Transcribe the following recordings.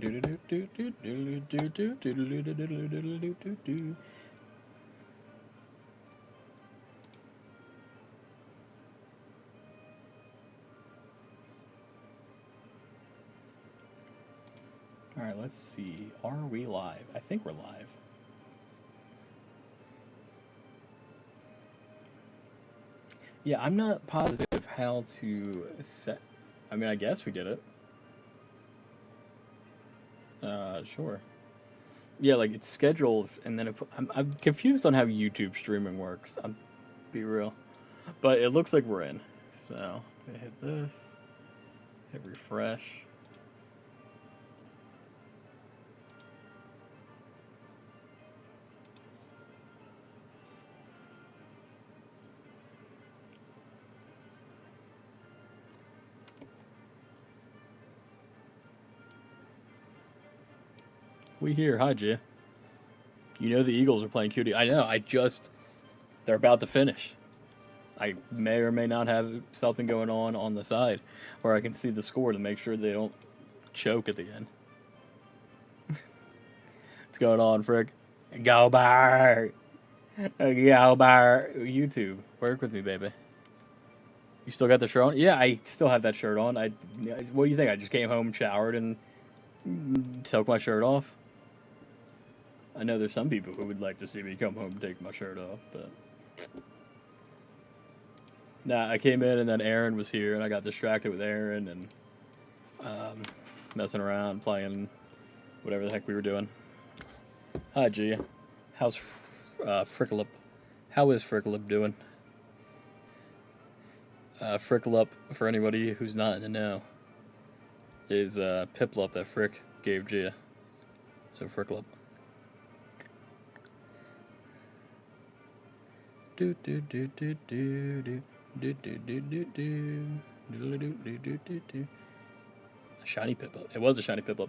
All right, let's see. Are we live? I think we're live. Yeah, I'm not positive how to set. I mean, I guess we get it. Sure. Yeah, like it schedules, and then I'm confused on how YouTube streaming works. I'm be real, but it looks like we're in. So I hit this, hit refresh. We here. Hi, Jay. You know the Eagles are playing QD. I know. They're about to finish. I may or may not have something going on the side, where I can see the score to make sure they don't choke at the end. What's going on, Frick? Go bar. Go bar. YouTube, work with me, baby. You still got the shirt on? Yeah, I still have that shirt on. What do you think? I just came home, showered, and took my shirt off. I know there's some people who would like to see me come home and take my shirt off, but nah, I came in and then Aaron was here, and I got distracted with Aaron and messing around, playing whatever the heck we were doing. Hi, G. How's Fricklup? How is Fricklup doing? Fricklup, for anybody who's not in the know, is Piplup that Frick gave Gia. So Fricklup. Do do do do do do do do do do do do do do. A shiny Piplup. It was a shiny Piplup.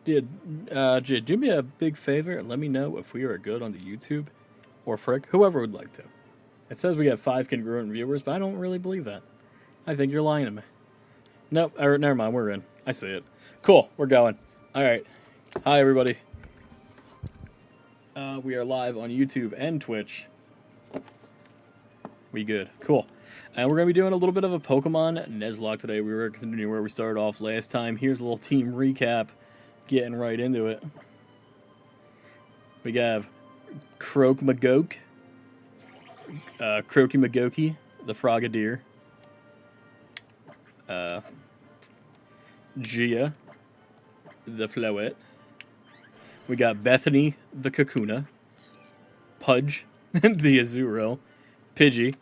Dude, do me a big favor and let me know if we are good on the YouTube or Frick, whoever would like to. It says we have 5 congruent viewers, but I don't really believe that. I think you're lying to me. Nope, never mind, we're in. I see it. Cool, we're going. All right. Hi, everybody. We are live on YouTube and Twitch. We good. Cool. And we're going to be doing a little bit of a Pokemon Nuzlocke today. We were continuing where we started off last time. Here's a little team recap. Getting right into it. We have Croaky Magoki, the Frogadier. Gia, the Floette. We got Bethany, the Kakuna. Pudge, the Azurill. Pidgey,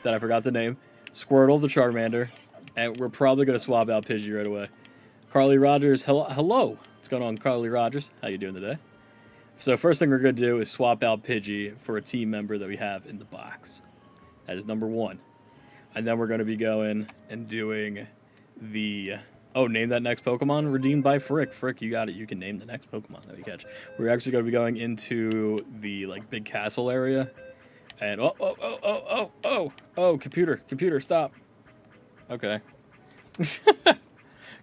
that I forgot the name. Squirtle, the Charmander. And we're probably going to swap out Pidgey right away. Carly Rogers, hello. What's going on, Carly Rogers? How you doing today? So first thing we're going to do is swap out Pidgey for a team member that we have in the box. That is number 1. And then we're going to be going and doing the... Oh, name that next Pokemon? Redeemed by Frick. Frick, you got it. You can name the next Pokemon that we catch. We're actually going to be going into the, like, big castle area. And, oh, computer, stop. Okay.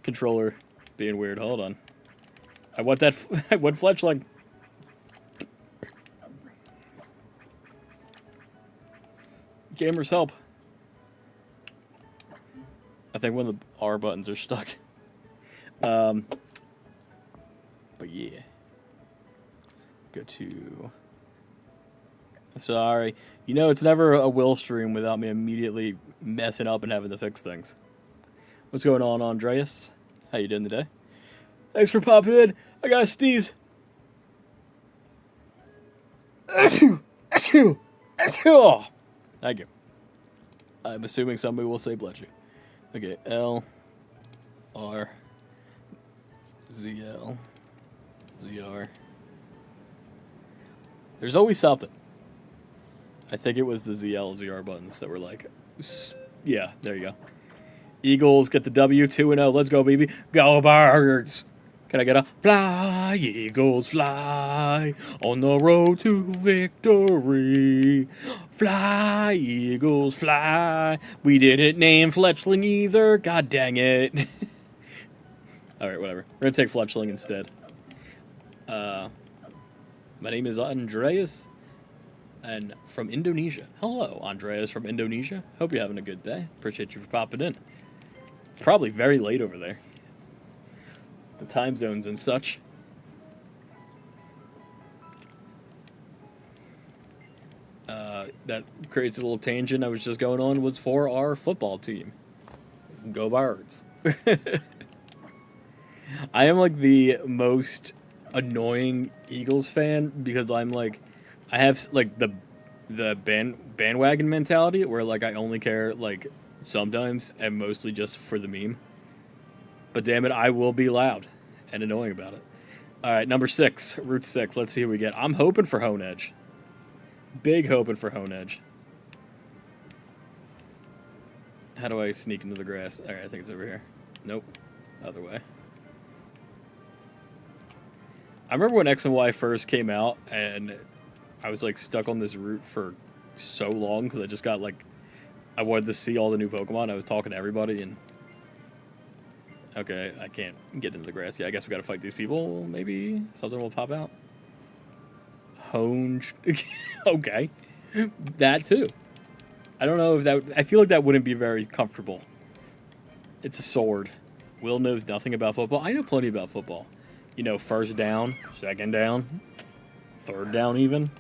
Controller being weird. Hold on. I want Fletchling. Gamers help. I think one of the R buttons are stuck. But yeah. Go to... Sorry. You know, it's never a will stream without me immediately messing up and having to fix things. What's going on, Andreas? How you doing today? Thanks for popping in. I gotta sneeze. Achoo! Achoo! Achoo! Thank you. I'm assuming somebody will say bless you. Okay, L, R, Z, L, Z, R. There's always something. I think it was the ZL, ZR buttons that were like, yeah, there you go. Eagles get the W, 2-0. Let's go, baby. Go Birds! Can I get a fly, Eagles, fly on the road to victory? Fly, Eagles, fly. We didn't name Fletchling either. God dang it. All right, whatever. We're going to take Fletchling instead. My name is Andreas, and from Indonesia. Hello, Andreas from Indonesia. Hope you're having a good day. Appreciate you for popping in. Probably very late over there. The time zones and such. That crazy little tangent I was just going on was for our football team. Go Birds. I am like the most annoying Eagles fan because I'm like, I have like the bandwagon mentality where like I only care like sometimes and mostly just for the meme. But damn it, I will be loud and annoying about it. All right, number 6, Route 6. Let's see who we get. I'm hoping for Hone Edge. Big hoping for Hone Edge. How do I sneak into the grass? All right, I think it's over here. Nope. Other way. I remember when X and Y first came out, and I was like stuck on this route for so long because I just got like, I wanted to see all the new Pokemon. I was talking to everybody, and okay, I can't get into the grass. Yeah, I guess we gotta fight these people. Maybe something will pop out. Honge. Okay. That too. I don't know if that... I feel like that wouldn't be very comfortable. It's a sword. Will knows nothing about football. I know plenty about football. You know, first down, second down, third down even.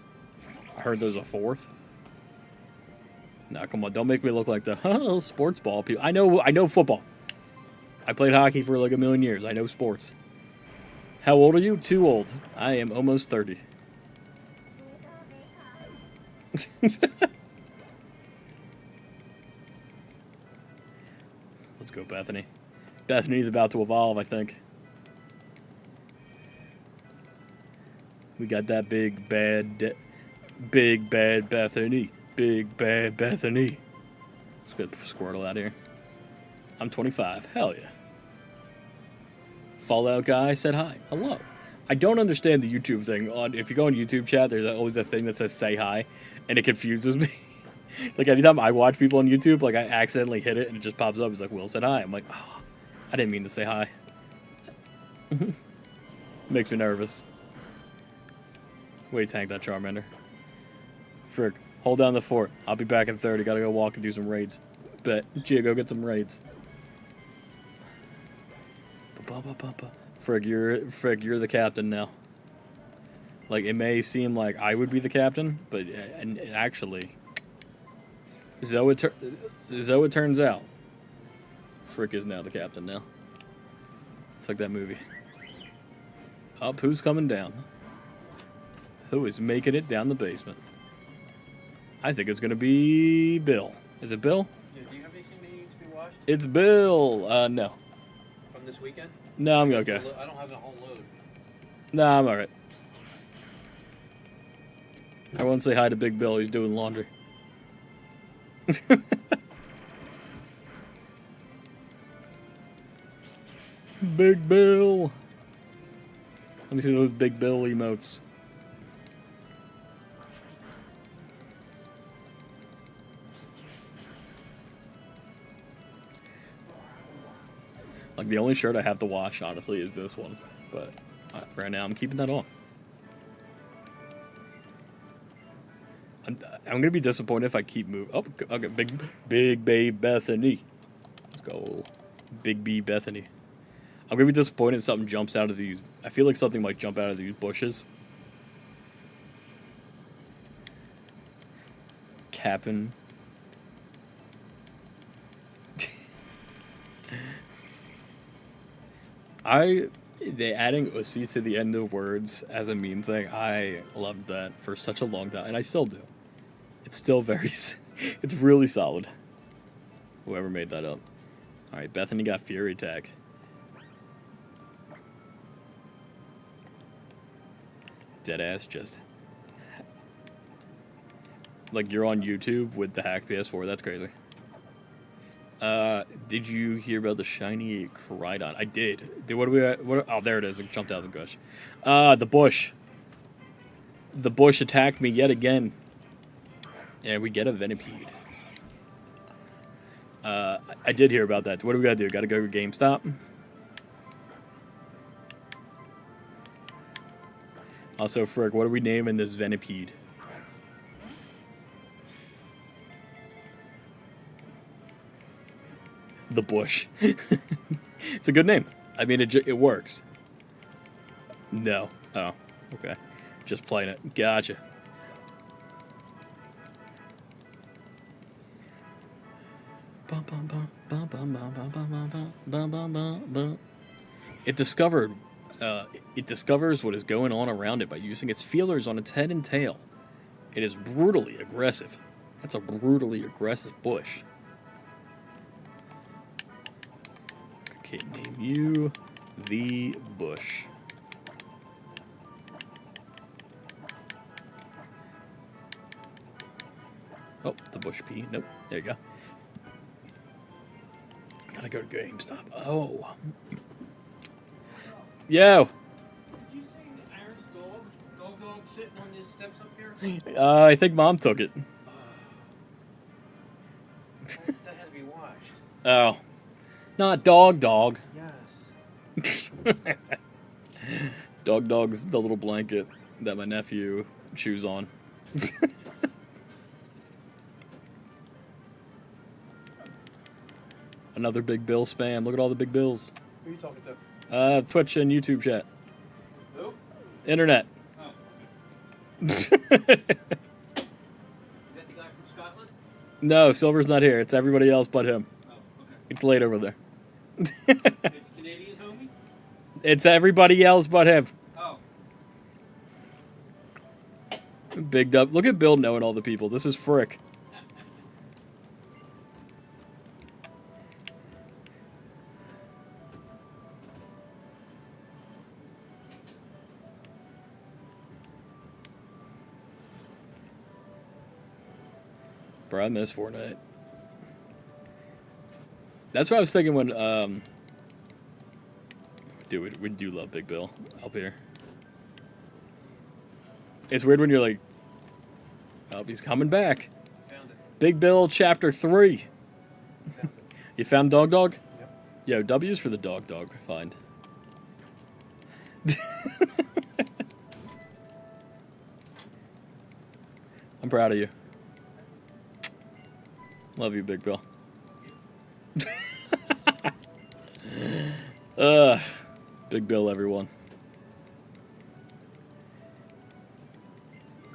I heard there's a fourth. Nah, come on. Don't make me look like the sports ball people. I know football. I played hockey for like a million years. I know sports. How old are you? Too old. I am almost 30. Let's go, Bethany. Bethany's about to evolve, I think. We got that big bad Bethany. Big bad Bethany. Let's get Squirtle out here. I'm 25. Hell yeah. Fallout guy said hi. Hello. I don't understand the YouTube thing. If you go on YouTube chat, there's always a thing that says say hi, and it confuses me. Like, anytime I watch people on YouTube, like, I accidentally hit it, and it just pops up. It's like, Will said hi. I'm like, oh, I didn't mean to say hi. Makes me nervous. Wait, tank that Charmander. Frick. Hold down the fort. I'll be back in 30. Gotta go walk and do some raids. Bet. Gia, go get some raids. Frick, you're the captain now. Like, it may seem like I would be the captain, but and actually, Zoe turns out, Frick is now the captain now. It's like that movie. Up, who's coming down? Who is making it down the basement? I think it's gonna be Bill. Is it Bill? Yeah, do you have anything that needs to be washed? It's Bill. No. From this weekend? No, I'm okay. I don't have a whole load. No, I'm alright. I won't say hi to Big Bill. He's doing laundry. Big Bill. Let me see those Big Bill emotes. Like, the only shirt I have to wash, honestly, is this one. But right now, I'm keeping that on. I'm going to be disappointed if I keep moving. Oh, okay, big babe Bethany. Let's go. Big B Bethany. I'm going to be disappointed if something jumps out of these. I feel like something might jump out of these bushes. Capping. They adding Ussy to the end of words as a meme thing, I loved that for such a long time, and I still do. It's still very, it's really solid. Whoever made that up. Alright, Bethany got Fury Attack. Deadass just... Like, you're on YouTube with the hacked PS4, that's crazy. Did you hear about the shiny Koridon? I did. What do we? Oh, there it is. It jumped out of the bush. The bush. The bush attacked me yet again. And we get a Venipede. I did hear about that. What do we gotta do? Gotta go to GameStop? Also, Frick, what are we naming this Venipede? The Bush. It's a good name. I mean, it works. No. Oh, okay. Just playing it. Gotcha. It discovered. It discovers what is going on around it by using its feelers on its head and tail. It is brutally aggressive. That's a brutally aggressive bush. Okay, name you the Bush. Oh, the Bush P. Nope. There you go. Gotta go to GameStop. Oh. Yo. Did you see Aaron's dog sitting on these steps up here? I think Mom took it. That has to be washed. Oh. Not dog. Yes. Dog's the little blanket that my nephew chews on. Another big bill spam. Look at all the big bills. Who are you talking to? Twitch and YouTube chat. Who? Internet. Oh, okay. Is that the guy from Scotland? No, Silver's not here. It's everybody else but him. Oh, okay. It's late over there. It's Canadian homie? It's everybody else but him. Oh. Big dub. Look at Bill knowing all the people. This is Frick. Bro, I miss Fortnite. That's what I was thinking when, dude, we do love Big Bill up here. It's weird when you're like, oh, he's coming back. Found it. Big Bill Chapter 3. Found it. You found Dog? Yep. Yo, W's for the dog find. I'm proud of you. Love you, Big Bill. Big Bill, everyone.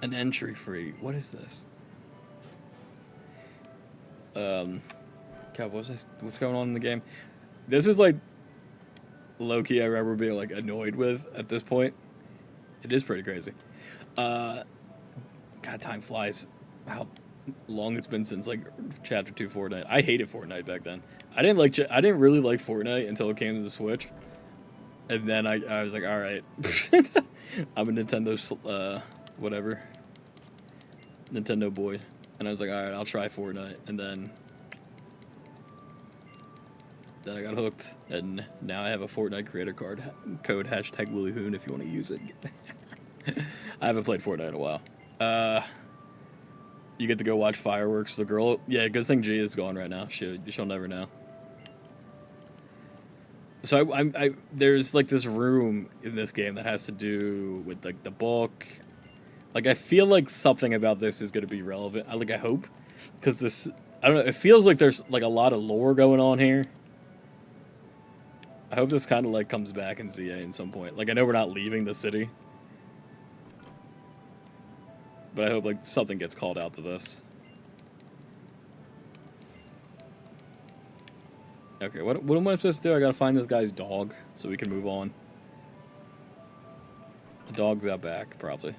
An entry free. What is this? God, what's going on in the game? This is like low-key I remember being like annoyed with at this point. It is pretty crazy. God, time flies. How long it's been since like Chapter 2 Fortnite. I hated Fortnite back then. I didn't really like Fortnite until it came to the Switch. And then I was like, all right. I'm a Nintendo whatever. Nintendo boy. And I was like, all right, I'll try Fortnite. And then I got hooked, and now I have a Fortnite creator code #WillyHoon if you want to use it. I haven't played Fortnite in a while. You get to go watch fireworks with a girl. Yeah, good thing G is gone right now. She'll never know. So I there's like this room in this game that has to do with like the book. Like I feel like something about this is going to be relevant. I hope, because this, I don't know. It feels like there's like a lot of lore going on here. I hope this kind of like comes back in ZA in some point. Like I know we're not leaving the city, but I hope like something gets called out to this. Okay, what am I supposed to do? I gotta find this guy's dog so we can move on. The dog's out back, probably.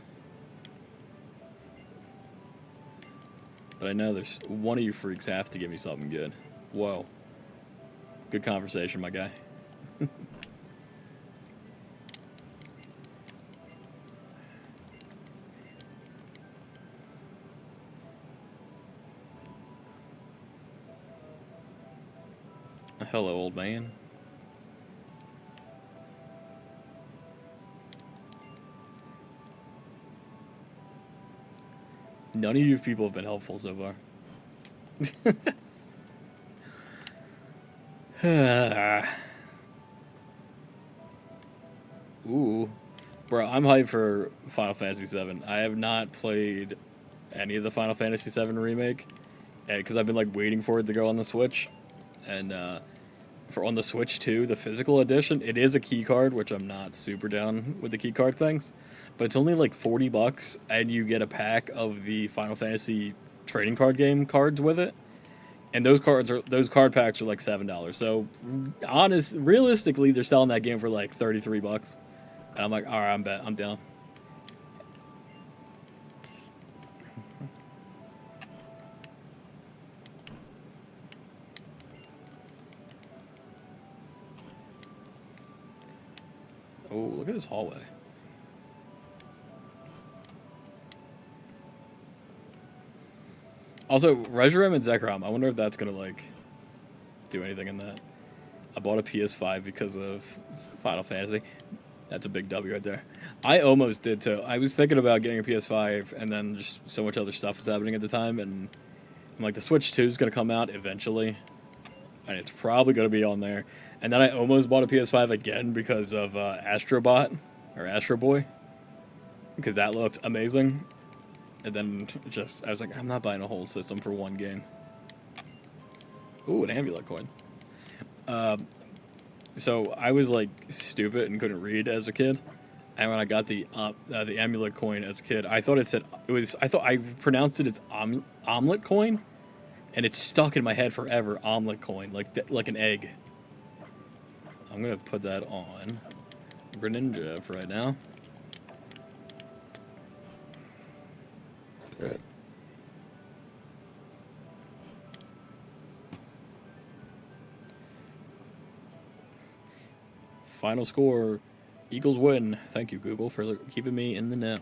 But I know there's one of you freaks have to give me something good. Whoa. Good conversation, my guy. Hello, old man. None of you people have been helpful so far. Ooh. Bro, I'm hyped for Final Fantasy VII. I have not played any of the Final Fantasy VII remake because I've been like waiting for it to go on the Switch. And for on the Switch too, the physical edition, it is a key card, which I'm not super down with the key card things. But it's only like $40 and you get a pack of the Final Fantasy trading card game cards with it. And those card packs are like $7. So realistically, they're selling that game for like $33. And I'm like, all right, I'm down. Oh, look at this hallway. Also, Reshiram and Zekrom, I wonder if that's gonna like do anything in that. I bought a PS5 because of Final Fantasy. That's a big W right there. I almost did too. I was thinking about getting a PS5, and then just so much other stuff was happening at the time, and I'm like, the Switch 2 is gonna come out eventually, and it's probably gonna be on there. And then I almost bought a PS5 again because of Astrobot or Astro Boy, because that looked amazing. And then I was like, I'm not buying a whole system for one game. Ooh, an amulet coin. So I was like stupid and couldn't read as a kid, and when I got the amulet coin as a kid, I thought I thought I pronounced it as omelet coin, and it's stuck in my head forever. Omelet coin, like an egg. I'm gonna put that on Greninja for right now. Final score, Eagles win. Thank you, Google, for keeping me in the know.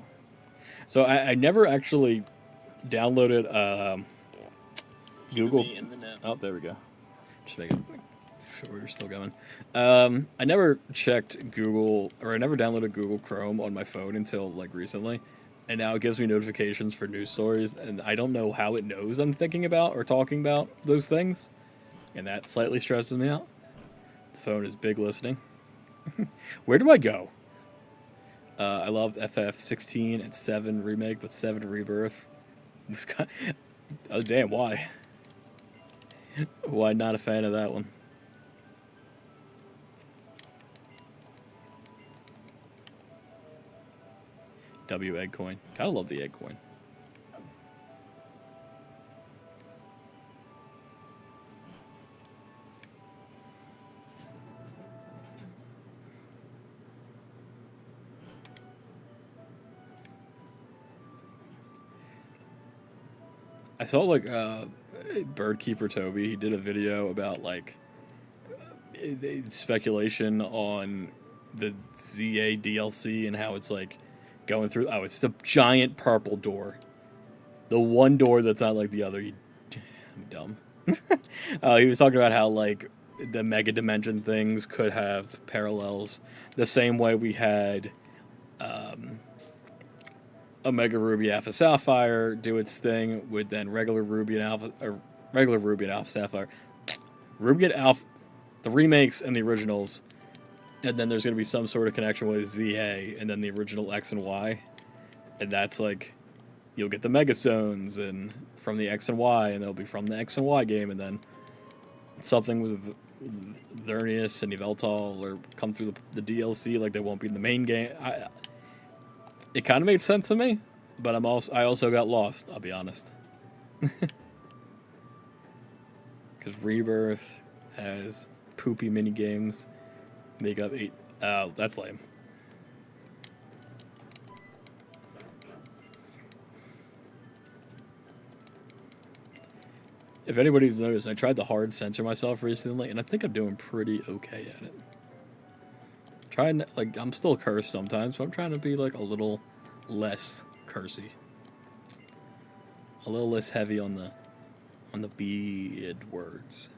So I never actually downloaded Google. Oh, there we go. Just making sure we're still going. I never checked Google, or I never downloaded Google Chrome on my phone until like recently, and now it gives me notifications for news stories, and I don't know how it knows I'm thinking about or talking about those things, and that slightly stresses me out. The phone is big listening. Where do I go? I loved FF16 and 7 remake, but 7 rebirth was kind. Oh damn! Why? Why not a fan of that one? W egg coin. Gotta love the egg coin. I saw like Birdkeeper Toby. He did a video about like speculation on the ZA DLC and how it's like going through. Oh, it's the giant purple door, the one door that's not like the other. I'm dumb. He was talking about how like the mega dimension things could have parallels, the same way we had Omega Ruby Alpha Sapphire do its thing with then regular Ruby and Alpha or regular Ruby and Alpha Sapphire, Ruby and Alpha, the remakes and the originals, and then there's going to be some sort of connection with ZA and then the original X and Y, and that's like you'll get the Mega Zones and from the X and Y, and they'll be from the X and Y game, and then something with Vernius and Yveltal or come through the DLC like they won't be in the main game. It kind of made sense to me, but I also got lost. I'll be honest, because Rebirth has poopy mini games. Make up 8. That's lame. If anybody's noticed, I tried to hard censor myself recently, and I think I'm doing pretty okay at it. Trying like I'm still cursed sometimes, but I'm trying to be like a little less cursy, a little less heavy on the bead words.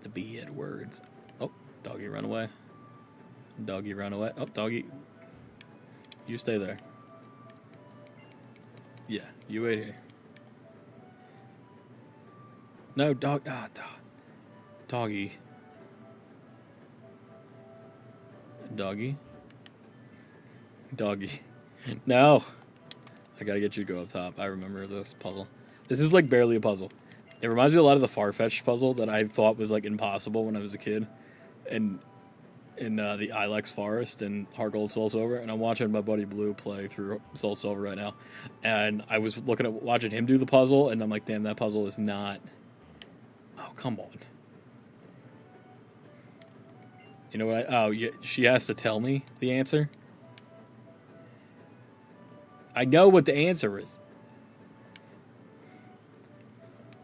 The B Edwards. Oh, doggy, run away. Doggy, run away. Oh, doggy. You stay there. Yeah, you wait here. No, dog. Doggy. Doggy. Doggy. No. I gotta get you to go up top. I remember this puzzle. This is like barely a puzzle. It reminds me a lot of the Farfetch'd puzzle that I thought was like impossible when I was a kid. And in the Ilex Forest and Heart Gold Soul Silver, and I'm watching my buddy Blue play through Soul Silver right now, and I was watching him do the puzzle, and I'm like, damn, that puzzle is not. Oh, come on. You know what? Yeah, she has to tell me the answer. I know what the answer is.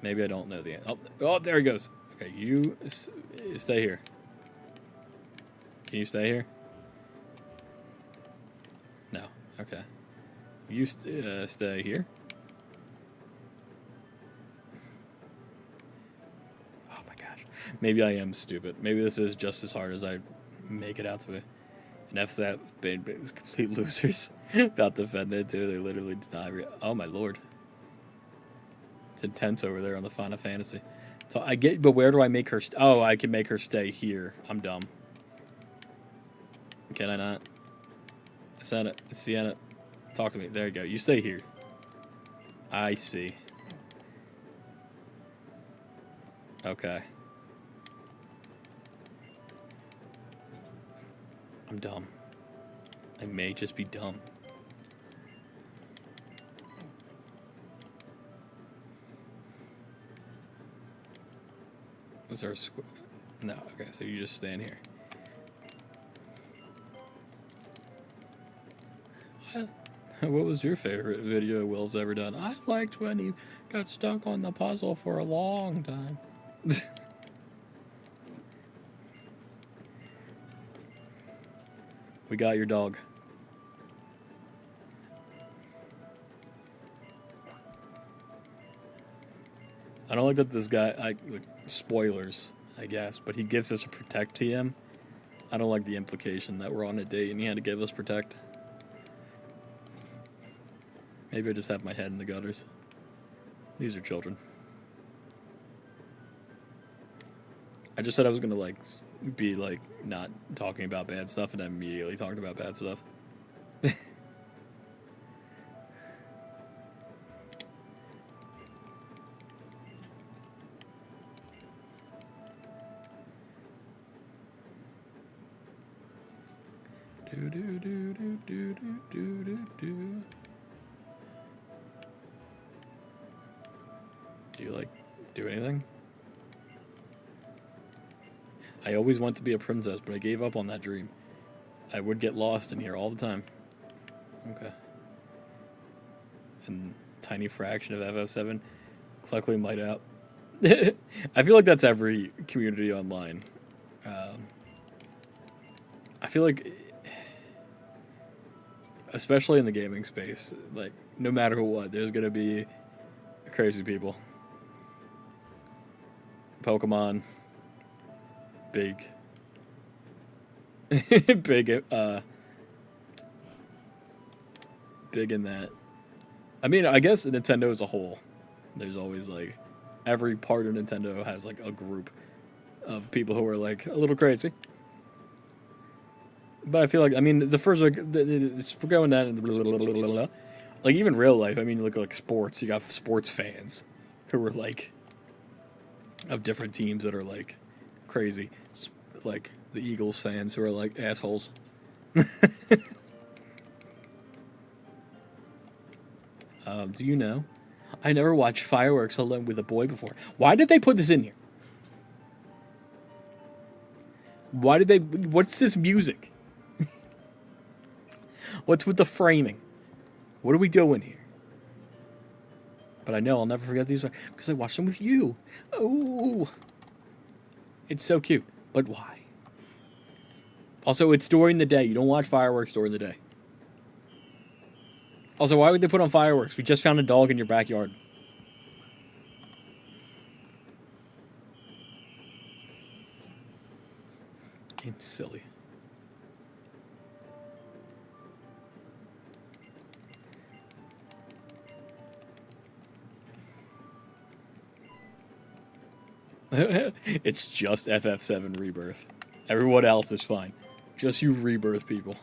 Maybe I don't know the answer. Oh, there he goes. Okay, you stay here. Can you stay here? No. Okay. You stay here. Oh my gosh. Maybe I am stupid. Maybe this is just as hard as I make it out to be. And FSAP is complete losers about defending it too. They literally deny. Oh my lord. It's intense over there on the Final Fantasy. So I get, but where do I make her? Oh, I can make her stay here. I'm dumb. Can I not? Sienna, talk to me. There you go. You stay here. I see. Okay. I'm dumb. I may just be dumb. Is there a square? No. Okay, so you just stand here. What was your favorite video Will's ever done? I liked when he got stuck on the puzzle for a long time. We got your dog. I don't like that this guy, like, spoilers, I guess, but he gives us a protect TM. I don't like the implication that we're on a date and he had to give us protect. Maybe I just have my head in the gutters. These are children. I just said I was gonna like be like not talking about bad stuff, and I immediately talked about bad stuff. Do do do do do do do do. Do you like do anything? I always want to be a princess, but I gave up on that dream. I would get lost in here all the time. Okay. And tiny fraction of FF7. Cluckly might out. I feel like that's every community online. I feel like, especially in the gaming space, like no matter what, there's gonna be crazy people. Pokemon, big, big, big in that. I mean, I guess Nintendo as a whole, there's always like, every part of Nintendo has like a group of people who are like a little crazy. But I feel like, I mean, the first, like, we're going down, like even real life, I mean, you look like sports, you got sports fans who are like, of different teams that are like crazy, like the Eagles fans who are like assholes. Do you know? I never watched fireworks alone with a boy before. Why did they put this in here? Why did they? What's this music? What's with the framing? What are we doing here? But I know I'll never forget these because I watched them with you. Oh, it's so cute. But why? Also, it's during the day. You don't watch fireworks during the day. Also, why would they put on fireworks? We just found a dog in your backyard. Game's silly. It's just FF7 Rebirth. Everyone else is fine. Just you Rebirth people.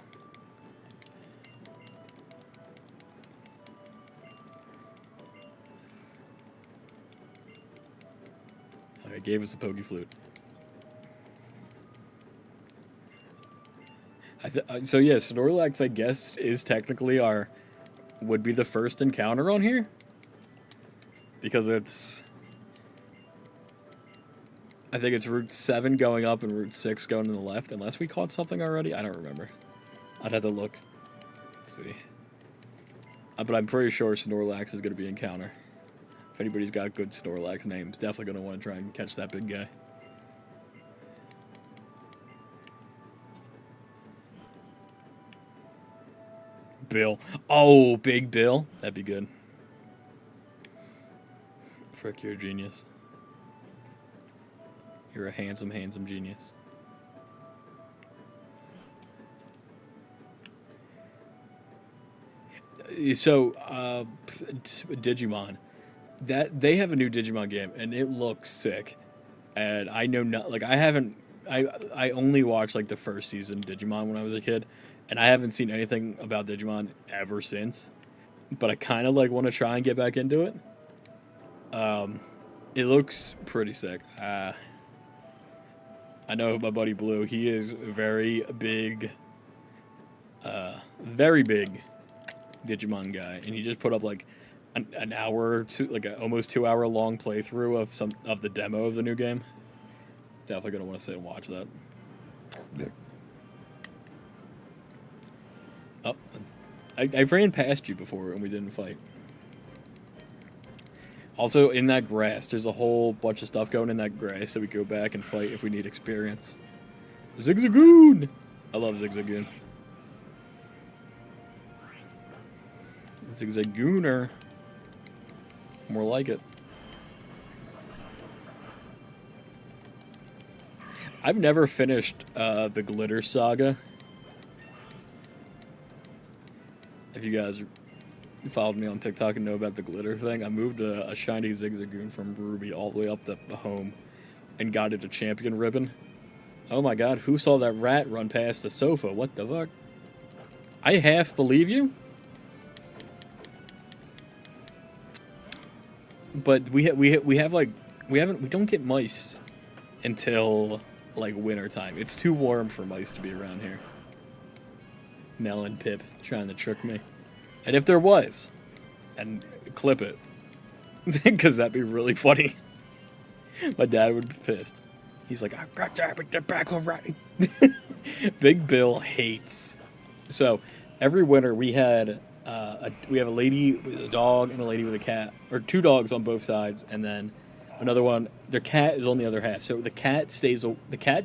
Alright, gave us a Poke Flute. So yeah, Snorlax, I guess, is technically would be the first encounter on here. Because it's... I think it's Route 7 going up and Route 6 going to the left. Unless we caught something already? I don't remember. I'd have to look. Let's see. But I'm pretty sure Snorlax is going to be encounter. If anybody's got good Snorlax names, definitely going to want to try and catch that big guy. Bill. Oh, Big Bill. That'd be good. Frick, you're a genius. You're a handsome, handsome genius. So, Digimon. They have a new Digimon game, and it looks sick. And I know not, like, I only watched, like, the first season of Digimon when I was a kid, and I haven't seen anything about Digimon ever since. But I kind of, like, want to try and get back into it. It looks pretty sick. I know my buddy Blue, he is very big Digimon guy, and he just put up like an hour or two, like an almost 2 hour long playthrough of the demo of the new game. Definitely gonna want to sit and watch that. Yeah. Oh, I ran past you before and we didn't fight. Also, in that grass, there's a whole bunch of stuff going in that grass that we go back and fight if we need experience. Zigzagoon! I love Zigzagoon. Zigzagooner. More like it. I've never finished the Glitter Saga. If you guys followed me on TikTok and know about the glitter thing, I moved a shiny Zigzagoon from Ruby all the way up to home and got it a champion ribbon. Oh my god, who saw that rat run past the sofa? What the fuck? I half believe you. But we don't get mice until like winter time. It's too warm for mice to be around here. Mel and Pip trying to trick me. And if there was, and clip it, because that'd be really funny. My dad would be pissed. He's like, I got that with the back already. Big Bill hates. So every winter we have a lady with a dog and a lady with a cat, or two dogs on both sides, and then another one. Their cat is on the other half. So the cat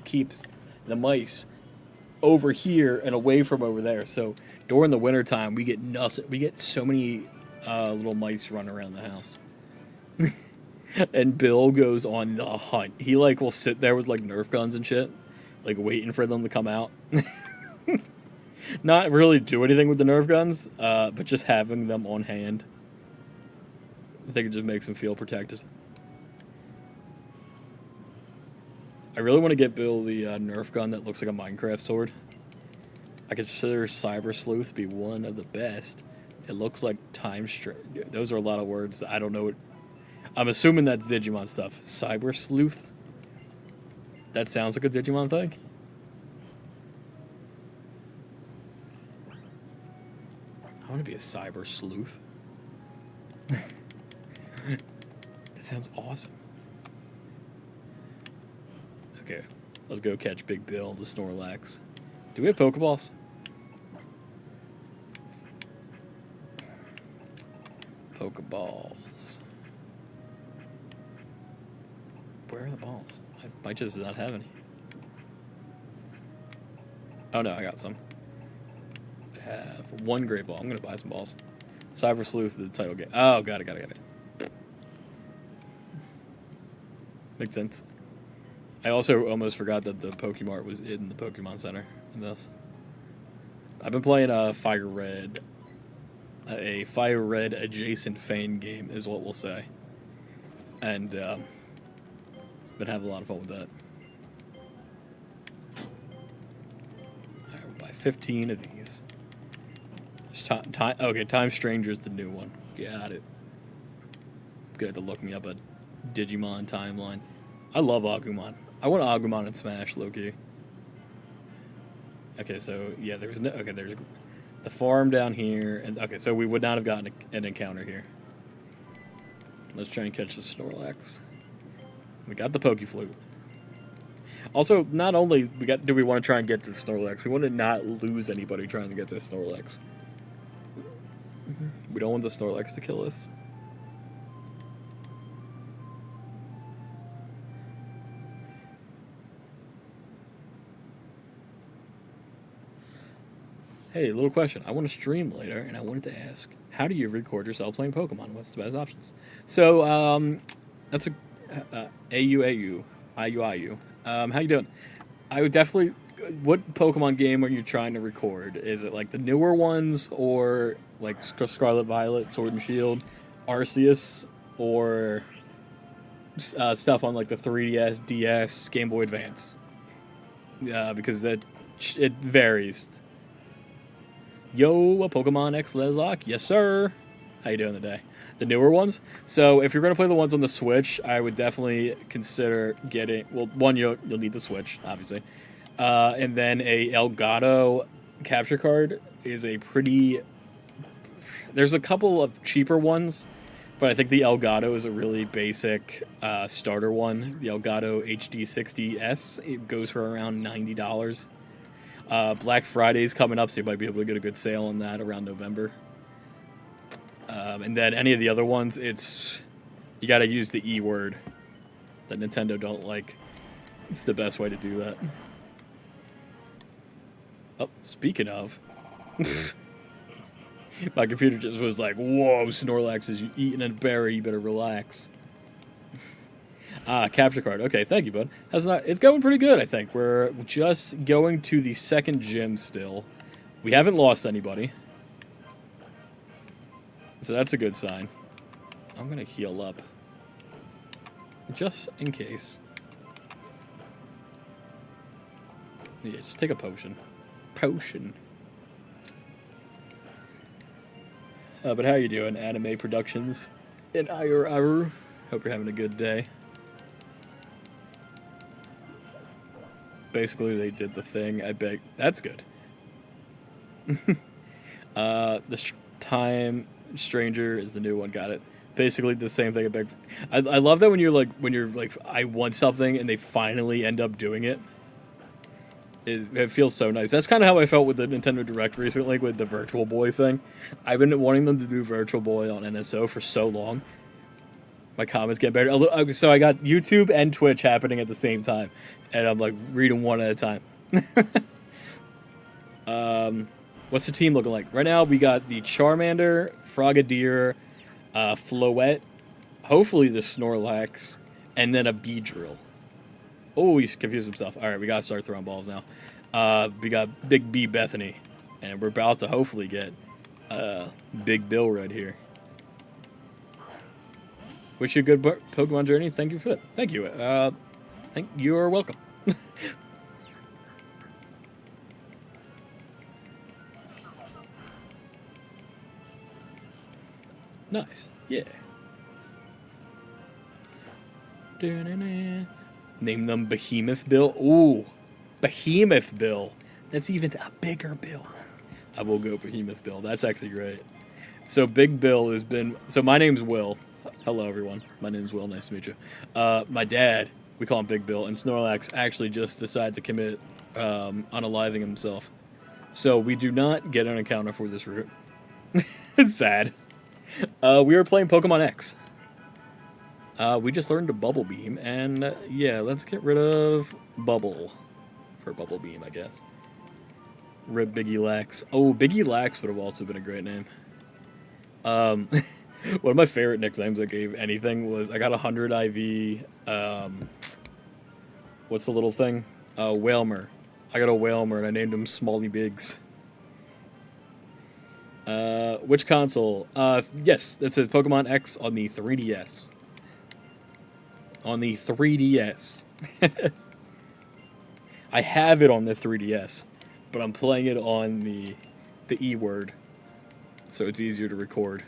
keeps the mice over here and away from over there. So during the winter time, we get so many little mice running around the house. And Bill goes on the hunt. He like will sit there with like Nerf guns and shit, like waiting for them to come out. Not really do anything with the Nerf guns, but just having them on hand. I think it just makes him feel protected. I really want to get Bill the Nerf gun that looks like a Minecraft sword. I consider Cyber Sleuth to be one of the best. It looks like time strength. Those are a lot of words. I don't know what. I'm assuming that's Digimon stuff. Cyber Sleuth? That sounds like a Digimon thing. I want to be a Cyber Sleuth. That sounds awesome. Okay, let's go catch Big Bill, the Snorlax. Do we have Pokeballs? Pokeballs. Where are the balls? I might just not have any. Oh no, I got some. I have one great ball. I'm gonna buy some balls. Cyber Sleuth, the title game. Oh, got it. Makes sense. I also almost forgot that the Pokemart was in the Pokemon Center in this. I've been playing a Fire Red adjacent Fane game, is what we'll say. And been having a lot of fun with that. Alright, we'll buy 15 of these. Okay, Time Stranger is the new one. Got it. Good to look me up a Digimon timeline. I love Agumon. I want Agumon in Smash, low-key. Okay, so yeah, there's the farm down here, and okay, so we would not have gotten an encounter here. Let's try and catch the Snorlax. We got the Pokeflute. Also, not only do we want to try and get the Snorlax, we want to not lose anybody trying to get this Snorlax. We don't want the Snorlax to kill us. Hey, little question. I want to stream later, and I wanted to ask, how do you record yourself playing Pokemon? What's the best options? So, that's a AU. How you doing? I would definitely... What Pokemon game are you trying to record? Is it, like, the newer ones, or, like, Scarlet Violet, Sword and Shield, Arceus, or stuff on, like, the 3DS, DS, Game Boy Advance? Because it varies. Yo, a Pokemon X Nuzlocke? Yes, sir. How you doing today? The newer ones? So, if you're going to play the ones on the Switch, I would definitely consider getting... Well, one, you'll need the Switch, obviously. And then a Elgato capture card is a pretty... There's a couple of cheaper ones, but I think the Elgato is a really basic starter one. The Elgato HD60S, it goes for around $90. Black Friday's coming up, so you might be able to get a good sale on that around November. And then any of the other ones, you got to use the E word that Nintendo don't like. It's the best way to do that. Oh, speaking of, my computer just was like, "Whoa, Snorlax is eating a berry. You better relax." Capture card. Okay, thank you, bud. It's going pretty good, I think. We're just going to the second gym still. We haven't lost anybody. So that's a good sign. I'm going to heal up. Just in case. Yeah, just take a potion. But how you doing, Anime Productions? In Aru. Hope you're having a good day. Basically, they did the thing. I beg. That's good. Time Stranger is the new one. Got it. Basically, the same thing. I love that when you're like, I want something, and they finally end up doing it. It feels so nice. That's kind of how I felt with the Nintendo Direct recently with the Virtual Boy thing. I've been wanting them to do Virtual Boy on NSO for so long. My comments get better. So I got YouTube and Twitch happening at the same time. And I'm like reading one at a time. What's the team looking like? Right now we got the Charmander, Frogadier, Floette, hopefully the Snorlax, and then a Beedrill. Oh, he's confused himself. Alright, we gotta start throwing balls now. We got Big B Bethany. And we're about to hopefully get Big Bill right here. Wish you a good Pokemon journey. Thank you for that. Thank you. You're welcome. Nice. Yeah. Name them Behemoth Bill. Ooh. Behemoth Bill. That's even a bigger Bill. I will go Behemoth Bill. That's actually great. So Big Bill has been... So my name's Will. Hello, everyone. My name's Will. Nice to meet you. My dad, we call him Big Bill, and Snorlax actually just decided to commit unaliving himself. So we do not get an encounter for this route. It's sad. We were playing Pokemon X. We just learned to Bubble Beam, and yeah, let's get rid of Bubble for Bubble Beam, I guess. Rip Biggie Lax. Oh, Biggie Lax would have also been a great name. One of my favorite nicknames I gave anything was I got 100 IV. What's the little thing? Whalmer. I got a Whalmer and I named him Smalley Biggs. Which console? Yes, that says Pokemon X on the 3DS. On the 3DS. I have it on the 3DS, but I'm playing it on the E word, so it's easier to record.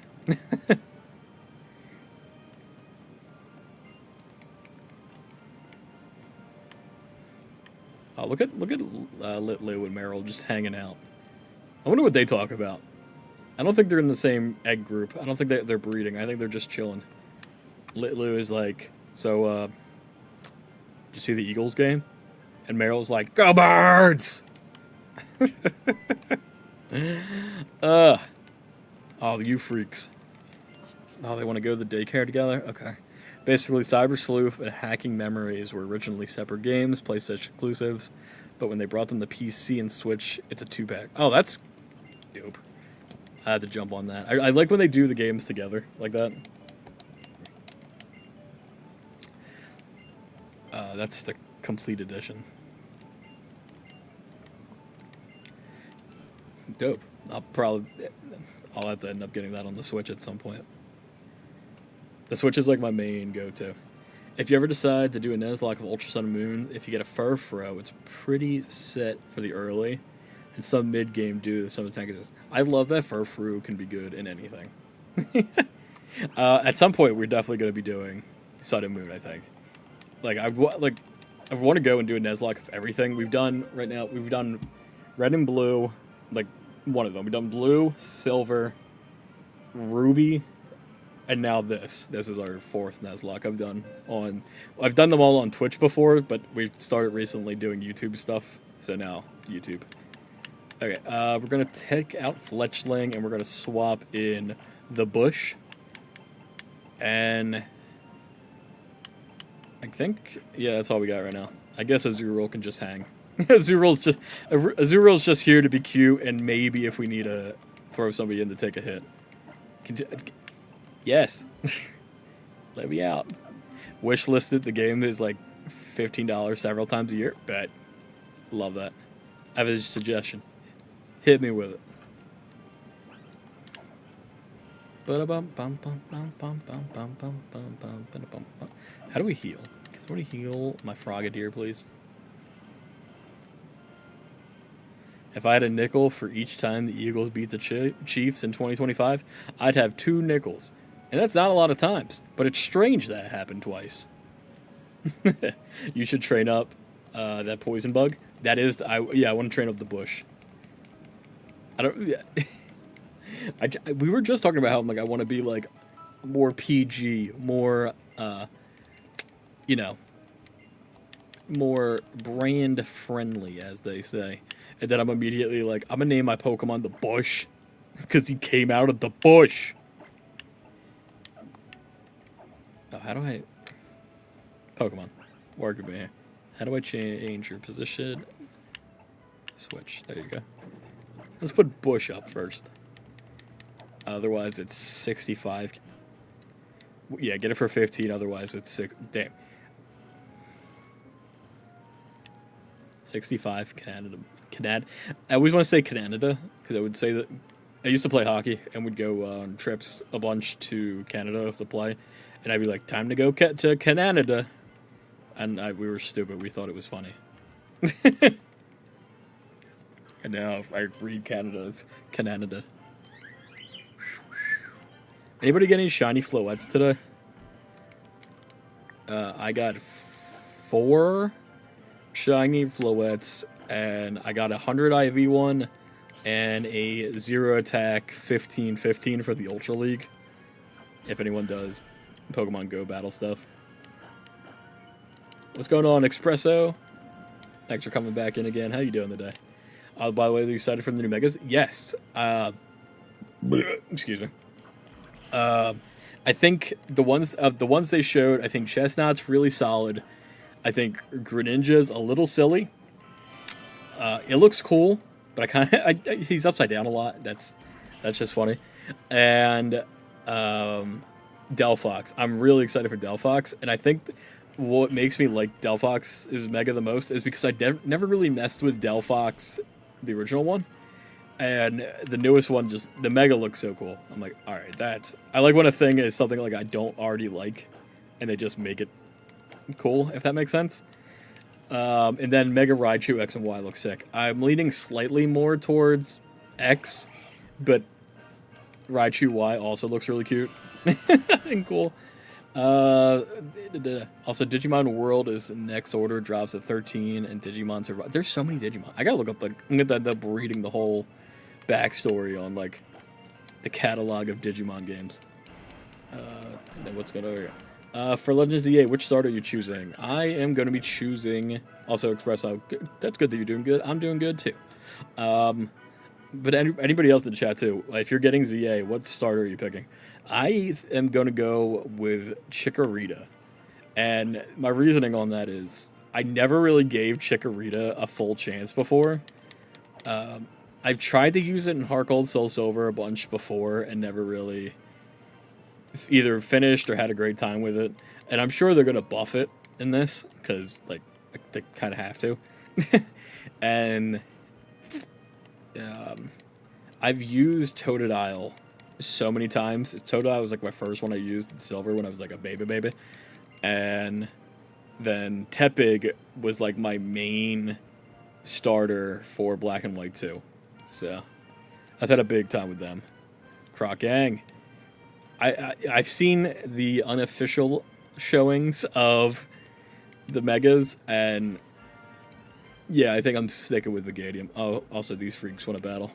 Oh, look at Litlu and Meryl just hanging out. I wonder what they talk about. I don't think they're in the same egg group. I don't think they're breeding. I think they're just chilling. Litlu is like, so, did you see the Eagles game? And Meryl's like, go Birds! Oh, you freaks. Oh, they want to go to the daycare together? Okay. Basically, Cyber Sleuth and Hacking Memories were originally separate games, PlayStation exclusives, but when they brought them to PC and Switch, it's a 2-pack. Oh, that's dope. I had to jump on that. I like when they do the games together like that. That's the complete edition. Dope. I'll have to end up getting that on the Switch at some point. The Switch is like my main go-to. If you ever decide to do a Nuzlocke of Ultra Sun and Moon, if you get a Furfrou, it's pretty set for the early, and some mid-game do some of the tankages. I love that Furfrou can be good in anything. At some point, we're definitely going to be doing Sun and Moon, I think. I want to go and do a Nuzlocke of everything. We've done Red and Blue, like one of them. We've done Blue, Silver, Ruby, and now this. This is our 4th Nuzlocke I've done them all on Twitch before, but we've started recently doing YouTube stuff, so now YouTube. Okay, we're going to take out Fletchling, and we're going to swap in the Bush. And I think, yeah, that's all we got right now. I guess Azurill can just hang. Azurill's just here to be cute, and maybe if we need to throw somebody in to take a hit. Yes. Let me out. Wish listed. The game is like $15 several times a year. Bet. Love that. I have a suggestion. Hit me with it. How do we heal? Can somebody heal my Frogadier, please? If I had a nickel for each time the Eagles beat the Chiefs in 2025, I'd have 2 nickels. And that's not a lot of times, but it's strange that happened twice. You should train up that poison bug. That is, I want to train up the Bush. We were just talking about how I want to be like more PG, more more brand friendly, as they say. And then I'm immediately like, I'm gonna name my Pokemon the Bush because he came out of the bush. Oh, how do I... Pokemon, work with me here. How do I change your position? Switch, there you go. Let's put Bush up first. Otherwise, it's 65. Yeah, get it for 15, otherwise it's 6. Damn. 65, Canada. I always want to say Canada, because I would say that... I used to play hockey, and we'd go on trips a bunch to Canada to play. And I'd be like, time to go to Canada. And we were stupid. We thought it was funny. And now I read Canada, it's Canada. Anybody get any shiny Floettes today? I got 4 shiny Floettes, and I got 100 IV one and a 0 attack 15/15 for the Ultra League. If anyone does Pokemon Go battle stuff. What's going on, Espresso? Thanks for coming back in again. How you doing today? By the way, are you excited for the new Megas? Yes. Excuse me. I think the ones they showed, I think Chestnut's really solid. I think Greninja's a little silly. It looks cool, but he's upside down a lot. That's just funny. And Delphox. I'm really excited for Delphox, and I think what makes me like Delphox is Mega the most is because I never really messed with Delphox, the original one, and the newest one just the Mega looks so cool. I'm like, all right, I like when a thing is something like I don't already like, and they just make it cool, if that makes sense. And then Mega Raichu X and Y looks sick. I'm leaning slightly more towards X, but Raichu Y also looks really cute and cool. Also, Digimon World is next order, drops at 13, and Digimon Survive. There's so many Digimon. I gotta look up I'm gonna end up reading the whole backstory on like the catalog of Digimon games. Then what's going on here? For Legends EA, which starter are you choosing? I am going to be choosing. Also, express how good. That's good that you're doing good. I'm doing good too. But anybody else in the chat too, if you're getting ZA, what starter are you picking? I am going to go with Chikorita. And my reasoning on that is I never really gave Chikorita a full chance before. I've tried to use it in Heart Gold, Soul Silver a bunch before and never really either finished or had a great time with it. And I'm sure they're going to buff it in this because like they kind of have to. And I've used Totodile so many times. Totodile was like my first one I used in Silver when I was like a baby. And then Tepig was like my main starter for Black and White 2. So I've had a big time with them. Croc Gang. I've seen the unofficial showings of the Megas, and yeah, I think I'm sticking with Vigadium. Oh, also these freaks want to battle.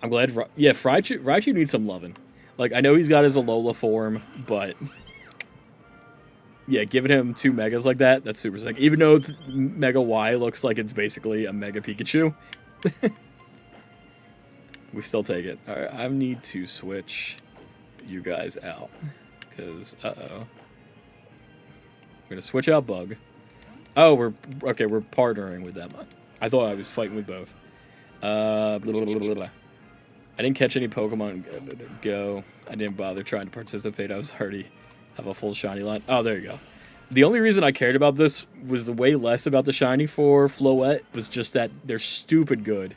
I'm glad. Raichu needs some loving. Like, I know he's got his Alola form, but yeah, giving him 2 Megas like that's super sick. Even though Mega Y looks like it's basically a Mega Pikachu. We still take it. Alright, I need to switch you guys out. Because, uh-oh. I'm going to switch out Bug. Oh, we're partnering with them. I thought I was fighting with both. I didn't catch any Pokemon Go. I didn't bother trying to participate. I was already have a full shiny line. Oh, there you go. The only reason I cared about this was the way less about the shiny for Floette was just that they're stupid good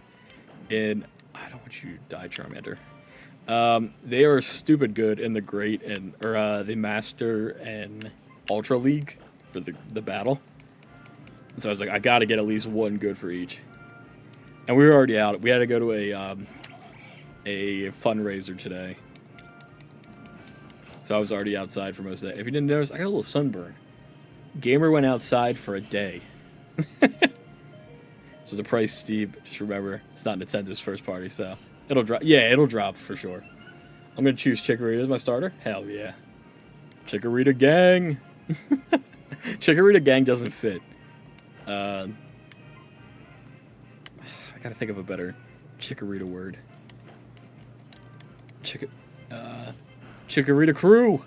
in... I don't want you to die, Charmander. They are stupid good in the Great and the Master and Ultra League for the battle. So I was like, I got to get at least one good for each. And we were already out. We had to go to a fundraiser today. So I was already outside for most of that. If you didn't notice, I got a little sunburn. Gamer went outside for a day. So the price steep. Just remember, it's not Nintendo's first party, so it'll drop. Yeah, it'll drop for sure. I'm gonna choose Chikorita as my starter. Hell yeah, Chikorita Gang. Chikorita Gang doesn't fit. I gotta think of a better Chikorita word. Chikorita Crew.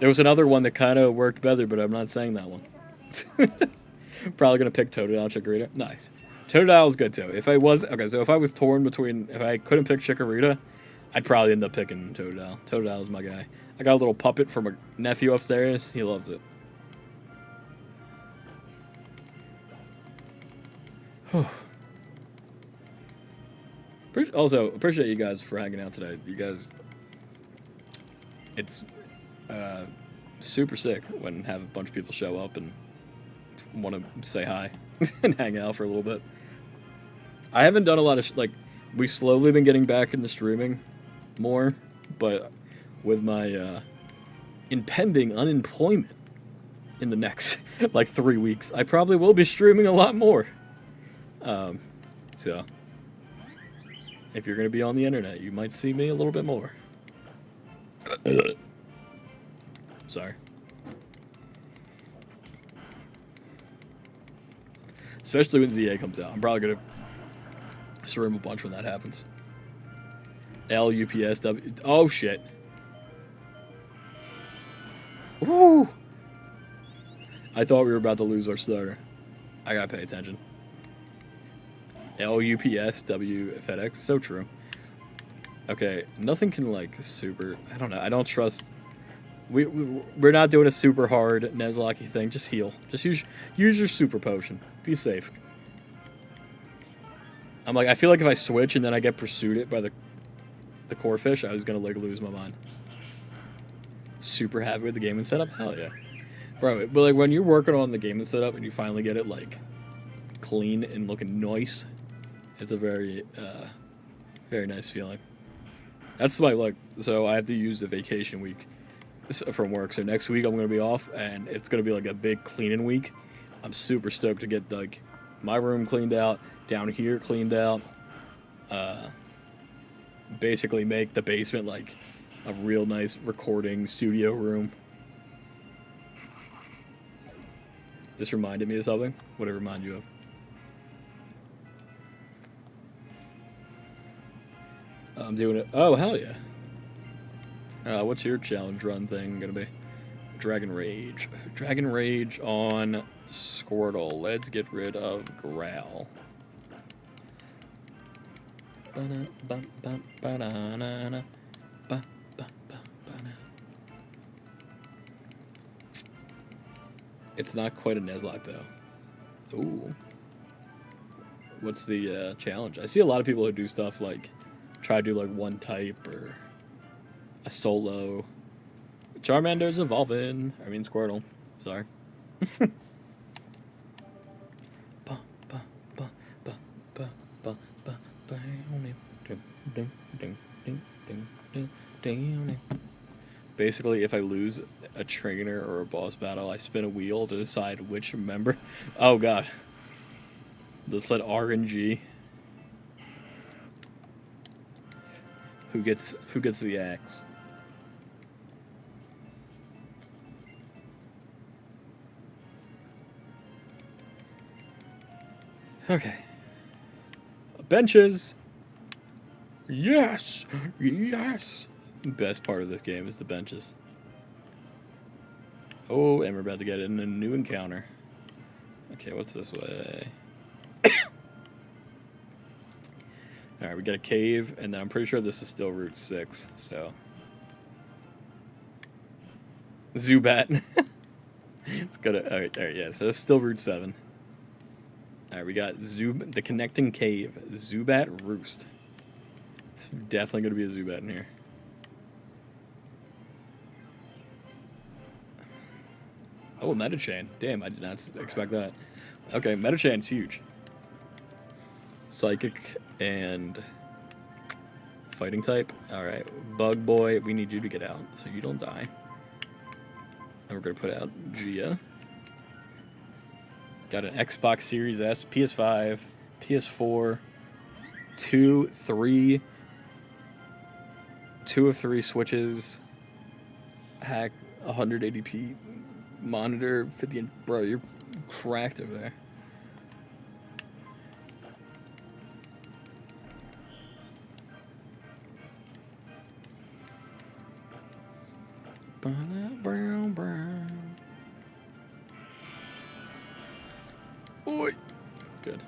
There was another one that kind of worked better, but I'm not saying that one. Probably gonna pick Totodile Chikorita. Nice. Totodile is good too. If I was torn between, if I couldn't pick Chikorita, I'd probably end up picking Totodile. Totodile is my guy. I got a little puppet from a nephew upstairs. He loves it. Also, appreciate you guys for hanging out today. You guys, it's super sick when have a bunch of people show up and want to say hi and hang out for a little bit. I haven't done a lot of we've slowly been getting back into streaming more, but with my impending unemployment in the next 3 weeks, I probably will be streaming a lot more. So if you're going to be on the internet, you might see me a little bit more. Sorry. Especially when ZA comes out. I'm probably going to stream a bunch when that happens. LUPSW. Oh, shit. Woo! I thought we were about to lose our starter. I got to pay attention. LUPSW FedEx. So true. Okay, nothing can super... I don't know. I don't trust we're not doing a super hard Nuzlocke thing. Just heal. Just use your super potion. Be safe. I'm like, I feel like if I switch and then I get pursued it by the core fish, I was gonna like lose my mind. Super happy with the gaming setup. Hell yeah, bro. But like when you're working on the gaming setup and you finally get it like clean and looking nice, it's a very very nice feeling. That's my like. So I have to use the vacation week from work. So next week I'm gonna be off, and it's gonna be like a big cleaning week. I'm super stoked to get like my room cleaned out, down here cleaned out. Basically make the basement like a real nice recording studio room. This reminded me of something. What did it remind you of? I'm doing it. Oh, hell yeah. What's your challenge run thing gonna be? Dragon Rage. Dragon Rage on Squirtle. Let's get rid of Growl. It's not quite a Nuzlocke though. Ooh. What's the challenge? I see a lot of people who do stuff like try to do like one type or a solo. Charmander's evolving. I mean Squirtle. Sorry. Basically, if I lose a trainer or a boss battle, I spin a wheel to decide which member. Oh god. Let's let RNG. Who gets the axe? Okay. Benches. Yes. Yes. Best part of this game is the benches. Oh, and we're about to get in a new encounter. Okay, what's this way? Alright, we got a cave, and then I'm pretty sure this is still Route 6, so. Zubat. It's good. Alright, yeah, so it's still Route 7. Alright, we got the connecting cave. Zubat Roost. It's definitely going to be a Zubat in here. Oh, Metachain. Damn, I did not expect that. Okay, Metachain's huge. Psychic and fighting type. Alright, Bug Boy, we need you to get out so you don't die. And we're going to put out Gia. Got an Xbox Series S, PS5, PS4, 2 of 3 switches, hack 180p monitor, 50 bro, you're cracked over there. Oi. Good.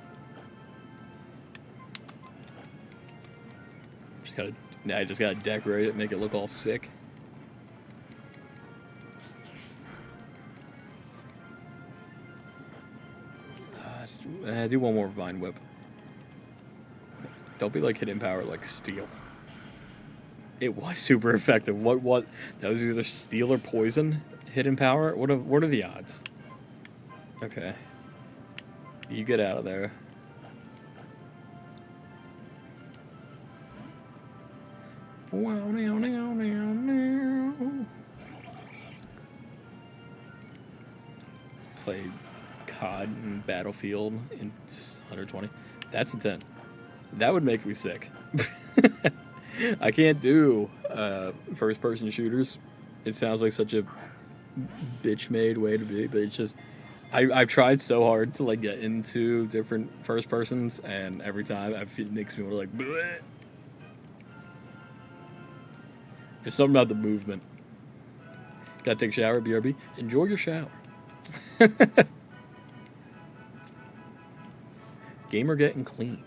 I just gotta decorate it, make it look all sick. Do one more Vine Whip. Don't be like hidden power like Steel. It was super effective. What? That was either Steel or Poison. Hidden power. What are the odds? Okay. You get out of there. Played COD and Battlefield in 120. That's intense. That would make me sick. I can't do first-person shooters. It sounds like such a bitch-made way to be, but it's just I've tried so hard to like get into different first persons, and every time it makes me want to like. Bleh. There's something about the movement. Gotta take a shower, BRB. Enjoy your shower. Gamer getting clean.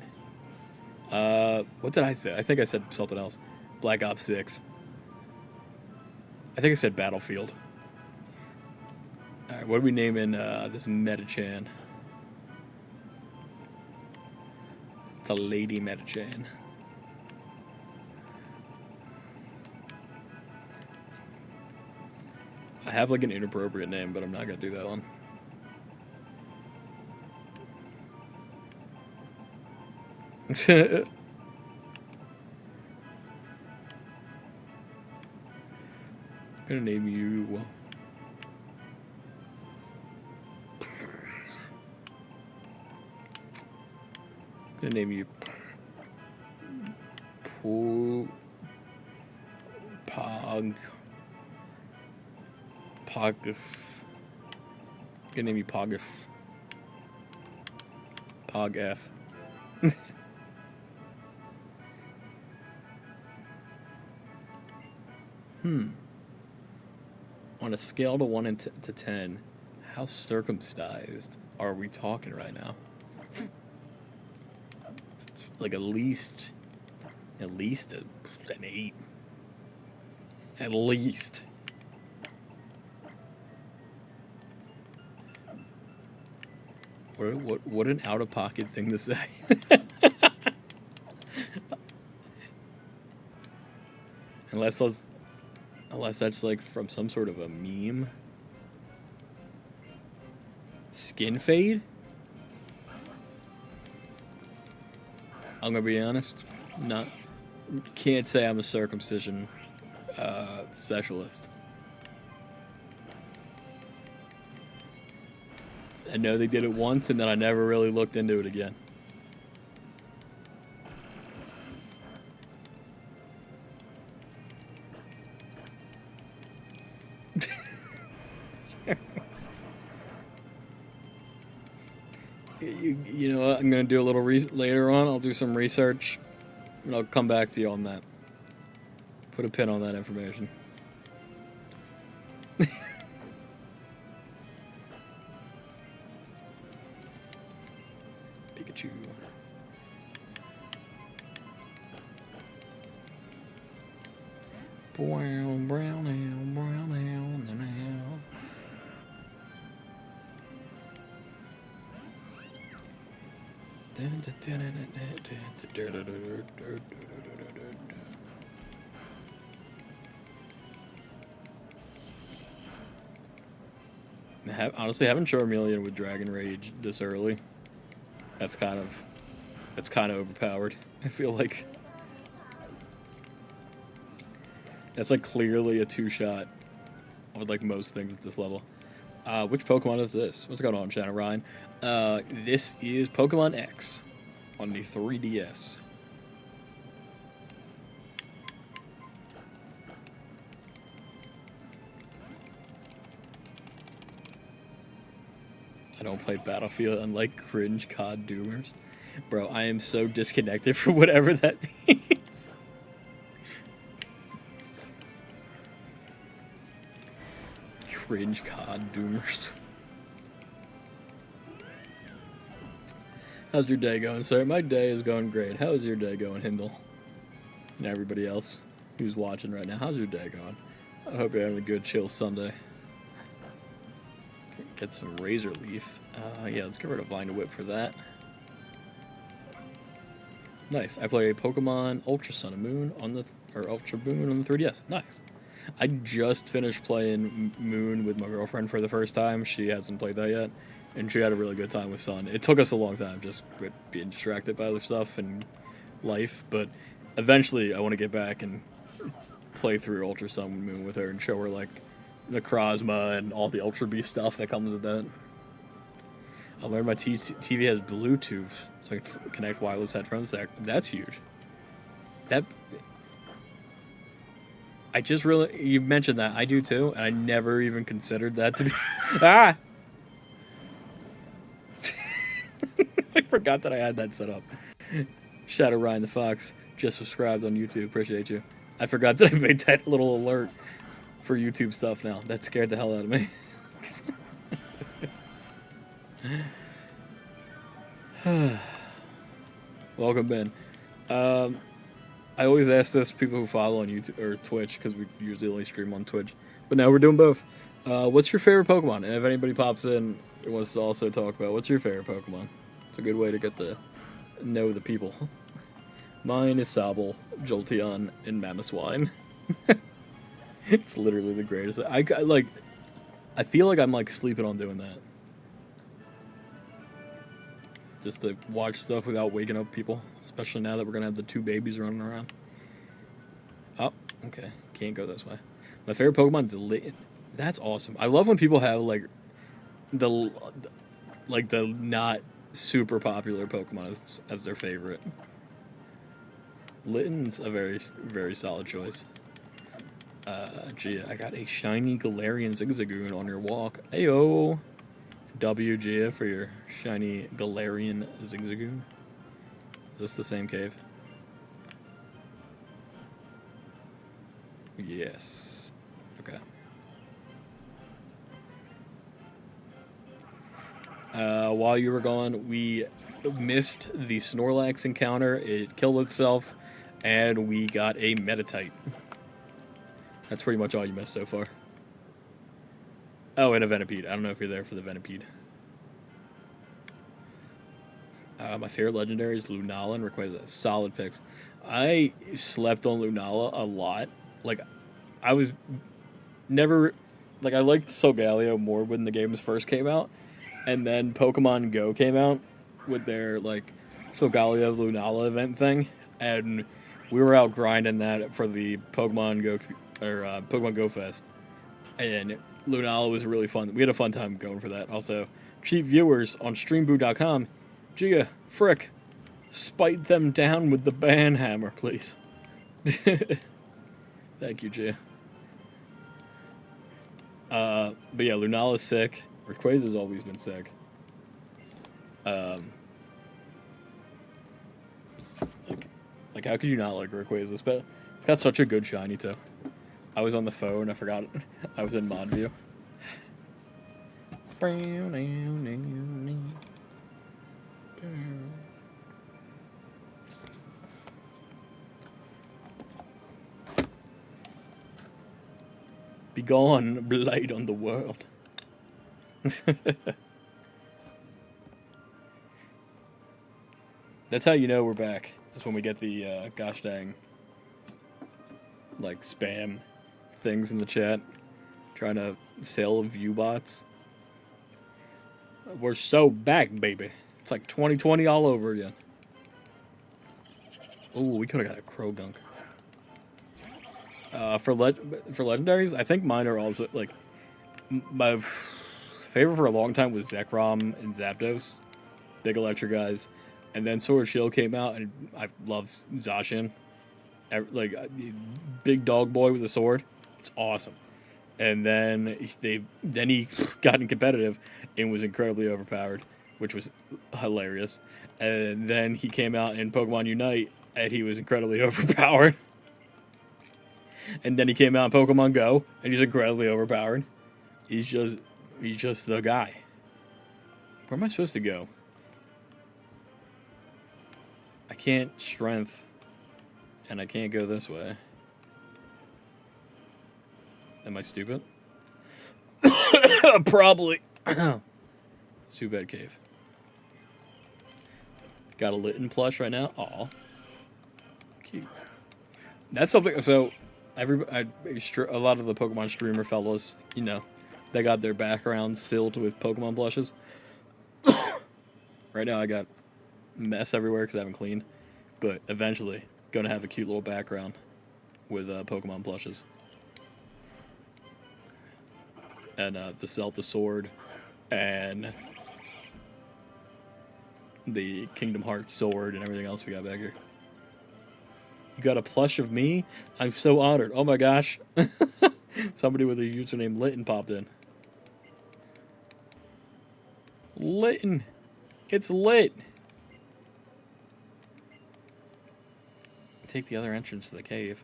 What did I say? I think I said something else. Black Ops 6. I think I said Battlefield. Alright, what are we naming this Metachan? It's a lady Metachan. I have like an inappropriate name, but I'm not gonna do that one. I'm gonna name you. I'm gonna name you. Pogif. I'm gonna name you Pogif. Pogf. On a scale to 1 to 10, how circumcised are we talking right now? Like at least an 8. At least. What an out-of-pocket thing to say. Unless that's like from some sort of a meme. Skin fade? I'm gonna be honest. Can't say I'm a circumcision specialist. I know they did it once, and then I never really looked into it again. You know what? I'm going to do a little later on. I'll do some research, and I'll come back to you on that. Put a pin on that information. Pikachu. Brown owl, brown owl, and an owl. Honestly, having Charmeleon with Dragon Rage this early, that's kind of overpowered. I feel like that's like clearly a 2-shot with like most things at this level. Which Pokemon is this? What's going on, Shannon Ryan? This is Pokemon X on the 3DS. I don't play Battlefield, unlike cringe COD doomers. Bro, I am so disconnected from whatever that means. Cringe COD doomers. How's your day going, sir? My day is going great. How is your day going, Hindle? And everybody else who's watching right now, how's your day going? I hope you're having a good, chill Sunday. Get some Razor Leaf. Yeah, let's get rid of Vine to Whip for that. Nice. I play Pokemon Ultra Sun and Moon on the Ultra Moon on the 3DS. Nice. I just finished playing Moon with my girlfriend for the first time. She hasn't played that yet, and she had a really good time with Sun. It took us a long time just with being distracted by other stuff and life, but eventually I want to get back and play through Ultra Sun and Moon with her and show her like Necrozma and all the Ultra Beast stuff that comes with that. I learned my TV has Bluetooth, so I can connect wireless headphones. That's huge. You mentioned that. I do too, and I never even considered that to be... Ah! I forgot that I had that set up. Shadow Ryan the Fox just subscribed on YouTube. Appreciate you. I forgot that I made that little alert for YouTube stuff now. That scared the hell out of me. Welcome, Ben. I always ask this people who follow on YouTube or Twitch because we usually only stream on Twitch, but now we're doing both. What's your favorite Pokemon? And if anybody pops in and wants to also talk about what's your favorite Pokemon, it's a good way to get to know the people. Mine is Sobble, Jolteon, and Mamoswine. It's literally the greatest. I feel like I'm like sleeping on doing that. Just to watch stuff without waking up people, especially now that we're gonna have the 2 babies running around. Oh, okay, can't go this way. My favorite Pokemon's Litten. That's awesome. I love when people have like the not super popular Pokemon as their favorite. Litten's a very, very solid choice. Gia, I got a shiny Galarian Zigzagoon on your walk. Ayo! W, Gia, for your shiny Galarian Zigzagoon. Is this the same cave? Yes. Okay. While you were gone, we missed the Snorlax encounter. It killed itself, and we got a Meditite. That's pretty much all you missed so far. Oh, and a Venipede. I don't know if you're there for the Venipede. My favorite legendary is Lunala and Rayquaza. Solid picks. I slept on Lunala a lot. Like, I was never... Like, I liked Solgaleo more when the games first came out. And then Pokemon Go came out with their, like, Solgaleo Lunala event thing. And we were out grinding that for the Pokemon Go... or Pokemon Go Fest, and Lunala was really fun. We had a fun time going for that. Also, cheap viewers on streamboo.com, Gia, frick, spite them down with the ban hammer, please. Thank you, Gia. But yeah, Lunala's sick. Rayquaza's always been sick. Like how could you not like Rayquaza? But it's got such a good shiny too. I was on the phone. I forgot. I was in mod view. Be gone, blight on the world. That's how you know we're back. That's when we get the gosh dang like spam things in the chat trying to sell view bots. We're so back, baby. It's like 2020 all over again. Oh, we could have got a Krogunk. For legendaries, I think mine are also like my favorite for a long time was Zekrom and Zapdos, big electric guys, and then Sword Shield came out, and I love Zacian, like big dog boy with a sword. It's awesome. And then he got in competitive and was incredibly overpowered, which was hilarious. And then he came out in Pokemon Unite, and he was incredibly overpowered. And then he came out in Pokemon Go, and he's incredibly overpowered. He's just the guy. Where am I supposed to go? I can't strength, and I can't go this way. Am I stupid? Probably. Too bad cave. Got a Litten plush right now. Aw. Cute. That's something. So, a lot of the Pokemon streamer fellows, you know, they got their backgrounds filled with Pokemon plushes. Right now I got mess everywhere because I haven't cleaned. But eventually, gonna have a cute little background with Pokemon plushes. And the Celta sword, and the Kingdom Hearts sword, and everything else we got back here. You got a plush of me? I'm so honored. Oh my gosh. Somebody with a username Litten popped in. Litten. It's lit. Take the other entrance to the cave.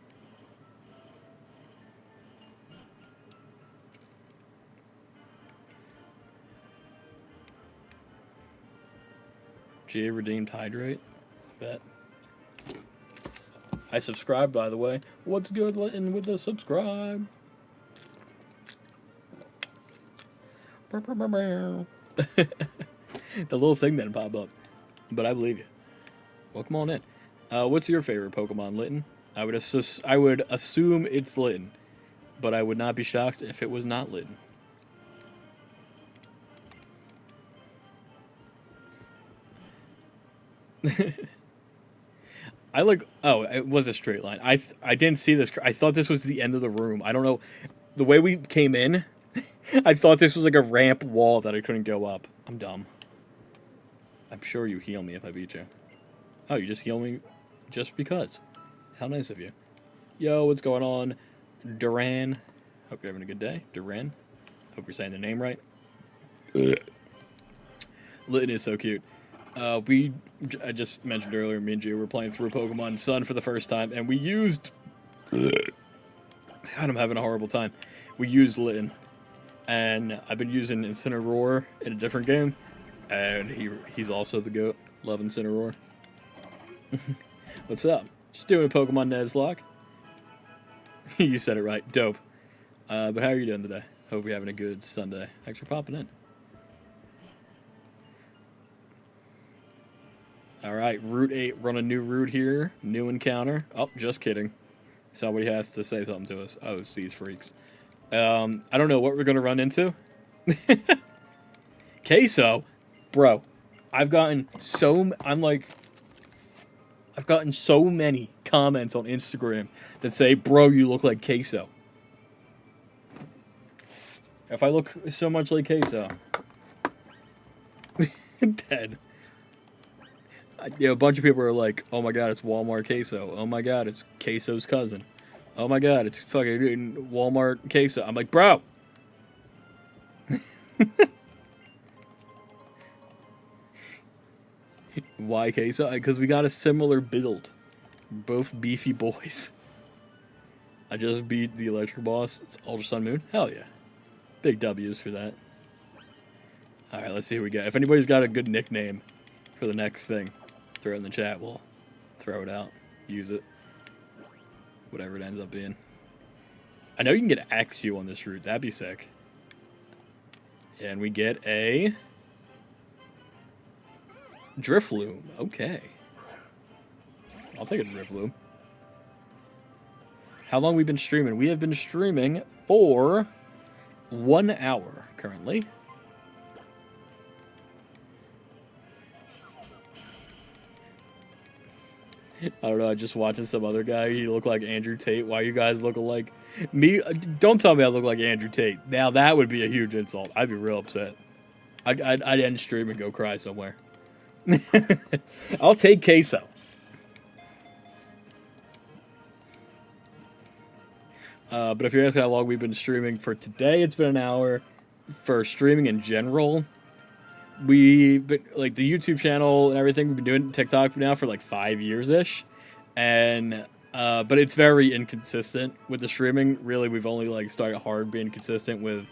GA redeemed hydrate. Bet. I subscribe, by the way. What's good, Litton, with the subscribe? The little thing didn't pop up, but I believe you. Welcome on in. What's your favorite Pokemon, Litton? I would assume it's Litton, but I would not be shocked if it was not Litton. Oh, it was a straight line. I didn't see this. I thought this was the end of the room. I don't know. The way we came in, I thought this was like a ramp wall that I couldn't go up. I'm dumb. I'm sure you heal me if I beat you. Oh, you just heal me just because. How nice of you. Yo, what's going on? Duran. Hope you're having a good day. Duran. Hope you're saying the name right. Litton is so cute. I just mentioned earlier, me and Gio were playing through Pokemon Sun for the first time, and we used... God, I'm having a horrible time. We used Litton, and I've been using Incineroar in a different game, and he's also the GOAT. Love Incineroar. What's up? Just doing a Pokemon Nuzlocke. You said it right. Dope. But how are you doing today? Hope you're having a good Sunday. Thanks for popping in. All right, Route 8, run a new route here. New encounter. Oh, just kidding. Somebody has to say something to us. Oh, it's these freaks. I don't know what we're going to run into. Queso. Bro, I've gotten so many comments on Instagram that say, bro, you look like Queso. If I look so much like Queso. Dead. Yeah, a bunch of people are like, oh my god, it's Walmart Queso. Oh my god, it's Queso's cousin. Oh my god, it's fucking Walmart Queso. I'm like, bro. Why Queso? Because we got a similar build. Both beefy boys. I just beat the electric boss. It's Ultra Sun Moon. Hell yeah. Big W's for that. Alright, let's see who we got. If anybody's got a good nickname for the next thing, throw it in the chat. We'll throw it out. Use it. Whatever it ends up being. I know you can get Axew on this route. That'd be sick. And we get a Drifloon. Okay. I'll take a Drifloon. How long we been streaming? We have been streaming for 1 hour currently. I don't know, I just watching some other guy. He looked like Andrew Tate. Why you guys look alike? Me? Don't tell me I look like Andrew Tate. Now that would be a huge insult. I'd be real upset. I'd end stream and go cry somewhere. I'll take Queso. But if you're asking how long we've been streaming, for today it's been an hour. For streaming in general, like the YouTube channel and everything, we've been doing TikTok now for like 5 years-ish. And but it's very inconsistent with the streaming. Really, we've only like started hard being consistent with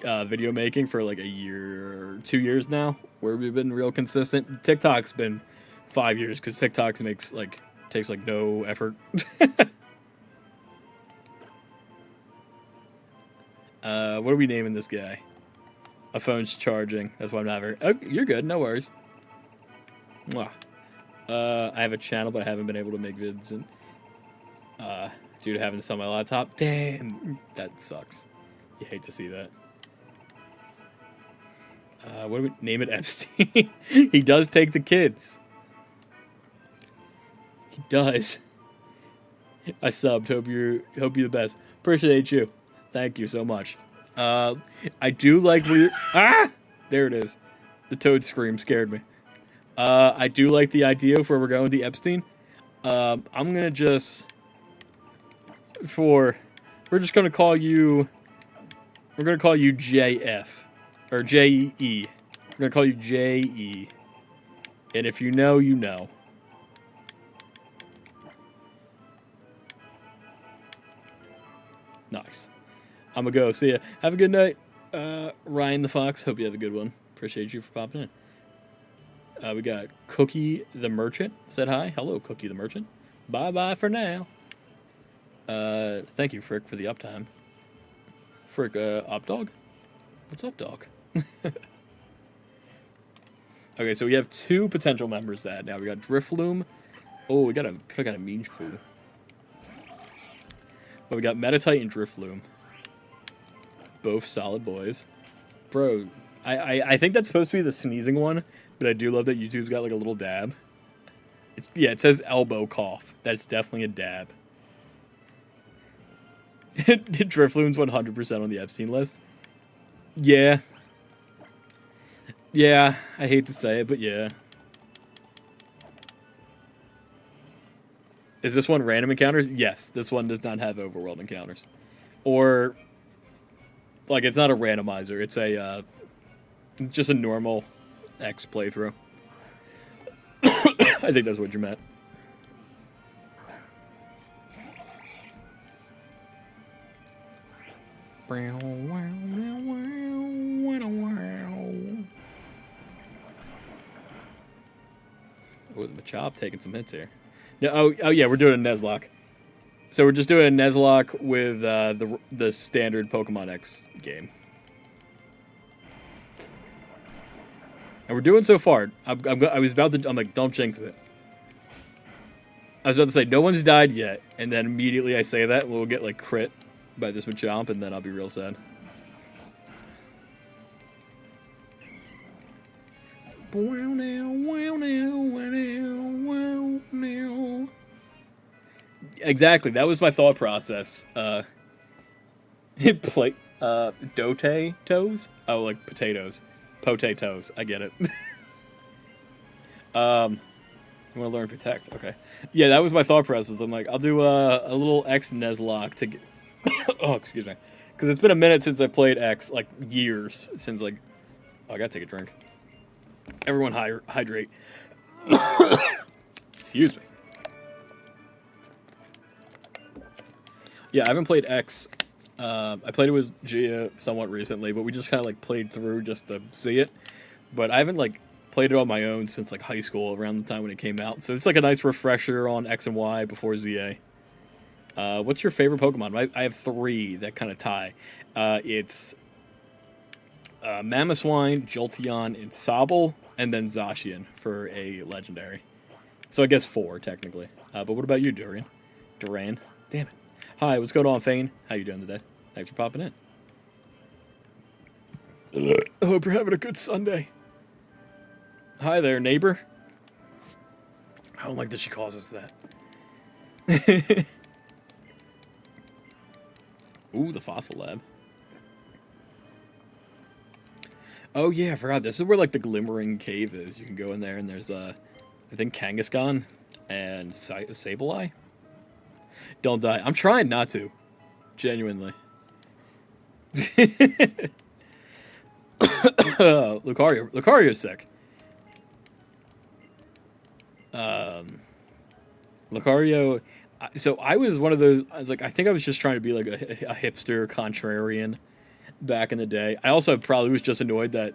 video making for like a year or 2 years now, where we've been real consistent. TikTok's been 5 years because TikTok takes like no effort. What are we naming this guy? A phone's charging. That's why I'm not very... Oh, you're good. No worries. Mwah. I have a channel, but I haven't been able to make vids. And due to having this on my laptop. Damn. That sucks. You hate to see that. What do we... Name it Epstein. He does take the kids. He does. I subbed. Hope you're the best. Appreciate you. Thank you so much. I do like where there it is. The toad scream scared me. I do like the idea of where we're going with the Epstein. I'm gonna we're gonna call you JF or JE. We're gonna call you JE. And if you know, you know. Nice. I'm gonna go. See ya. Have a good night. Ryan the Fox. Hope you have a good one. Appreciate you for popping in. We got Cookie the Merchant. Said hi. Hello, Cookie the Merchant. Bye-bye for now. Thank you, Frick, for the uptime. Frick, up dog? What's up, dog? Okay, so we have 2 potential members that now. We got Drifloom. Oh, we could've got a Minfu. But we got Metatite and Drifloom. Both solid boys. Bro, I think that's supposed to be the sneezing one, but I do love that YouTube's got like a little dab. Yeah, it says elbow cough. That's definitely a dab. Drifloom's 100% on the Epstein list. Yeah. Yeah, I hate to say it, but yeah. Is this one random encounters? Yes, this one does not have overworld encounters. Or, like, it's not a randomizer. It's a, just a normal X playthrough. I think that's what you meant. Oh, the Machop taking some hits here. No, oh yeah, we're doing a Nuzlocke. So we're just doing a Nuzlocke with the standard Pokemon X game. And we're doing so far. I was about to. I'm like, don't jinx it. I was about to say no one's died yet, and then immediately I say that we'll get like crit by this Machop, and then I'll be real sad. Exactly, that was my thought process. Dote toes? Oh, like potatoes. Potatoes. I get it. You want to learn Protect? Okay. Yeah, that was my thought process. I'm like, I'll do a little X Nuzlocke to get... Oh, excuse me. Because it's been a minute since I played X, like years since like... Oh, I gotta take a drink. Everyone hydrate. Excuse me. Yeah, I haven't played X. I played it with Gia somewhat recently, but we just kind of like played through just to see it. But I haven't like played it on my own since like high school, around the time when it came out. So it's like a nice refresher on X and Y before ZA. What's your favorite Pokemon? I have 3 that kind of tie. It's Mamoswine, Jolteon, and Sobble, and then Zacian for a legendary. So I guess 4 technically. But what about you, Duran? Damn it. Hi, what's going on, Fane? How you doing today? Thanks for popping in. I hope you're having a good Sunday. Hi there, neighbor. I don't like that she calls us that. Ooh, the fossil lab. Oh yeah, I forgot. This is where like the glimmering cave is. You can go in there, and there's I think Kangaskhan and Sableye. Don't die. I'm trying not to. Genuinely. Lucario's sick. Lucario. So I was one of those. Like I think I was just trying to be like a hipster contrarian back in the day. I also probably was just annoyed that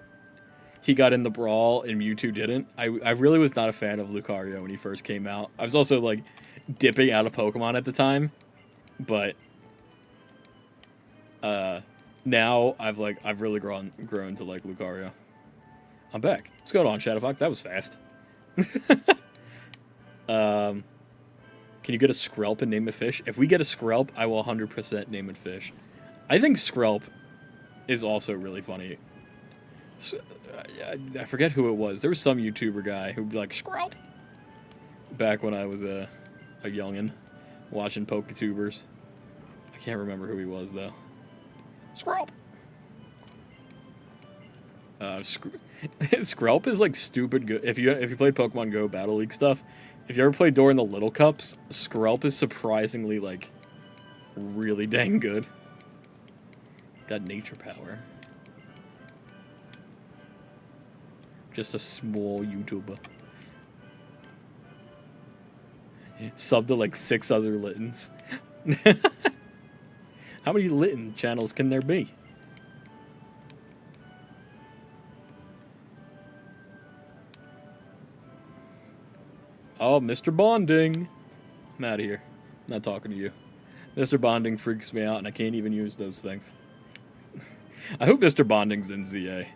he got in the brawl and Mewtwo didn't. I really was not a fan of Lucario when he first came out. I was also like dipping out of Pokemon at the time, but now I've really grown to like Lucario. I'm back. What's going on, Shadowfox? That was fast. Can you get a Skrelp and name a fish? If we get a Skrelp, I will 100% name it fish. I think Skrelp is also really funny. I forget who it was. There was some YouTuber guy who'd be like, Skrelp! Back when I was a youngin' watching Poketubers. I can't remember who he was, though. Skrelp! Skrelp is like stupid good. If you played Pokemon Go Battle League stuff, if you ever played during the Little Cups, Skrelp is surprisingly like really dang good. Got nature power. Just a small YouTuber. Sub to like 6 other Littens. How many Litten channels can there be? Oh, Mr. Bonding. I'm out of here. I'm not talking to you. Mr. Bonding freaks me out, and I can't even use those things. I hope Mr. Bonding's in ZA.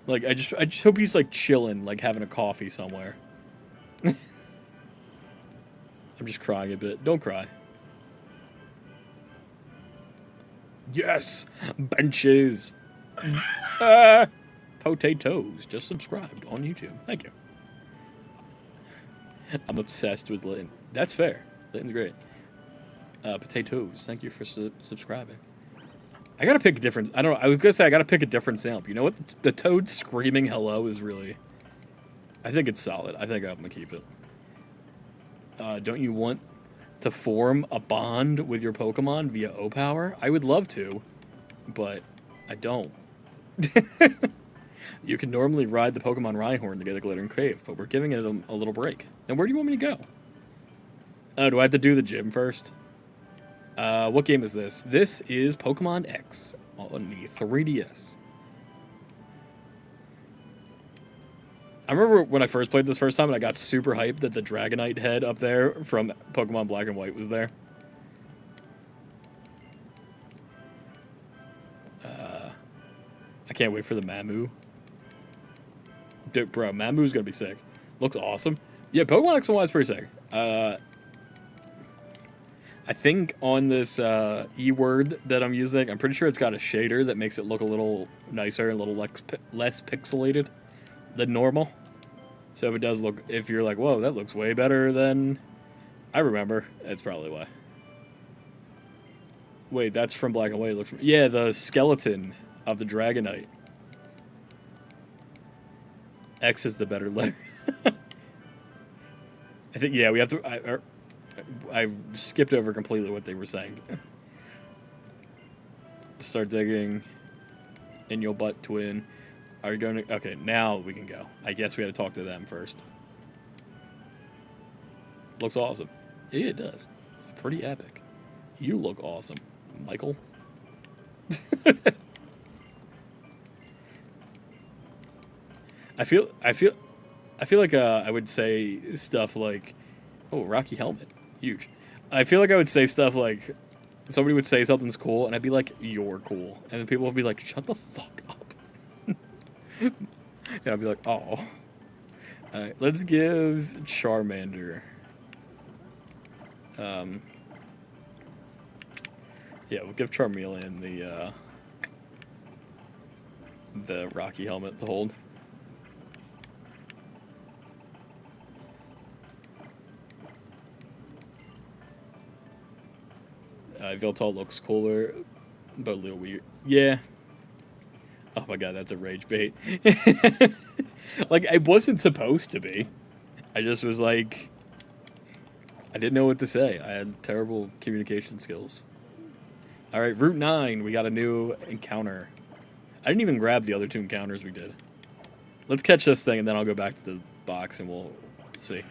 Like, I just hope he's, like, chilling, like, having a coffee somewhere. I'm just crying a bit. Don't cry. Yes! Benches! Potatoes. Just subscribed on YouTube. Thank you. I'm obsessed with Litten. That's fair. Litten's great. Potatoes. Thank you for subscribing. I gotta pick a different... I don't know. I was gonna say I gotta pick a different sound. You know what? The toad screaming hello is really... I think it's solid. I think I'm gonna keep it. Don't you want to form a bond with your Pokemon via O-Power? I would love to, but I don't. You can normally ride the Pokemon Rhyhorn to get a Glittering Cave, but we're giving it a little break. Then where do you want me to go? Oh, do I have to do the gym first? What game is this? This is Pokemon X on the 3DS. I remember when I first played this first time and I got super hyped that the Dragonite head up there from Pokemon Black and White was there. I can't wait for the Mamu. Dude, bro, Mamu's gonna be sick. Looks awesome. Yeah, Pokemon X and Y is pretty sick. I think on this E-word that I'm using, I'm pretty sure it's got a shader that makes it look a little nicer, a little less pixelated than normal. So if it does look, if you're like, whoa, that looks way better than I remember, that's probably why. Wait, that's from Black and White. Yeah, the skeleton of the Dragonite. X is the better letter. I think, yeah, we have to... I skipped over completely what they were saying. Start digging in your butt, twin. Are you going to... Okay, now we can go. I guess we had to talk to them first. Looks awesome. Yeah, it does. It's pretty epic. You look awesome, Michael. I feel like I would say stuff like, oh, Rocky helmet. Huge. I feel like I would say stuff like, somebody would say something's cool, and I'd be like, you're cool. And then people would be like, shut the fuck up. And I'd be like, oh. Alright, let's give Charmander. Yeah, we'll give Charmeleon the Rocky helmet to hold. Viltal looks cooler, but a little weird. Yeah. Oh my god, that's a rage bait. Like, it wasn't supposed to be. I just was like... I didn't know what to say. I had terrible communication skills. Alright, Route 9, we got a new encounter. I didn't even grab the other 2 encounters we did. Let's catch this thing, and then I'll go back to the box, and we'll see.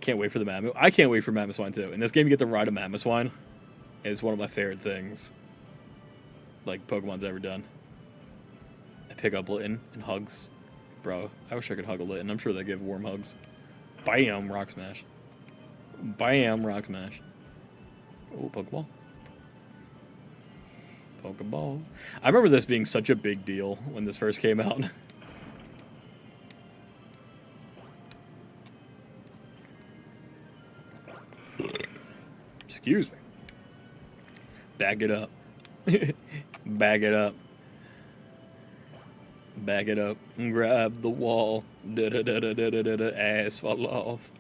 Can't wait for the Mammoth. I can't wait for Mamoswine, too. In this game, you get to ride a Mamoswine. It's one of my favorite things, like, Pokemon's ever done. I pick up Litten and hugs. Bro, I wish I could hug a Litten. I'm sure they give warm hugs. Bam, Rock Smash. Bam, Rock Smash. Oh, Pokeball. Pokeball. I remember this being such a big deal when this first came out. Excuse me. Bag it up. Bag it up. Bag it up and grab the wall. Da da da da da da da da. Ass fall off.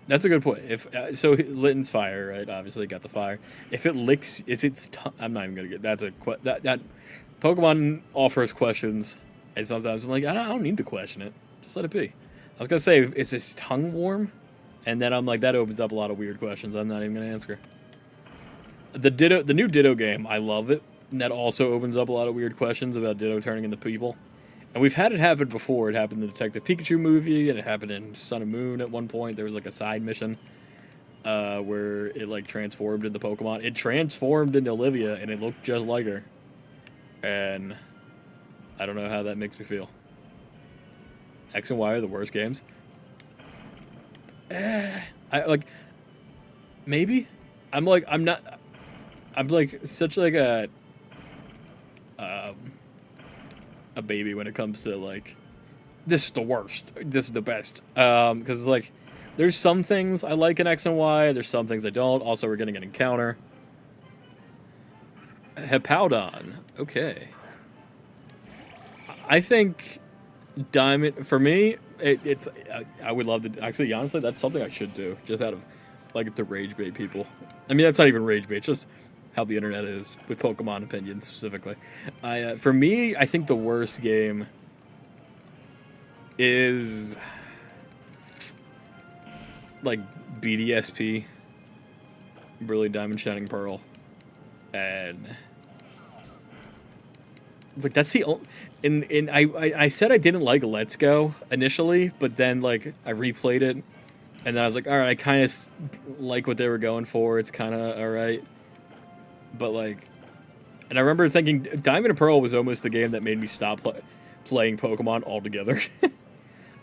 That's a good point. If so, Litten's fire, right? Obviously, got the fire. If it licks, is its I'm not even gonna get. That's a that Pokemon offers questions, and sometimes I'm like, I don't need to question it. Just let it be. I was gonna say, is his tongue warm? And then I'm like, that opens up a lot of weird questions. I'm not even gonna answer. The new Ditto game, I love it. And that also opens up a lot of weird questions about Ditto turning into people. And we've had it happen before. It happened in the Detective Pikachu movie, and it happened in Sun and Moon at one point. There was like a side mission where it like transformed into Pokemon. It transformed into Olivia, and it looked just like her. And I don't know how that makes me feel. X and Y are the worst games. I like maybe I'm like I'm not I'm like such like a baby when it comes to like this is the worst, this is the best. Because like there's some things I like in X and Y, there's some things I don't. Also, we're getting an encounter. Hippowdon. Okay. I think Diamond for me. It's I would love to actually honestly that's something I should do just out of like to rage bait people. I mean that's not even rage bait, it's just how the internet is with Pokemon opinions specifically. For me, I think the worst game is like BDSP, Brilliant Diamond Shining Pearl, and like that's the only. And I said I didn't like Let's Go initially, but then like I replayed it, and then I was like, all right, I kind of like what they were going for. It's kind of all right, but like, and I remember thinking Diamond and Pearl was almost the game that made me stop playing Pokemon altogether.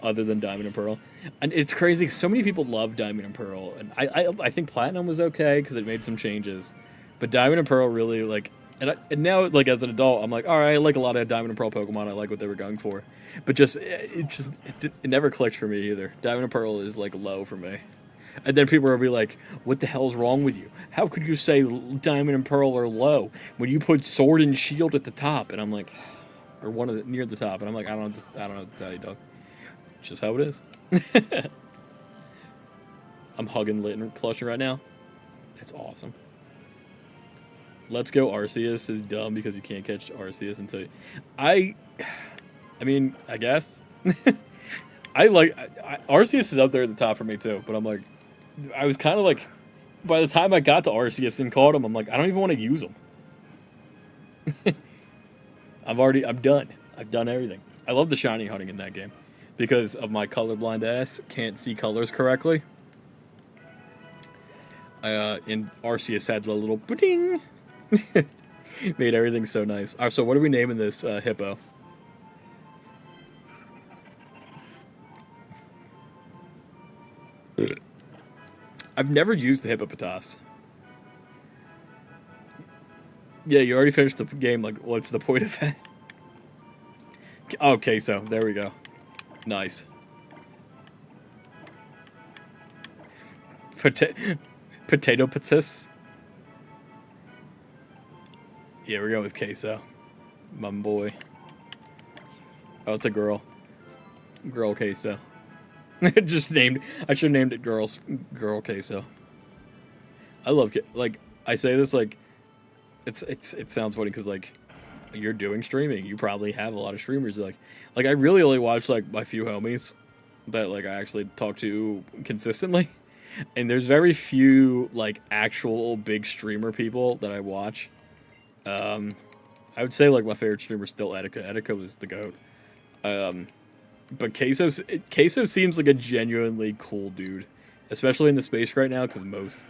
Other than Diamond and Pearl, and it's crazy. So many people love Diamond and Pearl, and I think Platinum was okay because it made some changes, but Diamond and Pearl really like. And now, like as an adult, I'm like, all right, I like a lot of Diamond and Pearl Pokemon. I like what they were going for, but it never clicked for me either. Diamond and Pearl is like low for me, and then people will be like, "What the hell's wrong with you? How could you say Diamond and Pearl are low when you put Sword and Shield at the top?" And I'm like, or one of the near the top, and I'm like, I don't know what to tell you, dog. It's just how it is. I'm hugging Litten plushing right now. It's awesome. Let's Go Arceus is dumb because you can't catch Arceus until you... I mean, I guess. Arceus is up there at the top for me too, but I'm like, I was kind of like, by the time I got to Arceus and caught him, I'm like, I don't even want to use him. I'm done. I've done everything. I love the shiny hunting in that game because of my colorblind ass can't see colors correctly. And Arceus had the little ding. Made everything so nice. All right, so what are we naming this hippo? I've never used the hippopotas. Yeah, you already finished the game. Like, what's the point of that? Okay, so there we go. Nice. Potato patis. Yeah, we're going with queso. My boy. Oh, it's a girl. Girl queso. Just named. I should have named it girl queso. I love like I say this like it sounds funny because like you're doing streaming. You probably have a lot of streamers like I really only watch like my few homies that like I actually talk to consistently. And there's very few like actual big streamer people that I watch. I would say like my favorite streamer is still Etika. Etika was the GOAT. But Queso seems like a genuinely cool dude, especially in the space right now because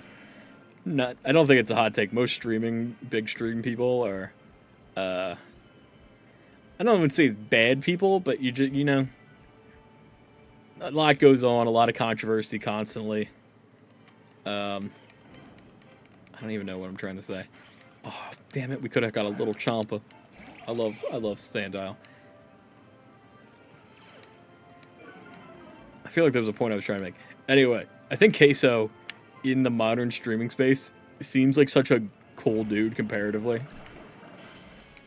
I don't think it's a hot take. Most big streaming people are, I don't even say bad people, but you know, a lot goes on, a lot of controversy constantly. I don't even know what I'm trying to say. Oh, damn it, we could have got a little Champa. I love Sandile. I feel like there was a point I was trying to make. Anyway, I think Queso, in the modern streaming space, seems like such a cool dude comparatively.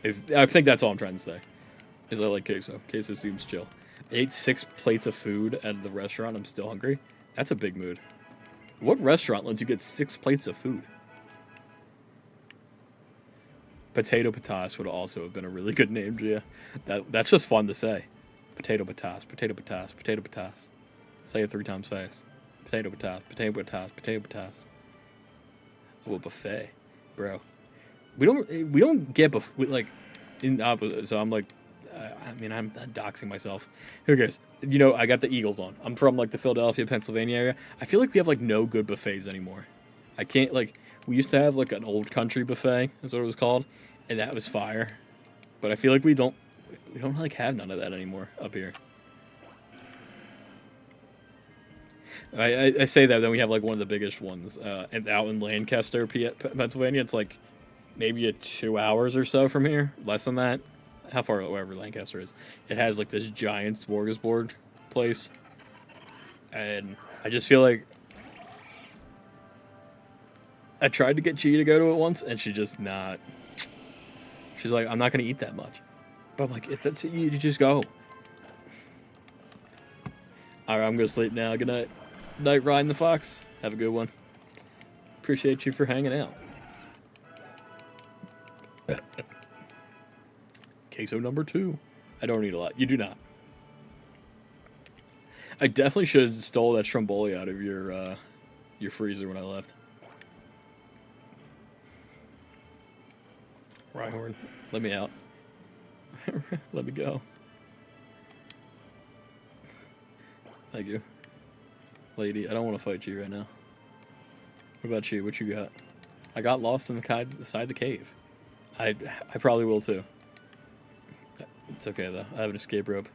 I think that's all I'm trying to say. Is I like Queso. Queso seems chill. I ate 6 plates of food at the restaurant. I'm still hungry. That's a big mood. What restaurant lets you get 6 plates of food? Potato Patas would also have been a really good name, Gia. That's just fun to say. Potato Patas, Potato Patas, Potato Patas. Say it 3 times fast. Potato Patas, Potato Patas, Potato Patas. Oh, a buffet, bro. We don't get like in opposite. So I'm like, I mean, I'm doxing myself. Who cares? You know, I got the Eagles on. I'm from like the Philadelphia, Pennsylvania area. I feel like we have like no good buffets anymore. I can't like. We used to have like an old country buffet, is what it was called, and that was fire. But I feel like we don't like have none of that anymore up here. I say that, then we have like one of the biggest ones and out in Lancaster, Pennsylvania. It's like maybe 2 hours or so from here, less than that. How far, wherever Lancaster is, it has like this giant smorgasbord place, and I just feel like I tried to get Gia to go to it once, and she just not. She's like, I'm not gonna eat that much, but I'm like, if that's it, you just go. All right, I'm gonna sleep now. Good night. Night riding the fox. Have a good one. Appreciate you for hanging out. Queso number 2. I don't eat a lot. You do not. I definitely should have stole that Stromboli out of your freezer when I left. Rhyhorn, let me out. Let me go. Thank you. Lady, I don't want to fight you right now. What about you? What you got? I got lost in the side of the cave. I probably will too. It's okay though. I have an escape rope.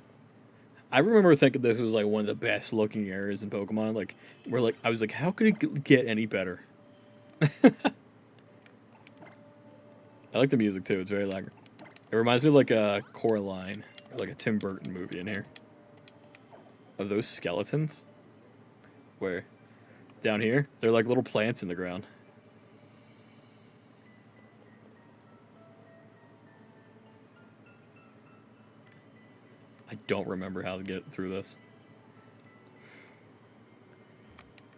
I remember thinking this was like one of the best looking areas in Pokemon. Like, I was like, how could it get any better? I like the music too. It's very like, it reminds me of like a Coraline or like a Tim Burton movie in here. Are those skeletons? Where? Down here? They're like little plants in the ground. I don't remember how to get through this.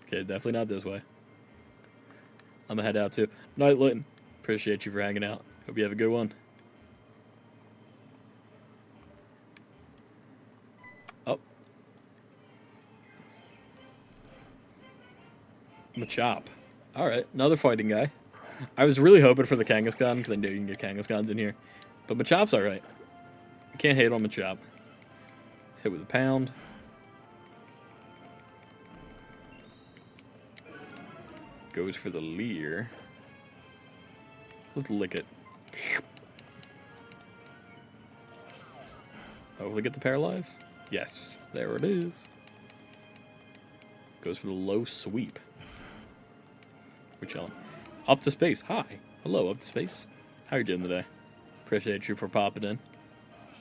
Okay, definitely not this way. I'm gonna head out too. Night, Linton. Appreciate you for hanging out. Hope you have a good one. Oh. Machop. Alright, another fighting guy. I was really hoping for the Kangaskhan because I knew you can get Kangaskhan's in here. But Machop's alright. You can't hate on Machop. Let's hit with a pound. Goes for the leer. Let's lick it. Hopefully get the paralyze. Yes, there it is. Goes for the low sweep. We're chilling. Up to space. Hi. Hello, up to space. How you doing today? Appreciate you for popping in.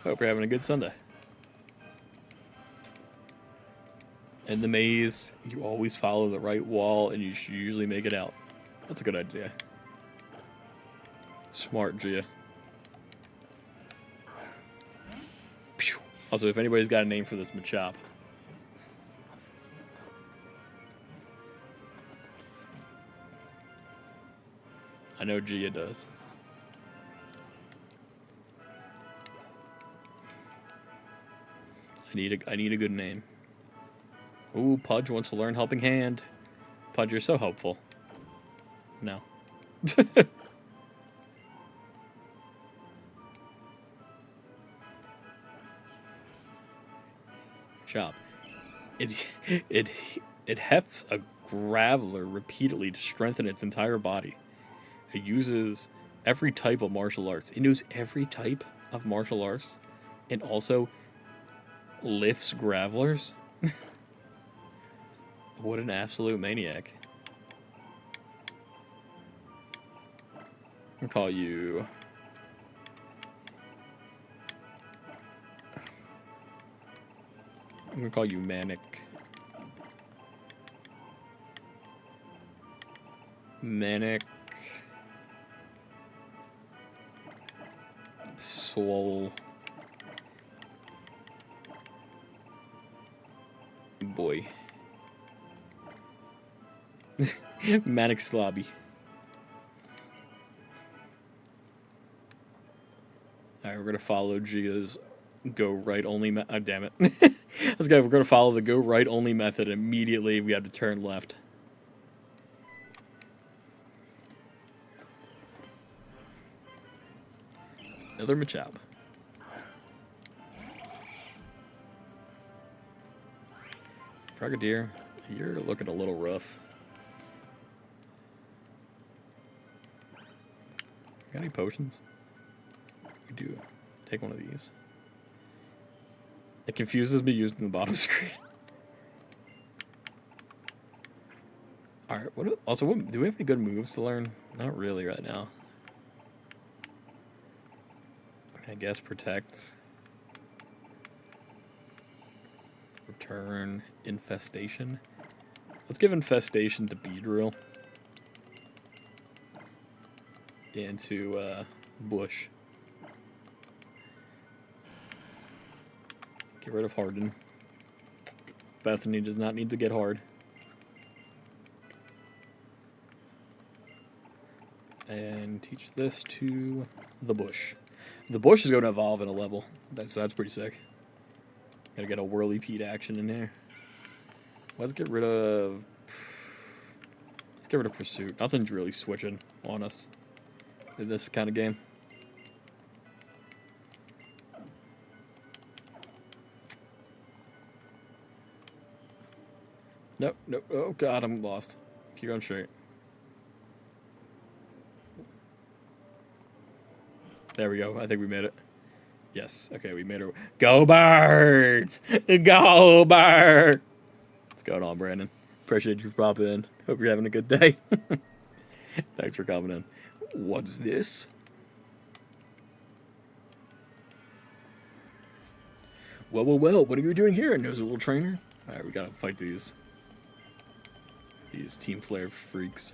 Hope you're having a good Sunday. In the maze, you always follow the right wall and you should usually make it out. That's a good idea. Smart, Gia. Also, if anybody's got a name for this Machop. I know Gia does. I need a good name. Ooh, Pudge wants to learn Helping Hand. Pudge, you're so helpful. No. Chop. It hefts a Graveler repeatedly to strengthen its entire body. It uses every type of martial arts. It knows every type of martial arts, and also lifts Gravelers. What an absolute maniac. I'm gonna call you... I'm gonna call you Manic. Manic... Swole... Boy. Manic Slobby. Alright, we're gonna follow Gia's go right only damn it. Let's go, we're gonna follow the go right only method. Immediately we have to turn left. Another Machop. Frogadier, you're looking a little rough. Got any potions? We do. Take one of these. It confuses me using the bottom screen. Do we have any good moves to learn? Not really right now. I guess protect. Return infestation. Let's give infestation to Beedrill. Into Bush. Get rid of Harden. Bethany does not need to get hard. And teach this to the Bush. The Bush is going to evolve in a level. So that's pretty sick. Gotta get a Whirlipede action in there. Let's get rid of Pursuit. Nothing's really switching on us in this kind of game. Nope, nope. Oh god, I'm lost. Keep going straight. There we go. I think we made it. Yes. Okay, we made it. Go Birds! Go Birds! What's going on, Brandon? Appreciate you popping in. Hope you're having a good day. Thanks for coming in. What's this? Well, well, well. What are you doing here, Nuzlocke trainer? All right, we gotta fight these Team Flare freaks.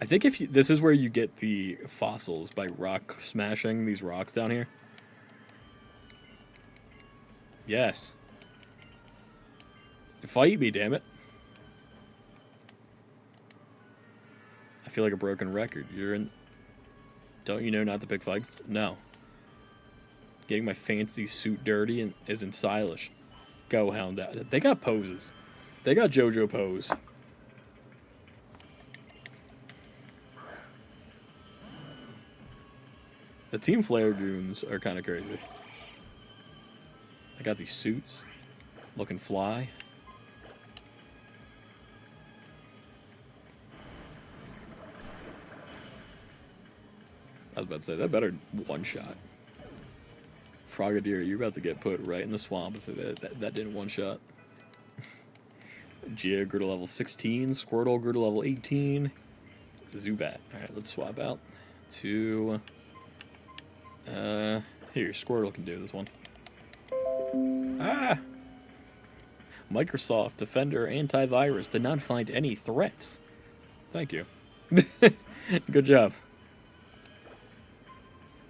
I think this is where you get the fossils by rock smashing these rocks down here. Yes. Fight me, damn it. I feel like a broken record. Don't you know not to pick fights? No. Getting my fancy suit dirty and isn't stylish. Go hound out. They got poses. They got JoJo pose. The Team Flare goons are kind of crazy. I got these suits. Looking fly. I was about to say, that better one shot. Frogadier, you're about to get put right in the swamp if that didn't one shot. Gia grew to level 16. Squirtle grew to level 18. Zubat. Alright, let's swap out to... here, Squirtle can do this one. Ah! Microsoft Defender Antivirus did not find any threats. Thank you. Good job.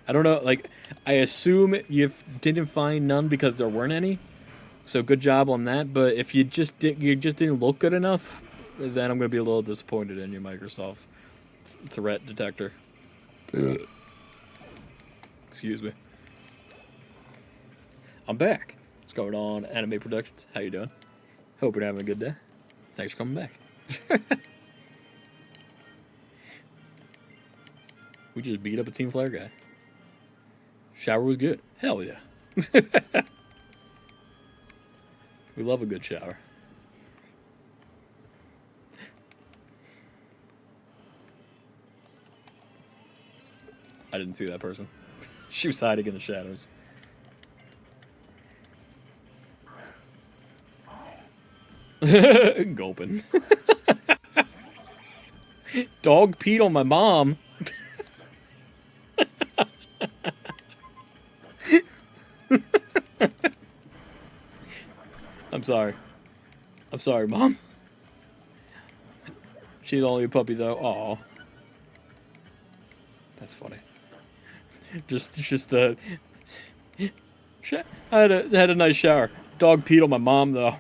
I don't know, like, I assume you didn't find none because there weren't any. So good job on that, but if you just didn't look good enough, then I'm going to be a little disappointed in you, Microsoft threat detector. Excuse me. I'm back. What's going on, Anime Productions? How you doing? Hope you're having a good day. Thanks for coming back. We just beat up a Team Flare guy. Shower was good. Hell yeah. We love a good shower. I didn't see that person. She was hiding in the shadows. Gulping. Dog peed on my mom. I'm sorry. I'm sorry, Mom. She's only a puppy, though. Aw. That's funny. Just the... I had a nice shower. Dog peed on my mom, though.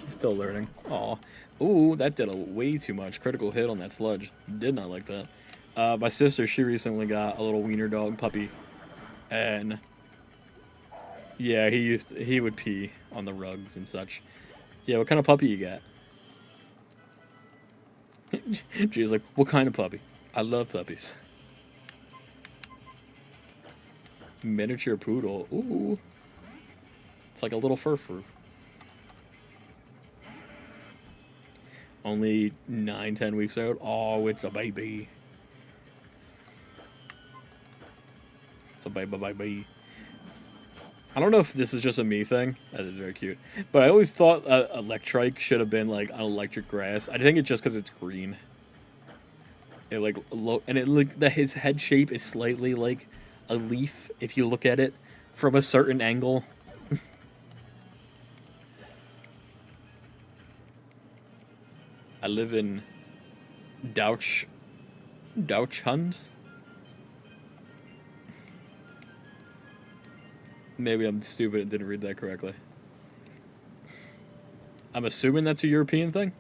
She's still learning. Aw. Ooh, that did a way too much. Critical hit on that sludge. Did not like that. My sister, she recently got a little wiener dog puppy. And... yeah, he would pee on the rugs and such. Yeah, what kind of puppy you got? She was like, what kind of puppy? I love puppies. Miniature poodle. Ooh. It's like a little fur. Only 9-10 weeks old. Oh, it's a baby. It's a baby. I don't know if this is just a me thing. That is very cute. But I always thought Electrike should have been like on electric grass. I think it's just because it's green. It like and it look that his head shape is slightly like a leaf if you look at it from a certain angle. I live in Douchhuns. Maybe I'm stupid and didn't read that correctly. I'm assuming that's a European thing.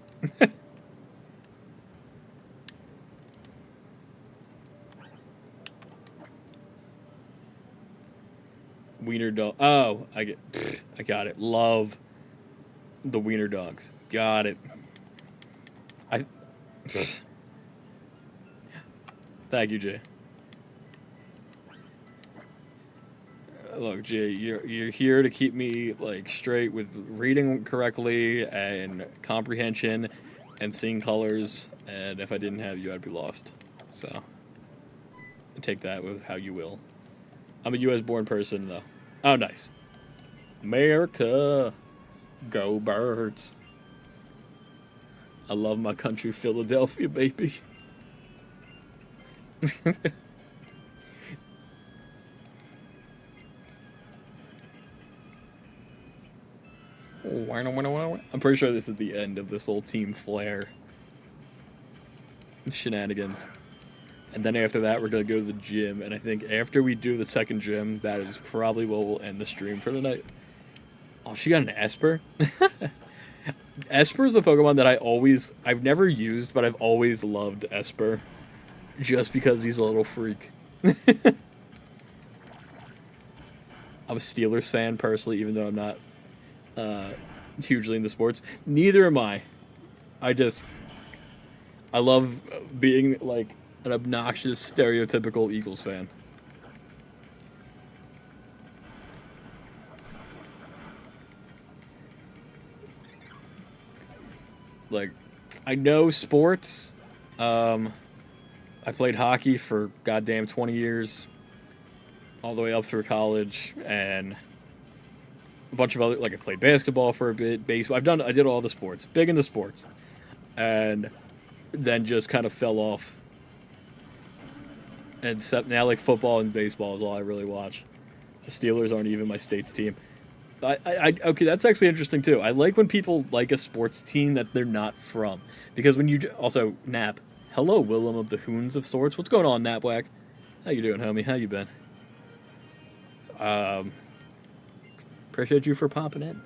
Wiener dog. Oh, I got it. Love the wiener dogs. Got it. I. Thank you, Jay. Look, Jay, you're here to keep me like straight with reading correctly and comprehension and seeing colors. And if I didn't have you, I'd be lost. So take that with how you will. I'm a U.S. born person, though. Oh, nice. America, go birds. I love my country, Philadelphia, baby. I'm pretty sure this is the end of this little Team Flare shenanigans. And then after that, we're going to go to the gym. And I think after we do the second gym, that is probably what will end the stream for the night. Oh, she got an Esper? Esper is a Pokemon that I've never used, but I've always loved Esper. Just because he's a little freak. I'm a Steelers fan, personally, even though I'm not hugely into sports. Neither am I. I love being, like, an obnoxious, stereotypical Eagles fan. Like, I know sports. I played hockey for goddamn 20 years, all the way up through college, and a bunch of other, like I played basketball for a bit, baseball. I did all the sports, big into sports, and then just kind of fell off. And now, like football and baseball is all I really watch. The Steelers aren't even my state's team. Okay, that's actually interesting too. I like when people like a sports team that they're not from, because when you also Nap. Hello, Willem of the Hoons of sorts. What's going on, Napwack? How you doing, homie? How you been? Appreciate you for popping in.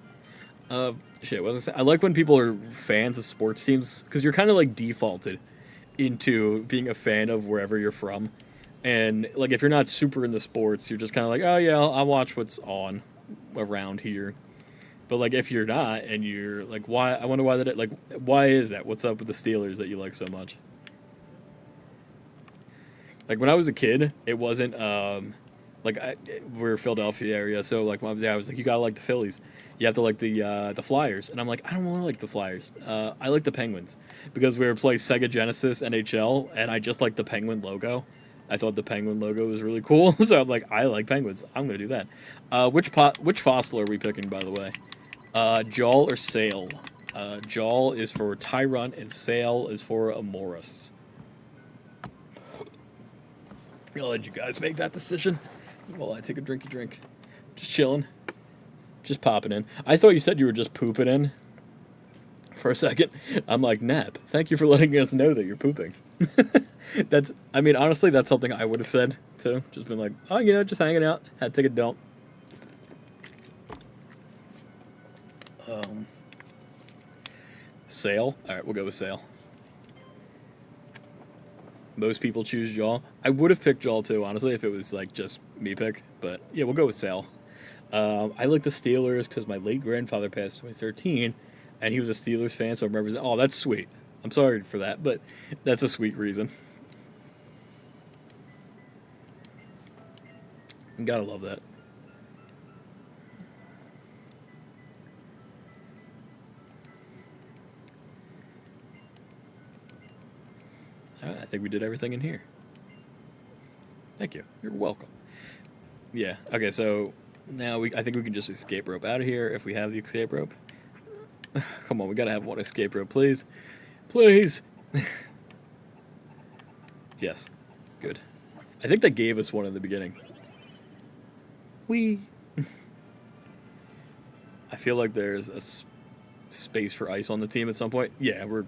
What was I saying? I like when people are fans of sports teams, because you're kind of like defaulted into being a fan of wherever you're from. And like if you're not super into sports, you're just kind of like, oh yeah, I'll watch what's on around here. But like if you're not, and you're like, why? I wonder why why is that? What's up with the Steelers that you like so much? Like when I was a kid, it wasn't we're Philadelphia area, so like my dad was like, you gotta like the Phillies, you have to like the Flyers, and I'm like, I don't want to like the Flyers. I like the Penguins because we were playing Sega Genesis NHL, and I just like the Penguin logo. I thought the Penguin logo was really cool, so I'm like, I like Penguins. I'm gonna do that. Which fossil are we picking, by the way? Jawl or Sail? Jawl is for Tyrunt, and Sail is for Amoris. I'll let you guys make that decision while I take a drinky drink. Just chilling. Just popping in. I thought you said you were just pooping in for a second. I'm like, Nap, thank you for letting us know that you're pooping. Honestly, that's something I would have said, too. Just been like, oh, just hanging out. Had to take a dump. Sail? Alright, we'll go with Sail. Most people choose Jaw. I would have picked Jaw too, honestly, if it was like just me pick. But yeah, we'll go with Sal. I like the Steelers because my late grandfather passed in 2013, and he was a Steelers fan, so I remember. Oh, that's sweet. I'm sorry for that, but that's a sweet reason. You gotta love that. I think we did everything in here. Thank you. You're welcome. Yeah. Okay, so Now I think we can just escape rope out of here if we have the escape rope. Come on, we gotta have one escape rope, please. Please! Yes. Good. I think they gave us one in the beginning. Whee! I feel like there's a space for ice on the team at some point. Yeah, we're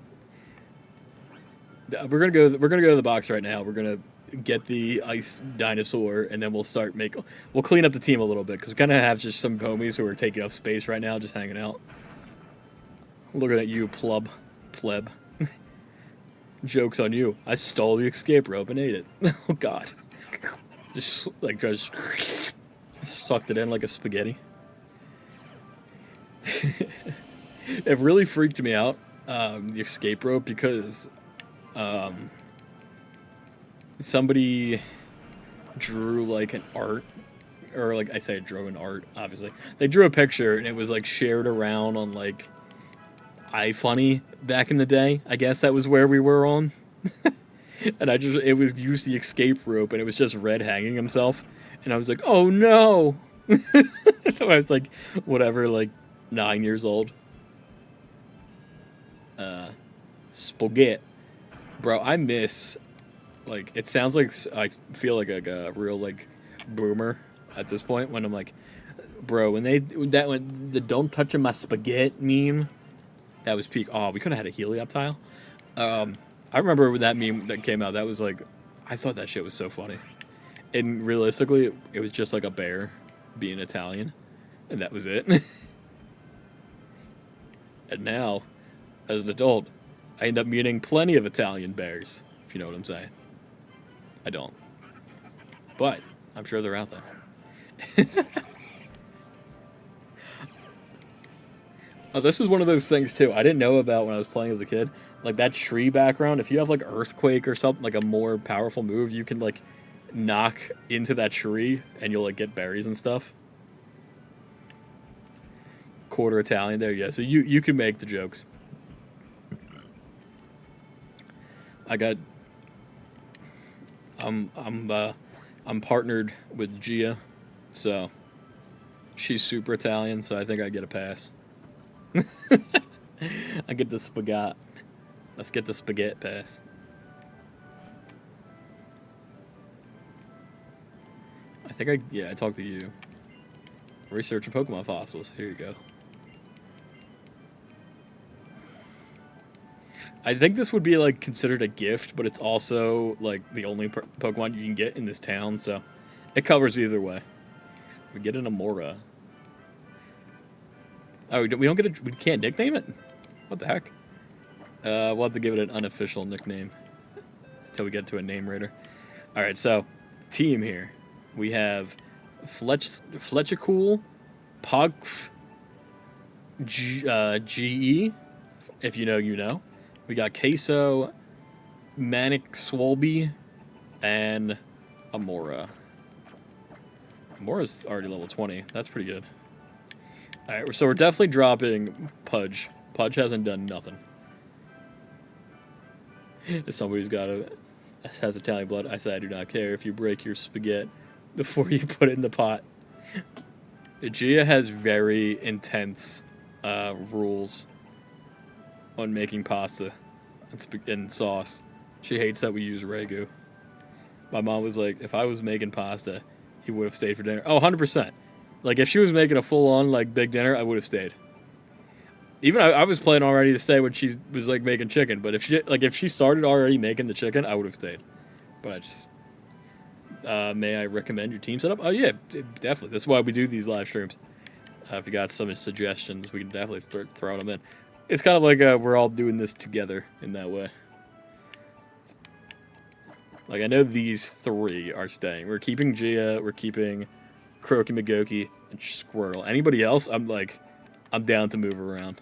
gonna go. We're gonna go to the box right now. We're gonna get the ice dinosaur, and then we'll clean up the team a little bit because we kind of have just some homies who are taking up space right now, just hanging out. Looking at you, pleb. Joke's on you. I stole the escape rope and ate it. Oh God. Just sucked it in like a spaghetti. It really freaked me out, the escape rope, because somebody drew like an art, or like I say, drew an art. Obviously, they drew a picture and it was like shared around on like iFunny back in the day. I guess that was where we were on. And it was used the escape rope, and it was just Red hanging himself, and I was like, oh no. I was like, whatever, like 9 years old. Spaghetti, bro. I miss, like, it sounds like I feel like a real like boomer at this point when I'm like, bro, when the "don't touch my spaghetti" meme, that was peak. Oh, we could have had a heliop tile. I remember when that meme that came out. That was like, I thought that shit was so funny. And realistically, it was just like a bear being Italian, and that was it. And now, as an adult, I end up meeting plenty of Italian bears, if you know what I'm saying. I don't. But I'm sure they're out there. Oh, this is one of those things, too, I didn't know about when I was playing as a kid. Like, that tree background, if you have, like, Earthquake or something, like a more powerful move, you can, like, knock into that tree, and you'll, like, get berries and stuff. Quarter Italian there, yeah. So you can make the jokes. I'm partnered with Gia, so she's super Italian, so I think I get a pass. I get the spaghetti. Let's get the spaghetti pass. I talked to you. Researching Pokemon fossils. Here you go. I think this would be like considered a gift, but it's also like the only Pokemon you can get in this town, so it covers either way. We get an Amora. Oh, we can't nickname it? What the heck? We'll have to give it an unofficial nickname until we get to a name raider. All right, so team here. We have Fletchicool, Pugf, GE, if you know, you know. We got Queso, Manic Swolby, and Amora. Amora's already level 20. That's pretty good. Alright, so we're definitely dropping Pudge. Pudge hasn't done nothing. If somebody's has Italian blood, I say I do not care if you break your spaghetti before you put it in the pot. Gia has very intense rules on making pasta and sauce. She hates that we use Ragu. My mom was like, if I was making pasta, he would have stayed for dinner. Oh, 100%. Like, if she was making a full-on, like, big dinner, I would have stayed. Even I was planning already to stay when she was, like, making chicken. But if she started already making the chicken, I would have stayed. But I just... may I recommend your team setup? Oh, yeah, definitely. That's why we do these live streams. If you got some suggestions, we can definitely throw them in. It's kind of like we're all doing this together in that way. Like, I know these three are staying. We're keeping Gia, we're keeping Croaky McGokey, and Squirtle. Anybody else, I'm down to move around.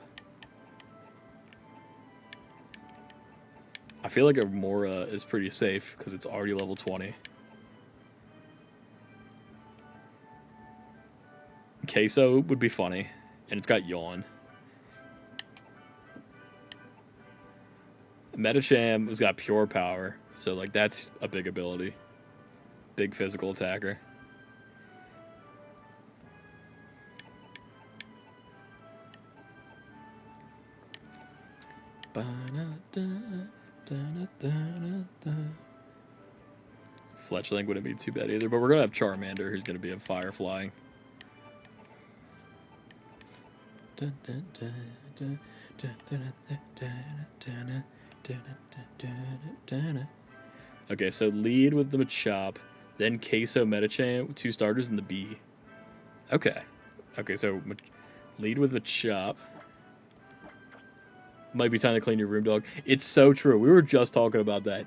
I feel like Amora is pretty safe because it's already level 20. Queso would be funny, and it's got Yawn. Metacham has got Pure Power, so like that's a big ability. Big physical attacker. Fletchling wouldn't be too bad either, but we're gonna have Charmander, who's gonna be a fire flying. Okay, so lead with the Machop, then Queso Medicham with 2 starters and the B. Okay. Okay, so lead with Machop. Might be time to clean your room, dog. It's so true. We were just talking about that.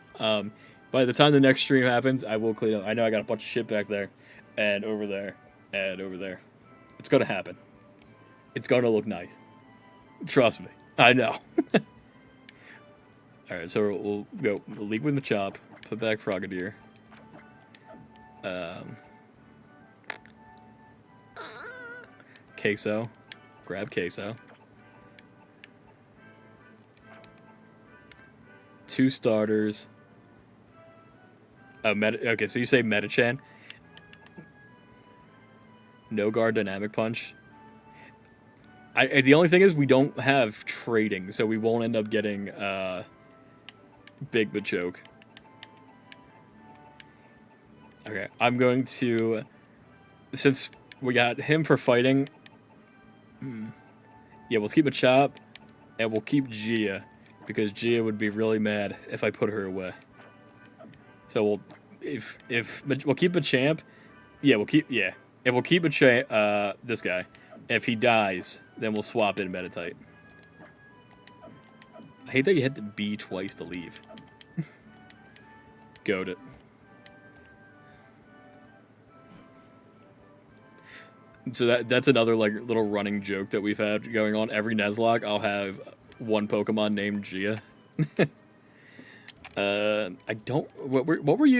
By the time the next stream happens, I will clean up. I know I got a bunch of shit back there, and over there, and over there. It's gonna happen. It's gonna look nice. Trust me. I know. Alright, so we'll go. We'll lead with Machop. Put back Frogadier. Queso. Grab Queso. 2 starters. Okay, so you say Metachan. No guard dynamic punch. The only thing is we don't have trading, so we won't end up getting Big Machoke. Okay, I'm going to, since we got him for fighting, yeah, we'll keep Machop, and we'll keep Gia, because Gia would be really mad if I put her away. So we'll keep Machamp, and we'll keep this guy. If he dies, then we'll swap in Meditite. I hate that you hit the B twice to leave. Goat it. So that's another like little running joke that we've had going on. Every Nuzlocke, I'll have one Pokemon named Gia. I don't. What was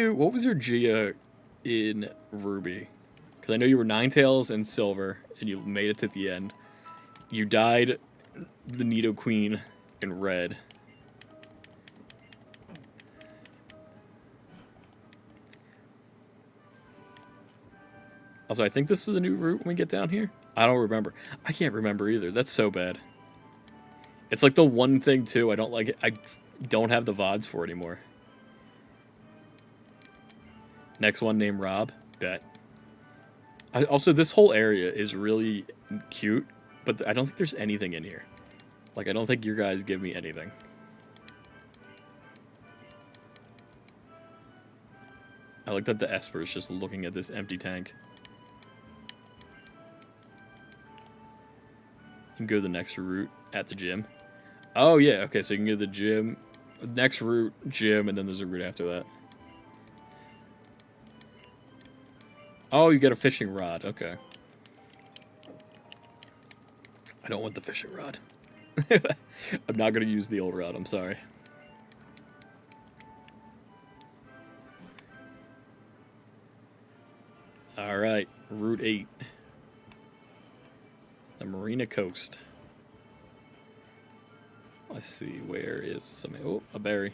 your Gia in Ruby? Because I know you were Ninetales in Silver, and you made it to the end. You died the Nidoqueen in Red. Also, I think this is the new route when we get down here. I don't remember. I can't remember either. That's so bad. It's like the one thing, too, I don't like it. I don't have the VODs for anymore. Next one named Rob. Bet. Also, this whole area is really cute, but I don't think there's anything in here. Like, I don't think your guys give me anything. I like that the Esper is just looking at this empty tank. You can go to the next route at the gym. Oh, yeah, okay, so you can go to the gym. Next route, gym, and then there's a route after that. Oh, you get a fishing rod. Okay. I don't want the fishing rod. I'm not going to use the old rod. I'm sorry. All right. Route 8. The Marina Coast. Let's see. Where is some... Oh, a berry.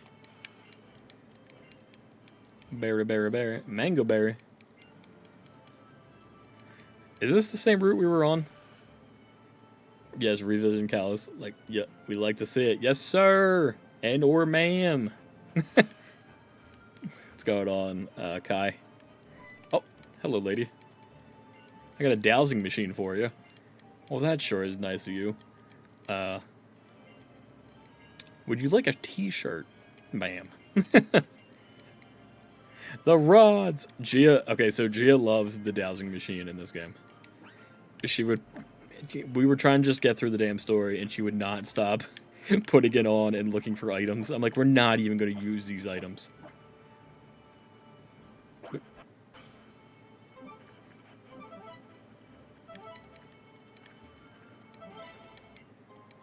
Berry, berry, berry. Mango berry. Is this the same route we were on? Yes, revision Callus. Like, yeah, we like to see it. Yes, sir! And or ma'am. What's going on, Kai? Oh, hello, lady. I got a dowsing machine for you. Well, that sure is nice of you. Would you like a t-shirt? Ma'am. The rods! Gia, okay, so Gia loves the dowsing machine in this game. We were trying to just get through the damn story, and she would not stop putting it on and looking for items. I'm like, we're not even going to use these items.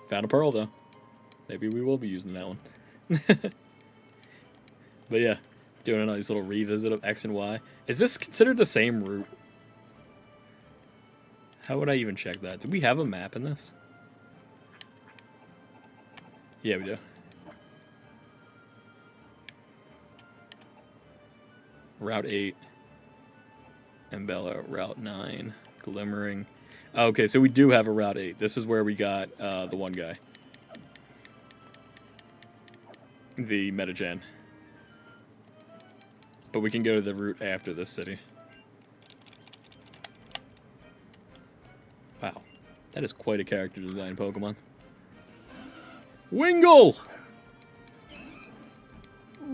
Found a pearl, though. Maybe we will be using that one. But yeah, doing a nice little revisit of X and Y. Is this considered the same route? How would I even check that? Do we have a map in this? Yeah, we do. Route 8. Embella, Route 9. Glimmering. Okay, so we do have a Route 8. This is where we got the one guy. the Metachan. But we can go to the route after this city. Wow. That is quite a character design Pokemon. Wingull!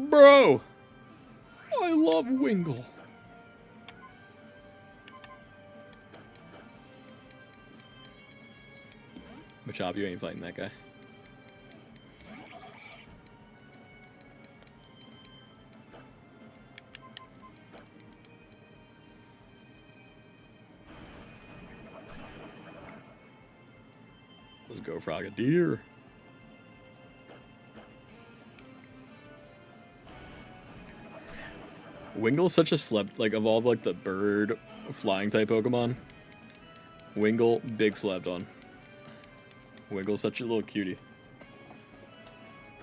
Bro! I love Wingull. Machop, you ain't fighting that guy. Let's go, Frogadier. Wingull's such a like of all like the bird flying type Pokemon. Wingull, big slept on. Wingull's such a little cutie.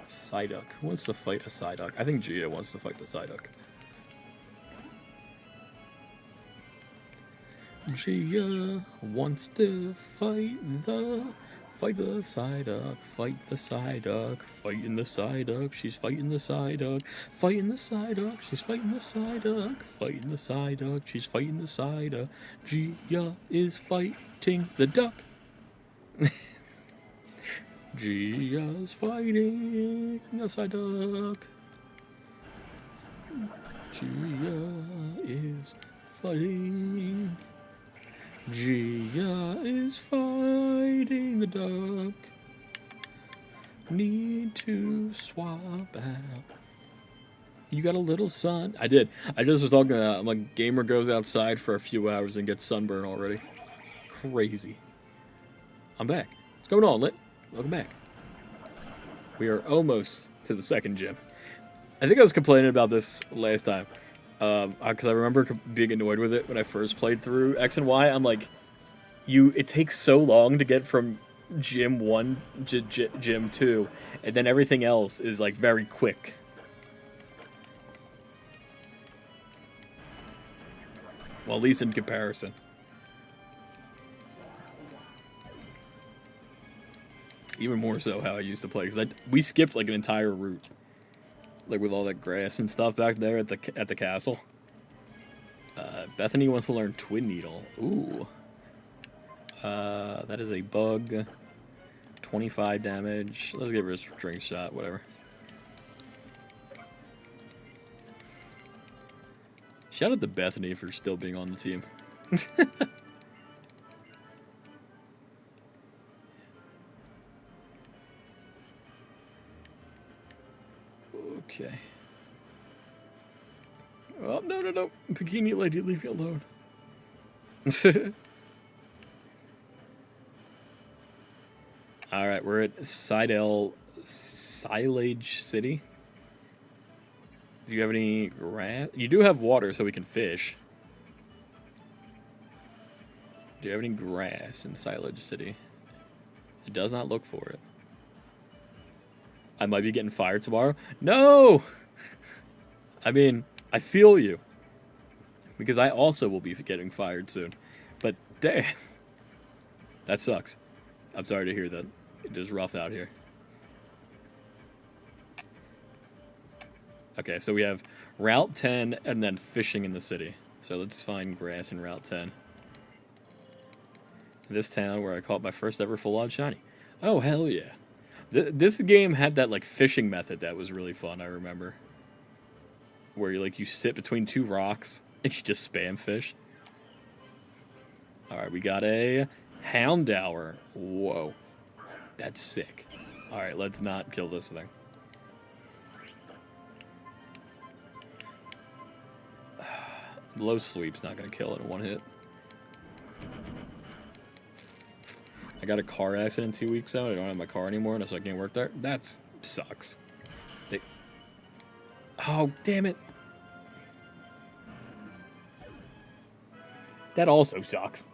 Psyduck. Who wants to fight a Psyduck? I think Gia wants to fight the Psyduck. Gia wants to fight the Psyduck, fight the Psyduck, fighting the Psyduck, she's fighting the Psyduck, fighting the Psyduck, she's fighting the Psyduck, fighting the Psyduck, she's fighting the Psyduck, Gia is fighting the duck. Gia's fighting the Psyduck. Gia is fighting. Gia is fighting the duck. Need to swap out. You got a little sun? I did. I just was talking about my gamer goes outside for a few hours and gets sunburn already. Crazy. I'm back. What's going on, Lit? Welcome back. We are almost to the second gym. I think I was complaining about this last time. Because I remember being annoyed with it when I first played through X and Y. I'm like, it takes so long to get from Gym 1 to Gym 2, and then everything else is like very quick. Well, at least in comparison. Even more so how I used to play, because we skipped like an entire route. Like with all that grass and stuff back there at the castle. Bethany wants to learn Twin Needle. Ooh. That is a bug. 25 damage. Let's give her a string shot, whatever. Shout out to Bethany for still being on the team. Okay. Oh, no. Bikini lady, leave me alone. Alright, we're at Silage City. Do you have any grass? You do have water, so we can fish. Do you have any grass in Silage City? It does not look for it. I might be getting fired tomorrow. No! I mean, I feel you. Because I also will be getting fired soon. But damn. That sucks. I'm sorry to hear that. It is rough out here. Okay, so we have Route 10 and then fishing in the city. So let's find grass in Route 10. This town where I caught my first ever full-on shiny. Oh, hell yeah. This game had that like fishing method that was really fun, I remember. Where you sit between two rocks and you just spam fish. Alright, we got a Houndour. Whoa. That's sick. Alright, let's not kill this thing. Low sweep's not gonna kill it in one hit. I got a car accident 2 weeks ago. I don't have my car anymore, so I can't work there. That sucks. Oh, damn it. That also sucks.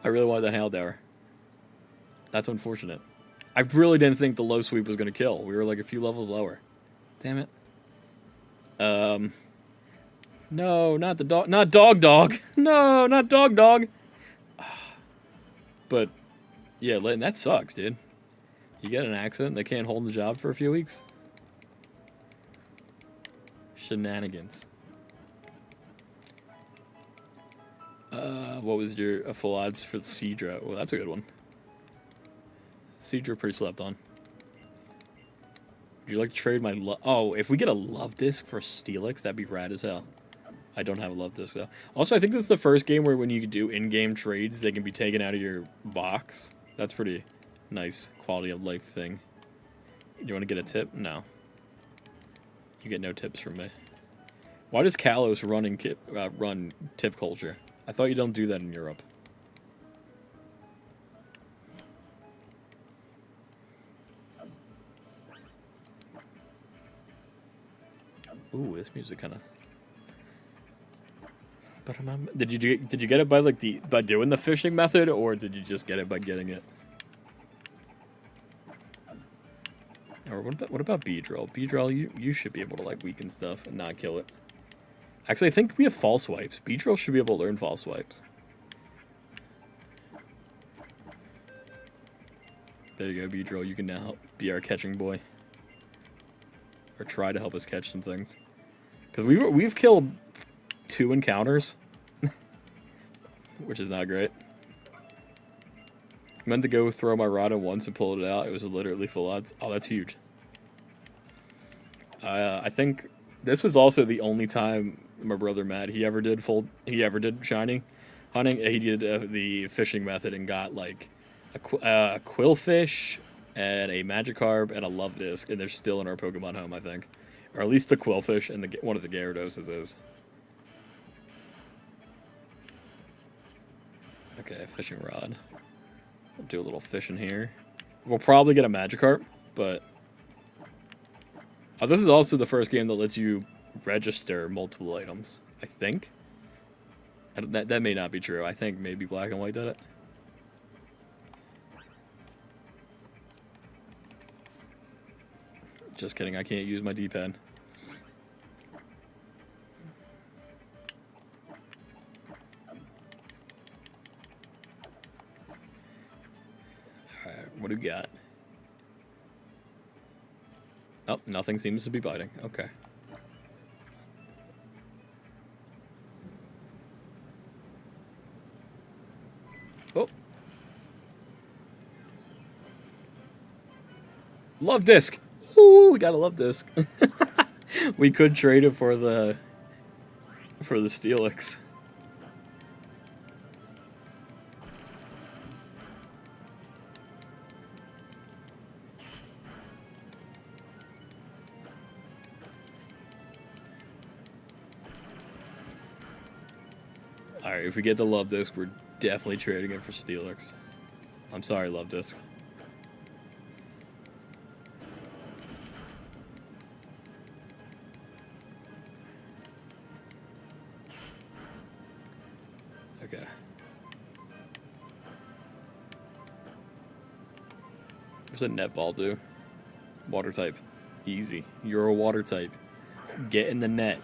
I really wanted that Houndour. That's unfortunate. I really didn't think the low sweep was going to kill. We were like a few levels lower. Damn it. No, not the dog. Not dog. No, not dog. But, yeah, that sucks, dude. You get an accident, they can't hold the job for a few weeks. Shenanigans. What was your full odds for the Seadra? Well, that's a good one. Seadra pretty slept on. Would you like to trade my oh, if we get a love disc for Steelix, that'd be rad as hell. I don't have a love disc though. Also, I think this is the first game where when you do in-game trades, they can be taken out of your box. That's pretty nice quality of life thing. You want to get a tip? No. You get no tips from me. Why does Kalos run tip culture? I thought you don't do that in Europe. Ooh, this music kind of. But did you get it by like by doing the fishing method, or did you just get it by getting it? Or what about Beedrill? Beedrill, you should be able to like weaken stuff and not kill it. Actually, I think we have false swipes. Beedrill should be able to learn false swipes. There you go, Beedrill. You can now be our catching boy, or try to help us catch some things. Because we've killed 2 encounters, which is not great. I meant to go throw my rod in once and pull it out. It was literally full odds. Oh, that's huge. I think this was also the only time my brother Matt he ever did shiny hunting. He did the fishing method and got like a quillfish and a Magikarp and a love disc, and they're still in our Pokemon home, I think, or at least the quillfish and one of the Gyarados is. Okay, fishing rod. We'll do a little fishing here. We'll probably get a Magikarp, but this is also the first game that lets you register multiple items, I think. That may not be true. I think maybe Black and White did it. Just kidding, I can't use my D-pad. Alright, what do we got? Oh, nothing seems to be biting. Okay. Oh. Love disc. Ooh, we got a love disc. We could trade it for the Steelix. Alright, if we get the love disc, we're definitely trading it for Steelix. I'm sorry, love disc. Okay. What's a netball do? Water type. Easy. You're a water type. Get in the net.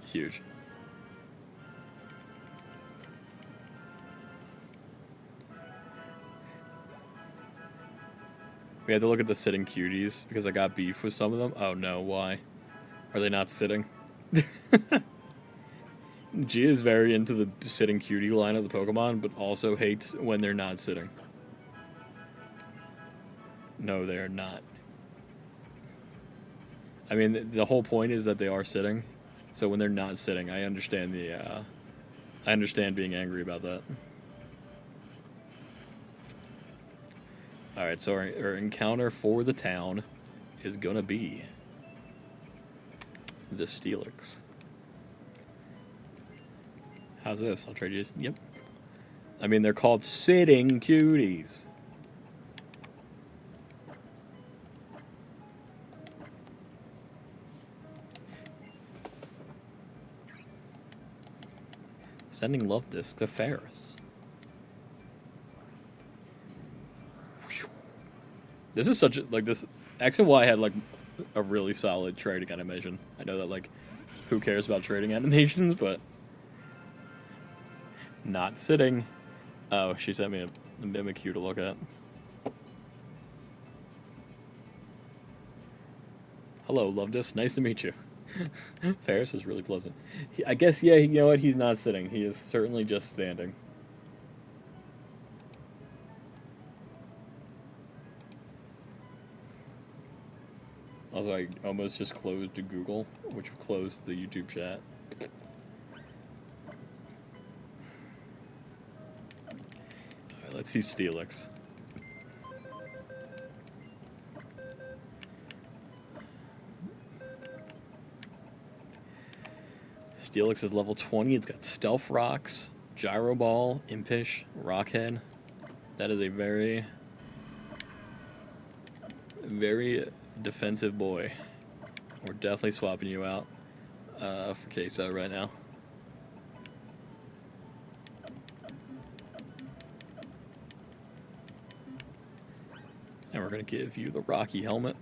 Huge. We had to look at the sitting cuties because I got beef with some of them. Oh no, why? Are they not sitting? G is very into the sitting cutie line of the Pokemon, but also hates when they're not sitting. No, they are not. I mean, the whole point is that they are sitting. So when they're not sitting, I understand I understand being angry about that. Alright, so our encounter for the town is gonna be the Steelix. How's this? I'll trade you. Yep. I mean, they're called sitting cuties. Sending love disc to Ferris. This is such a, like, this X and Y had like a really solid trading animation. I know that, like, who cares about trading animations, but Not sitting. Oh, she sent me a Mimikyu to look at. Hello, Lovedus. Nice to meet you. Ferris is really pleasant. I guess, yeah, you know what? He's not sitting. He is certainly just standing. Also, I almost just closed Google, which closed the YouTube chat. Alright, let's see Steelix. Steelix is level 20. It's got Stealth Rocks, Gyro Ball, Impish, Rockhead. That is a very, very defensive boy. We're definitely swapping you out for Queso right now. And we're going to give you the Rocky helmet.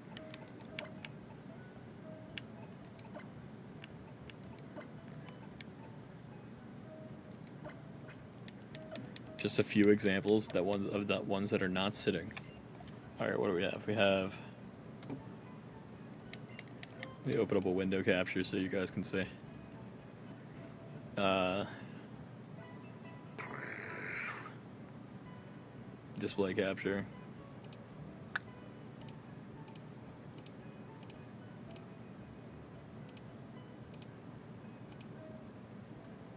Just a few examples of the ones that are not sitting. All right, what do we have? We have. Let me open up a window capture so you guys can see. Display capture.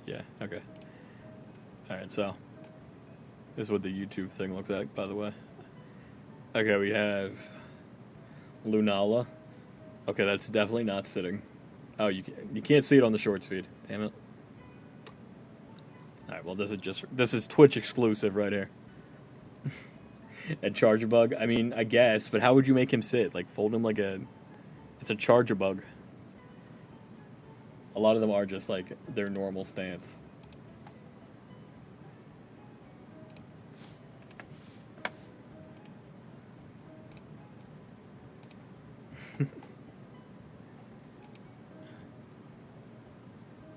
Yeah, okay. Alright, so this is what the YouTube thing looks like, by the way. Okay, we have Lunala. Okay, that's definitely not sitting. Oh, you can't see it on the shorts feed. Damn it. Alright, well this is Twitch exclusive right here. And Charger Bug, I mean, I guess, but how would you make him sit? Like fold him like it's a Charger Bug. A lot of them are just like their normal stance.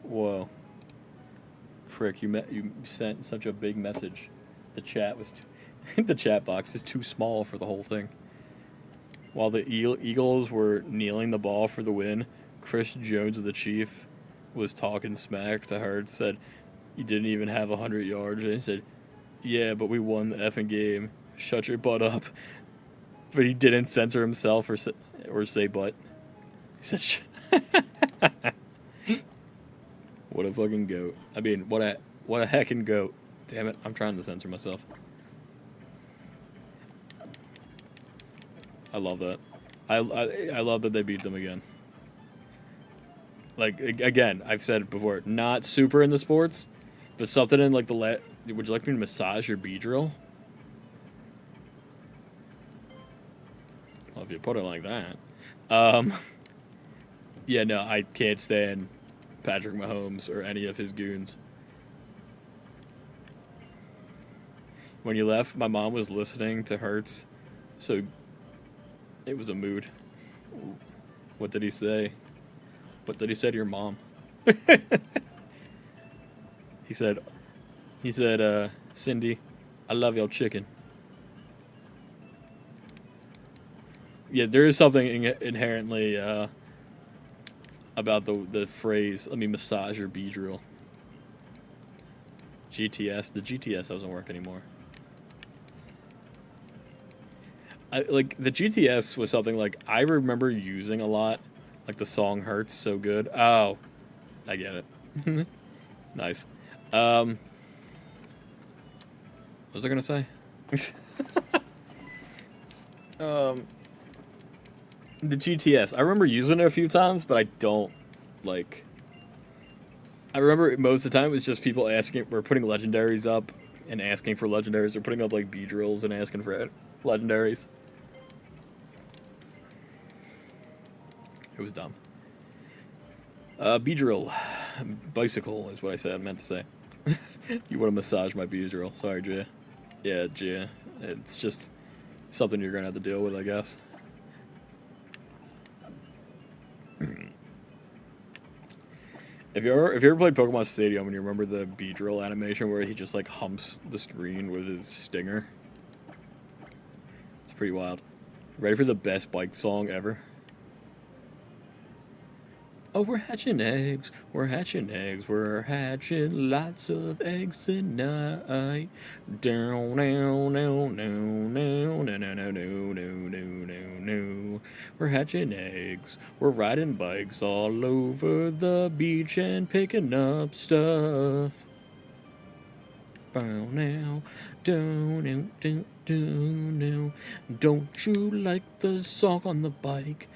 Whoa. Frick, you sent such a big message. The chat was the chat box is too small for the whole thing. While the Eagles were kneeling the ball for the win, Chris Jones, the Chief, was talking smack to Hurts, said, "You didn't even have 100 yards." And he said, "Yeah, but we won the effing game. Shut your butt up." But he didn't censor himself or say butt. He said, What a fucking goat. I mean, what a heckin' goat. Damn it, I'm trying to censor myself. I love that. I love that they beat them again. Like, again, I've said it before, not super into sports, but something in like would you like me to massage your Beedrill? Well, if you put it like that. Yeah, no, I can't stand Patrick Mahomes or any of his goons. When you left, my mom was listening to Hurts, so it was a mood. What did he say? What did he say to your mom? He said, Cindy, I love your chicken. Yeah, there is something inherently about the phrase, let me massage your Beedrill. GTS, the GTS doesn't work anymore. Like, the GTS was something, like, I remember using a lot. Like, the song Hurts so good. Oh, I get it. Nice. What was I gonna say? The GTS. I remember using it a few times, but I don't, like... I remember most of the time it was just people asking... We're putting legendaries up and asking for legendaries. We're putting up, like, Beedrills and asking for legendaries. It was dumb. Beedrill. Bicycle is what I said. I meant to say. You want to massage my Beedrill. Sorry, Gia. Yeah, Gia. It's just something you're going to have to deal with, I guess. If you ever played Pokemon Stadium and you remember the Beedrill animation where he just like humps the screen with his stinger, it's pretty wild. Ready for the best bike song ever? Oh, we're hatching eggs, we're hatching eggs, we're hatching lots of eggs tonight. Down, down, down, down, down, down, down, down, down, down, down, down. We're hatching eggs, we're riding bikes all over the beach and picking up stuff. Bow now, down, down, down, down, down. Don't you like the song on the bike?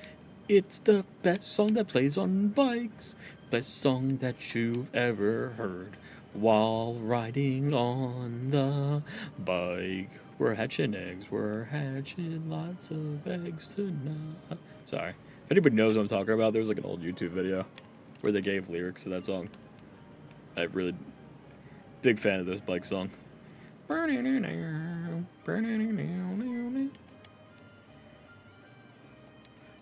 It's the best song that plays on bikes. Best song that you've ever heard while riding on the bike. We're hatching eggs. We're hatching lots of eggs tonight. Sorry. If anybody knows what I'm talking about, there's like an old YouTube video where they gave lyrics to that song. I'm really big fan of this bike song.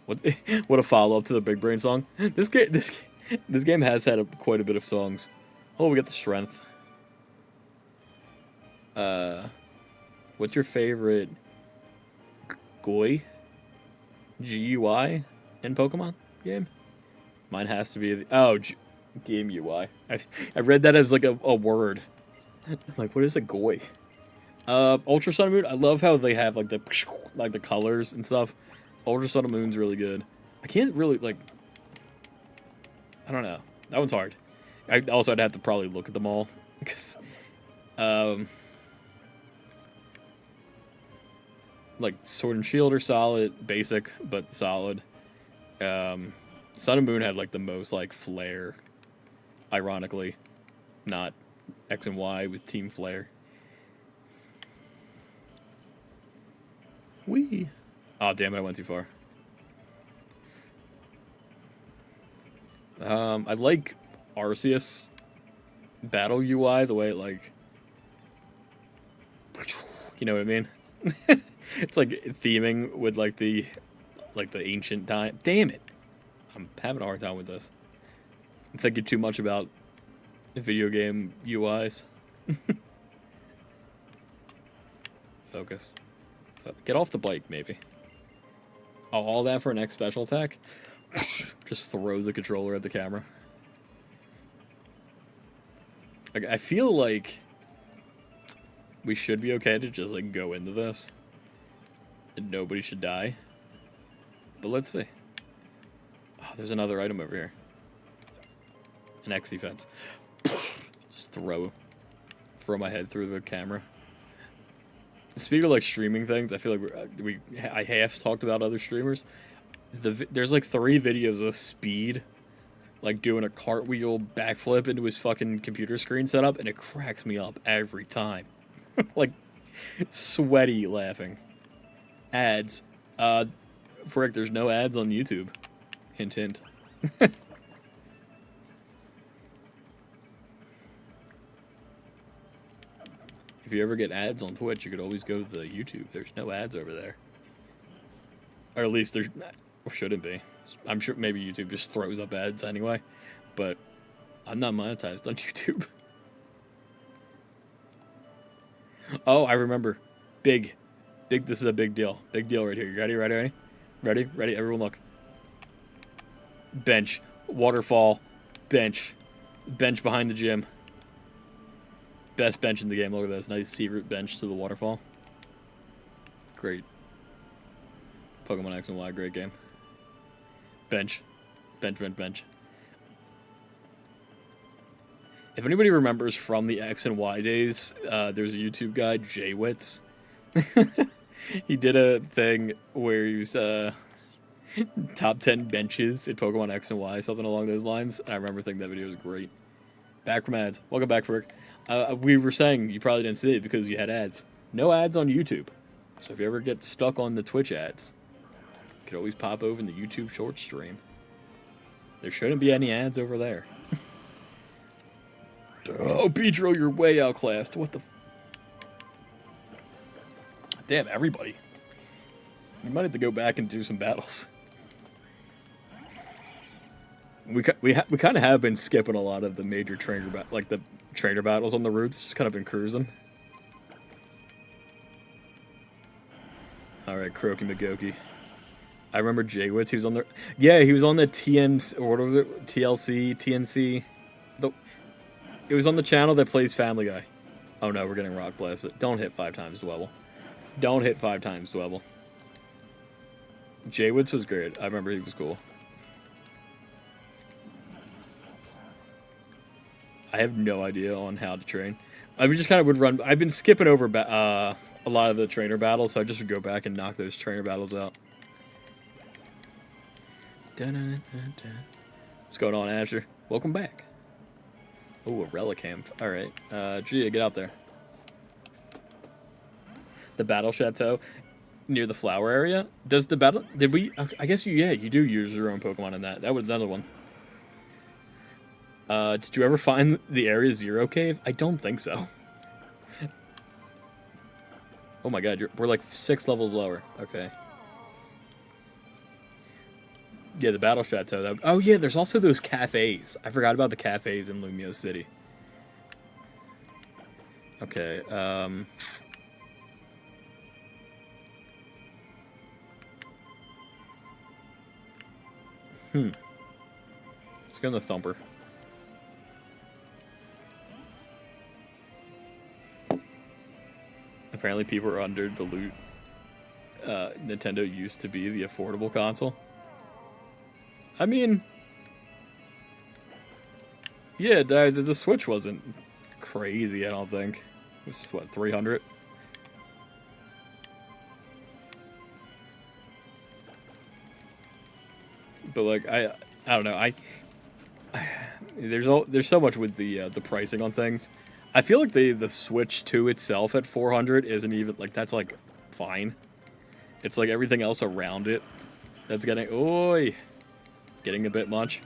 What a follow up to the Big Brain song. This game has had quite a bit of songs. Oh, we got the strength. What's your favorite GUI? GUI in Pokemon game? Mine has to be game UI. I read that as like a word. I'm like, what is a GUI? Ultra Sun and Moon. I love how they have like the colors and stuff. Ultra Sun and Moon's really good. I can't really, like... I don't know. That one's hard. I'd have to probably look at them all. Because... like, Sword and Shield are solid. Basic, but solid. Sun and Moon had, like, the most, like, flair. Ironically. Not X and Y with Team Flare. Wee. Oh, damn it, I went too far. I like Arceus battle UI, the way it, like... You know what I mean? It's, like, theming with, like, the ancient time. Damn it! I'm having a hard time with this. I'm thinking too much about video game UIs. Focus. Get off the bike, maybe. Oh, all that for an X special attack? Just throw the controller at the camera. Like, I feel like we should be okay to just, like, go into this. And nobody should die. But let's see. Oh, there's another item over here. An X defense. Just throw my head through the camera. Speaking of, like, streaming things, I feel like I half talked about other streamers. There's, like, 3 videos of Speed, like, doing a cartwheel backflip into his fucking computer screen setup, and it cracks me up every time. Like, sweaty laughing. Ads. Frick, there's no ads on YouTube. Hint, hint. If you ever get ads on Twitch, you could always go to the YouTube. There's no ads over there. Or at least there shouldn't be. I'm sure maybe YouTube just throws up ads anyway. But I'm not monetized on YouTube. Oh, I remember. Big. This is a big deal. Big deal right here. You ready? Ready? Everyone look. Bench. Waterfall. Bench. Bench behind the gym. Best bench in the game. Look at this. Nice secret bench to the waterfall. Great. Pokemon X and Y. Great game. Bench. Bench. If anybody remembers from the X and Y days, there's a YouTube guy, Jaywitz. He did a thing where he was top 10 benches in Pokemon X and Y, something along those lines. And I remember thinking that video was great. Back from ads. Welcome back, Frick. We were saying you probably didn't see it because you had ads. No ads on YouTube. So if you ever get stuck on the Twitch ads, you could always pop over in the YouTube short stream. There shouldn't be any ads over there. Oh, Beedrill, you're way outclassed. What the... Damn, everybody. We might have to go back and do some battles. We kind of have been skipping a lot of the major like the trainer battles on the routes. Just kind of been cruising. All right, Croaky McGokey. I remember Jaywitz. He was on the he was on the TM or what was it? TLC, TNC. It was on the channel that plays Family Guy. Oh no, we're getting rock blasted. Don't hit 5 times Dwebble. Don't hit 5 times Dwebble. Jaywitz was great. I remember he was cool. I have no idea on how to train. I just kind of would run. I've been skipping over a lot of the trainer battles, so I just would go back and knock those trainer battles out. What's going on, Asher? Welcome back. Oh, a Relicamp. All right. Gia, get out there. The Battle Chateau near the flower area. Does the battle... Did we... I guess you do use your own Pokemon in that. That was another one. Did you ever find the Area Zero cave? I don't think so. Oh my god, we're like 6 levels lower. Okay. Yeah, the Battle Chateau. Oh yeah, there's also those cafes. I forgot about the cafes in Lumio City. Okay, Let's go on the Thumper. Apparently people are under the loot. Nintendo used to be the affordable console. I mean... Yeah, the Switch wasn't crazy, I don't think. It was, what, 300? But, like, I don't know, there's so much with the pricing on things. I feel like the Switch 2 itself at 400 isn't even, like, that's, like, fine. It's, like, everything else around it that's getting a bit much.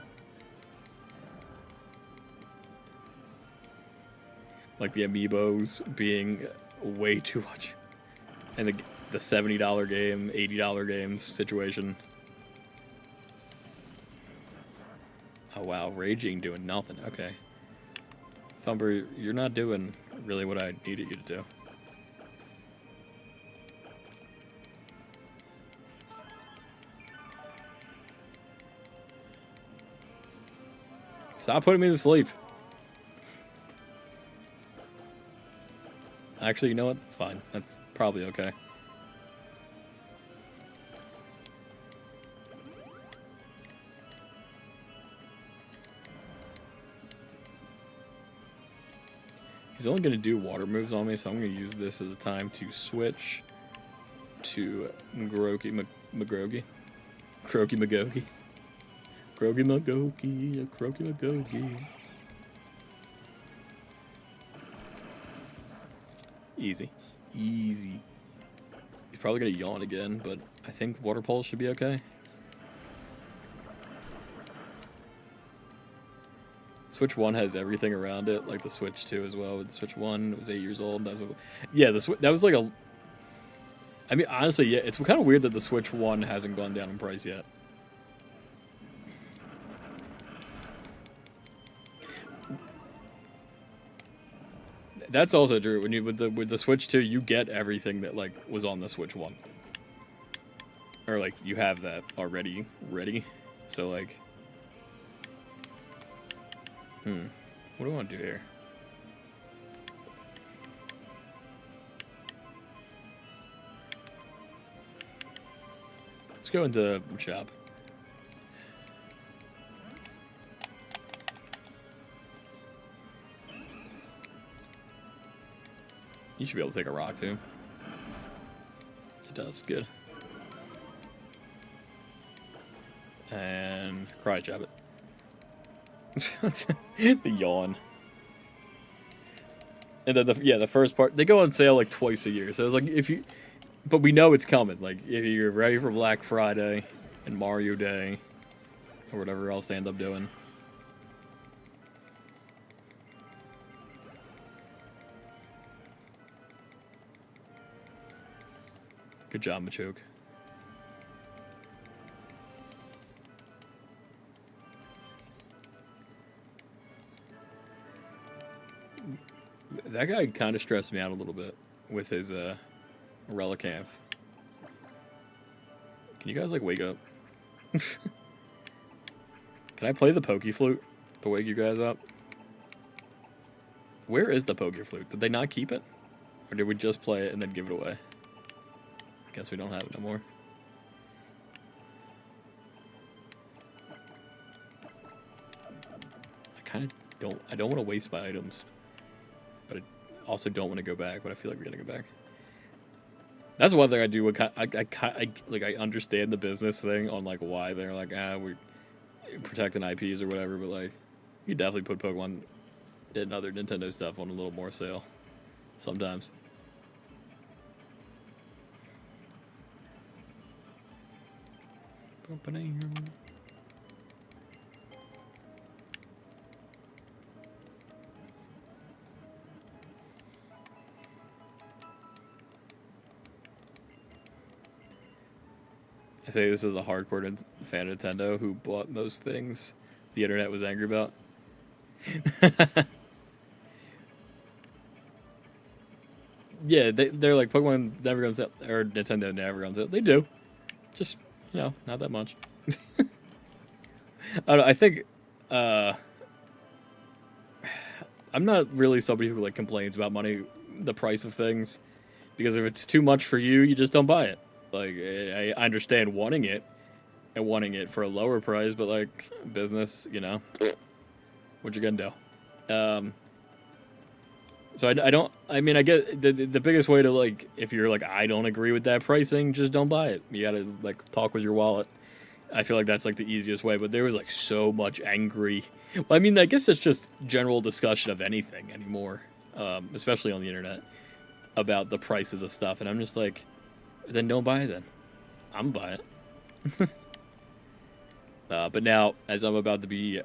Like, the amiibos being way too much. And the $70 game, $80 games situation. Oh, wow, Raging doing nothing. Okay. Thumper, you're not doing really what I needed you to do. Stop putting me to sleep. Actually, you know what? Fine. That's probably okay. He's only going to do water moves on me, so I'm going to use this as a time to switch to Croaky McGokey. Easy. Easy. He's probably going to yawn again, but I think Water Pulse should be okay. Switch 1 has everything around it, like the Switch 2 as well. With the Switch 1, it was 8 years old. That was like a... I mean, honestly, yeah, it's kind of weird that the Switch 1 hasn't gone down in price yet. That's also true. When with the Switch 2, you get everything that like was on the Switch 1. Or like you have that already ready. So like what do I want to do here? Let's go into shop. You should be able to take a rock too. It does, good. And karate chop it. The yawn. And then the first part, they go on sale like twice a year. So it's like but we know it's coming. Like if you're ready for Black Friday and Mario Day or whatever else they end up doing. Good job, Machoke. That guy kind of stressed me out a little bit with his Relicanth. Can you guys like wake up? Can I play the Pokey Flute to wake you guys up? Where is the Pokey Flute? Did they not keep it? Or did we just play it and then give it away? Guess we don't have it no more. I don't want to waste my items, but I also don't want to go back, but I feel like we're gonna go back. That's one thing I do. I understand the business thing on like why they're like, we're protecting IPs or whatever, but like, you definitely put Pokemon and other Nintendo stuff on a little more sale sometimes. I say this is a hardcore fan of Nintendo who bought most things the internet was angry about. Yeah, they're like, Pokemon never gonna sell, or Nintendo never gonna sell. They do, just not that much. I don't know, I think I'm not really somebody who like complains about money, the price of things, because if it's too much for you, you just don't buy it. Like, I understand wanting it and wanting it for a lower price, but like business, what you gonna do? So I get the biggest way to like, if you're like, I don't agree with that pricing, just don't buy it. You gotta like talk with your wallet. I feel like that's like the easiest way, but there was like so much angry. Well, I mean, I guess it's just general discussion of anything anymore, especially on the internet, about the prices of stuff, and I'm just like, then don't buy it then. I'm gonna buy it. But now, as I'm about to be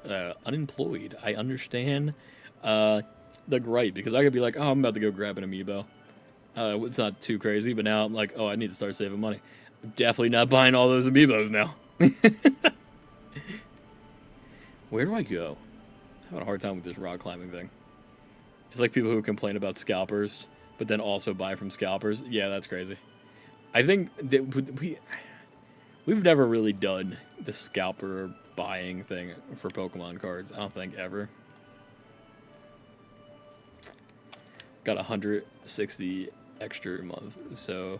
unemployed, I understand the gripe, because I could be like, I'm about to go grab an amiibo. It's not too crazy, but now I'm like, I need to start saving money. I'm definitely not buying all those amiibos now. Where do I go? I'm having a hard time with this rock climbing thing. It's like people who complain about scalpers, but then also buy from scalpers. Yeah, that's crazy. I think that we've never really done the scalper buying thing for Pokemon cards. I don't think ever. Got 160 extra a month, so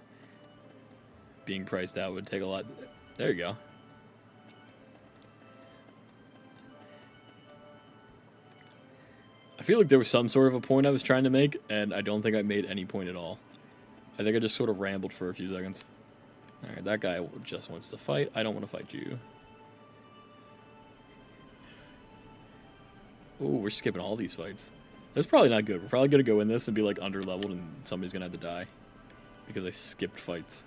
being priced out would take a lot. There you go. I feel like there was some sort of a point I was trying to make, and I don't think I made any point at all. I think I just sort of rambled for a few seconds. Alright, that guy just wants to fight. I don't want to fight you. Oh, we're skipping all these fights. That's probably not good. We're probably going to go in this and be like under-leveled, and somebody's going to have to die. Because I skipped fights.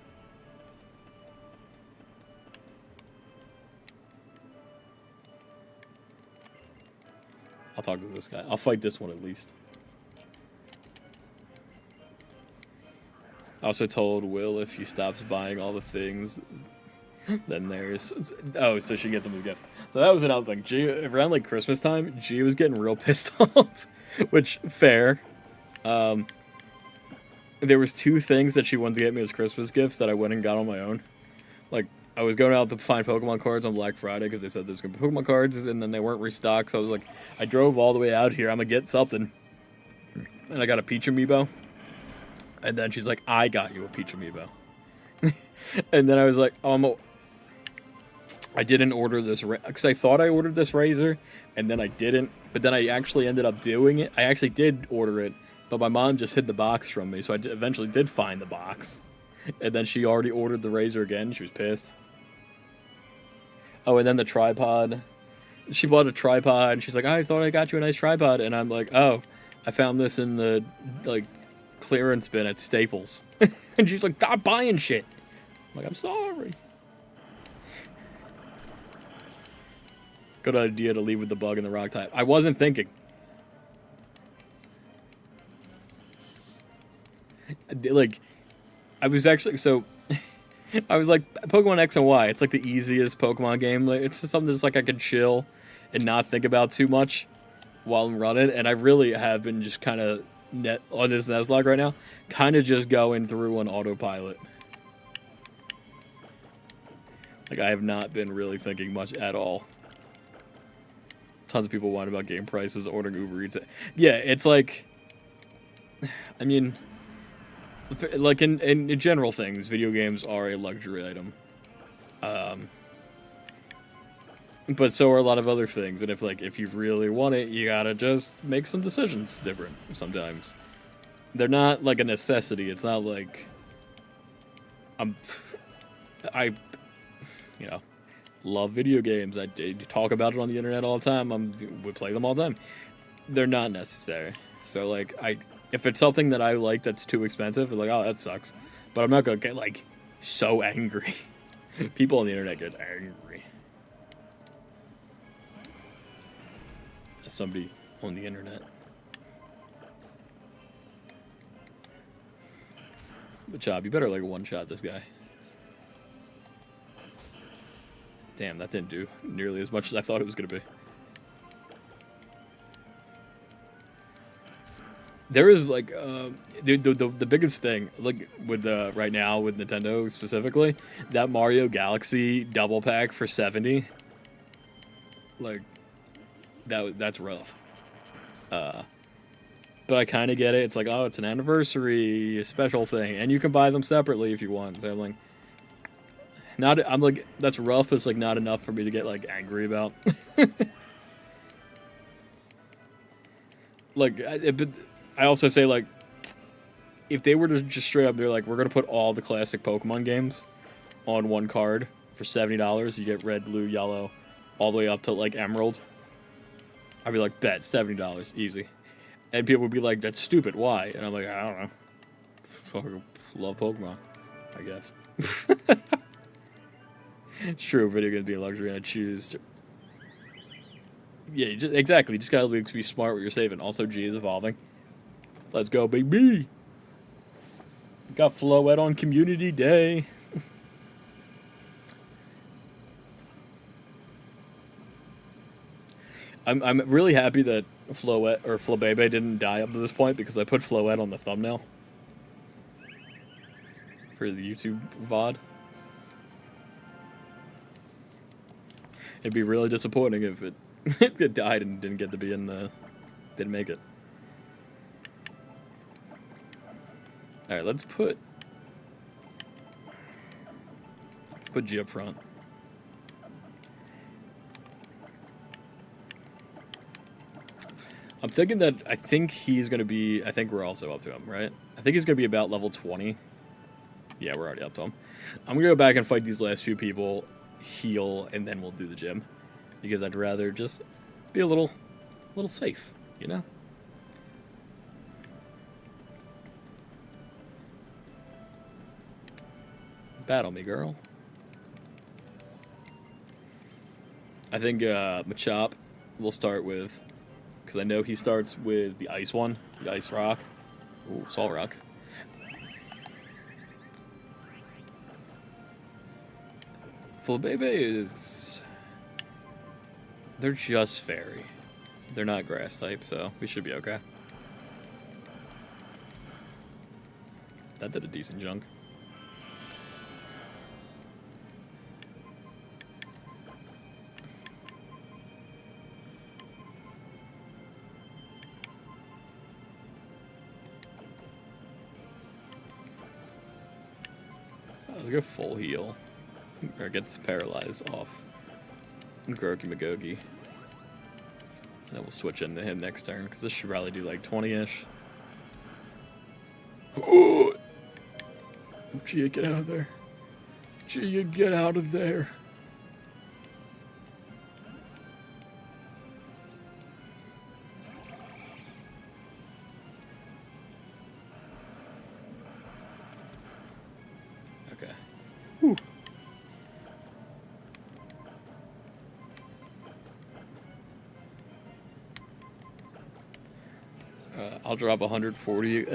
I'll talk to this guy. I'll fight this one at least. I also told Will if he stops buying all the things, then there's... Oh, so she can get them as gifts. So that was another thing. G, around like Christmas time, G was getting real pissed off. Which, fair. There was 2 things that she wanted to get me as Christmas gifts that I went and got on my own. Like, I was going out to find Pokemon cards on Black Friday because they said there's going to be Pokemon cards, and then they weren't restocked. So I was like, I drove all the way out here. I'm going to get something. And I got a Peach amiibo. And then she's like, I got you a Peach amiibo. And then I was like, I didn't order this, because I thought I ordered this razor, and then I didn't. But then I actually ended up doing it. I actually did order it, but my mom just hid the box from me, so I eventually did find the box. And then she already ordered the razor again. She was pissed. Oh, and then the tripod. She bought a tripod, and she's like, I thought I got you a nice tripod. And I'm like, oh, I found this in the, like, clearance bin at Staples. And she's like, stop buying shit. I'm like, I'm sorry. Good idea to leave with the bug and the rock type. I wasn't thinking. Like, I was actually, so, I was like, Pokemon X and Y, it's like the easiest Pokemon game. Like, it's just something that's like I can chill and not think about too much while I'm running. And I really have been just kind of net on this Nuzlocke right now, kind of just going through on autopilot. Like, I have not been really thinking much at all. Tons of people whine about game prices, ordering Uber Eats. Yeah, it's like, I mean, like in general things, video games are a luxury item. But so are a lot of other things, and if you really want it, you gotta just make some decisions different sometimes. They're not like a necessity. It's not like I love video games. I talk about it on the internet all the time. We play them all the time. They're not necessary. So like if it's something that I like that's too expensive, I'm like, oh, that sucks. But I'm not gonna get like so angry. People on the internet get angry. Somebody on the internet. Good job. You better like one-shot this guy. Damn, that didn't do nearly as much as I thought it was going to be. There is like the biggest thing like with right now with Nintendo specifically, that Mario Galaxy double pack for $70. Like that's rough. But I kind of get it. It's like, oh, it's an anniversary special thing, and you can buy them separately if you want. So I'm like, that's rough, but it's like not enough for me to get like angry about. Like, I also say like, if they were to just straight up, they're like, we're gonna put all the classic Pokemon games on one card for $70. You get red, blue, yellow, all the way up to like Emerald. I'd be like, bet $70, easy. And people would be like, that's stupid, why? And I'm like, I don't know. Fucking love Pokemon, I guess. It's true, video games be a luxury, and I choose to... Yeah, exactly. You just gotta be smart with your saving. Also, G is evolving. Let's go, baby! Got Floette on Community Day. I'm really happy that Floette or Flabebe didn't die up to this point because I put Floette on the thumbnail for the YouTube VOD. It'd be really disappointing if it died and didn't get to be in the... didn't make it. Alright, let's put G up front. I'm thinking that I think he's going to be... I think we're also up to him, right? I think he's going to be about level 20. Yeah, we're already up to him. I'm going to go back and fight these last few people, heal, and then we'll do the gym. Because I'd rather just be a little safe, you know? Battle me, girl. I think Machop we'll start with... Because I know he starts with the ice one, the ice rock. Ooh, salt rock. Flabebe is... They're just fairy. They're not grass type, so we should be okay. That did a decent chunk. Let's go full heal. Or get this paralyzed off Groki Magogi. And then we'll switch into him next turn, because this should probably do like 20-ish. Oh! Gia, get out of there. Gia, get out of there. Okay. Whew. I'll drop 140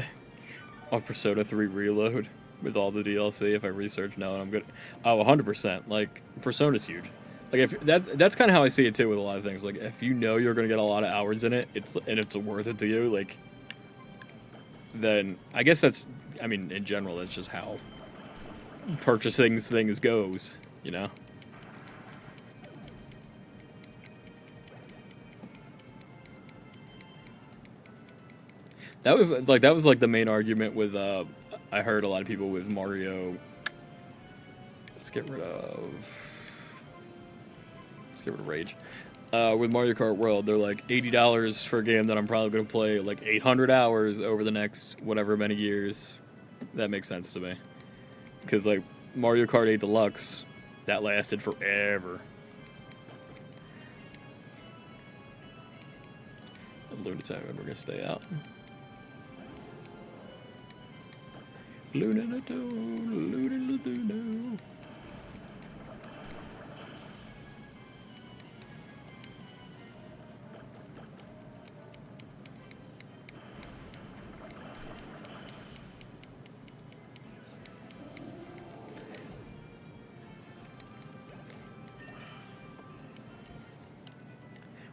on Persona 3 Reload with all the DLC if I research now, and I'm good. Oh, 100%. Like, Persona's huge. Like, if that's kind of how I see it too with a lot of things. Like, if you know you're gonna get a lot of hours in it, it's worth it to you. Like, then I guess that's, I mean, in general, that's just how purchasing things goes, you know? That was like the main argument with I heard a lot of people with Mario. Let's get rid of Rage. With Mario Kart World, they're like $80 for a game that I'm probably going to play like 800 hours over the next whatever many years. That makes sense to me. Because like Mario Kart 8 Deluxe, that lasted forever. Lunatic, we're going to stay out. Luna.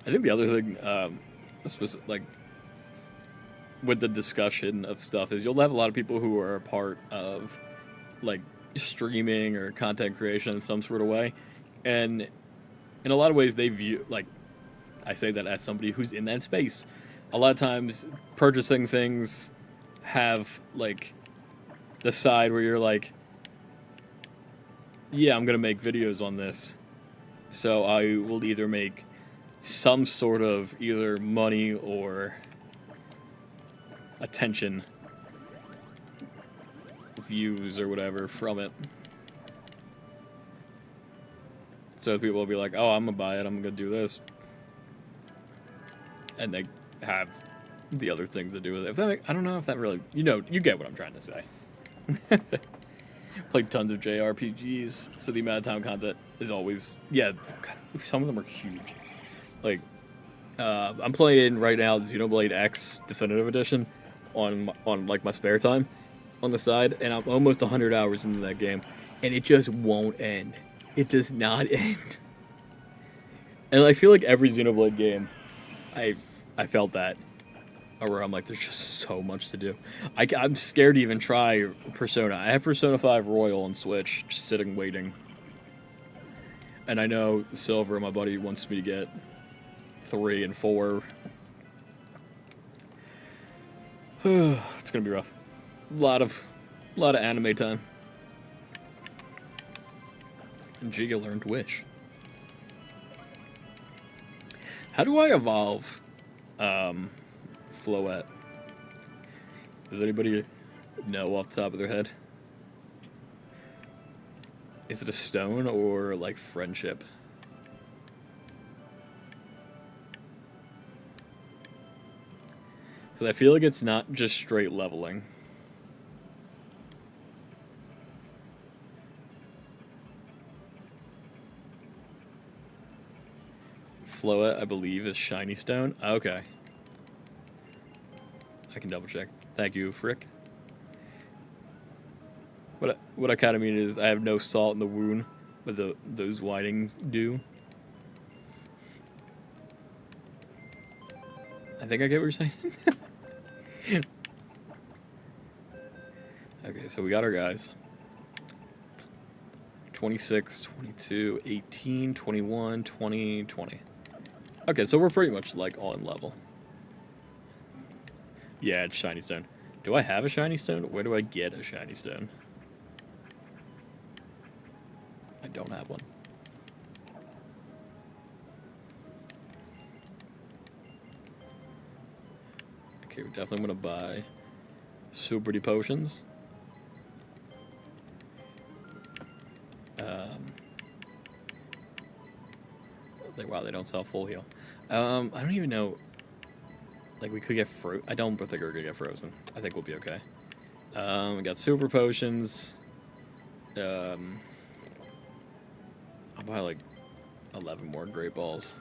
I think the other thing, this was like, with the discussion of stuff is you'll have a lot of people who are a part of like streaming or content creation in some sort of way, and in a lot of ways they view, like, I say that as somebody who's in that space, a lot of times purchasing things have like the side where you're like, yeah, I'm gonna make videos on this, so I will either make some sort of either money or attention, views or whatever from it. So people will be like, oh, I'm gonna buy it, I'm gonna do this, and they have the other things to do with it. If that, I don't know if that really, you know, you get what I'm trying to say. Played tons of JRPGs, so the amount of time content is always, yeah, God, some of them are huge. Like, I'm playing right now Xenoblade X Definitive Edition on like my spare time on the side, and I'm almost 100 hours into that game, and it just won't end. It does not end. And I feel like every Xenoblade game, I felt that, where I'm like, there's just so much to do. I'm scared to even try Persona. I have Persona 5 Royal on Switch, just sitting waiting. And I know Silver, my buddy, wants me to get 3 and 4. It's gonna be rough. A lot of anime time. And Giga learned Wish. How do I evolve Floette? Does anybody know off the top of their head? Is it a stone or like friendship? Because I feel like it's not just straight leveling. Floette, I believe, is shiny stone. Okay. I can double check. Thank you, Frick. What I kind of mean is I have no salt in the wound, but those windings do. I think I get what you're saying. Okay, so we got our guys. 26, 22, 18, 21, 20, 20. Okay, so we're pretty much like on level. Yeah, it's shiny stone. Do I have a shiny stone? Where do I get a shiny stone? I don't have one. Okay, we're definitely gonna buy super pretty potions. Wow, they don't sell full heal. I don't even know. Like, we could get fruit. I don't think we're gonna get frozen. I think we'll be okay. We got super potions. I'll buy like 11 more great balls.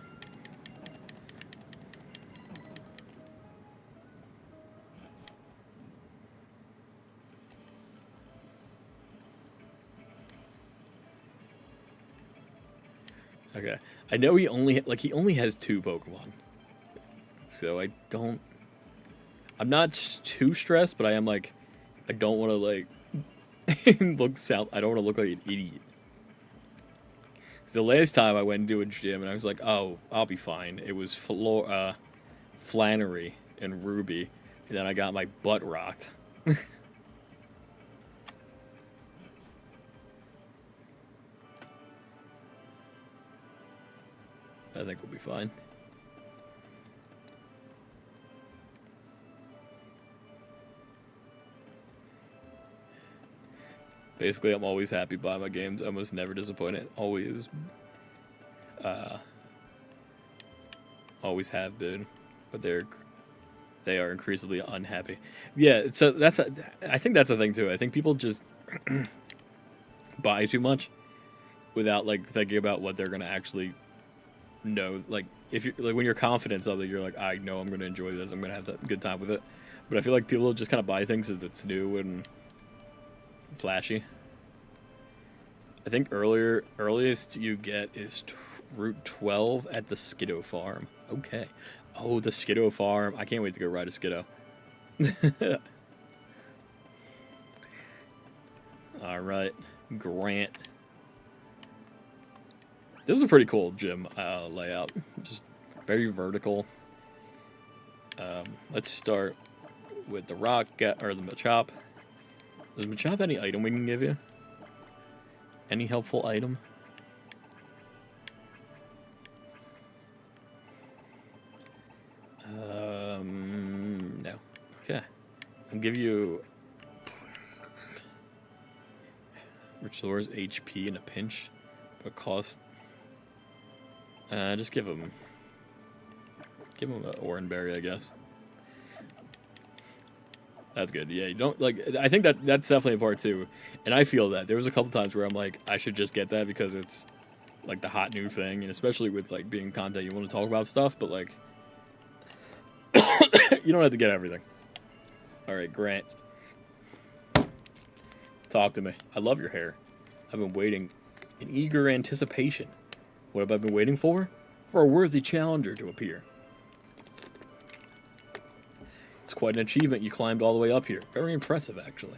Okay, I know he only has 2 Pokemon, so I don't I'm not too stressed, but I am like, I don't want to like I don't want to look like an idiot. 'Cause the last time I went into a gym and I was like, oh, I'll be fine. It was Flannery and Ruby, and then I got my butt rocked. I think we'll be fine. Basically, I'm always happy buying my games. Almost never disappointed. Always have been, but they are increasingly unhappy. Yeah, so I think that's the thing too. I think people just buy too much without like thinking about what they're gonna actually know. Like if you like when you're confident in something, you're like, I know I'm gonna enjoy this. I'm gonna have a good time with it. But I feel like people just kind of buy things as it's new and flashy. I think earliest you get is Route 12 at the Skiddo Farm. Okay. Oh, the Skiddo Farm. I can't wait to go ride a Skiddo. All right. Grant. This is a pretty cool gym layout. Just very vertical. Let's start with the rock or the Machop. Does Machop any item we can give you? Any helpful item? No. Okay. I'll give you restores HP in a pinch. But cost. Just give him an Oranberry, I guess. That's good. Yeah, you don't like. I think that's definitely a part too, and I feel that there was a couple times where I'm like, I should just get that because it's like the hot new thing, and especially with like being content, you want to talk about stuff, but like, you don't have to get everything. All right, Grant, talk to me. I love your hair. I've been waiting in eager anticipation. What have I been waiting for? For a worthy challenger to appear. It's quite an achievement you climbed all the way up here. Very impressive, actually.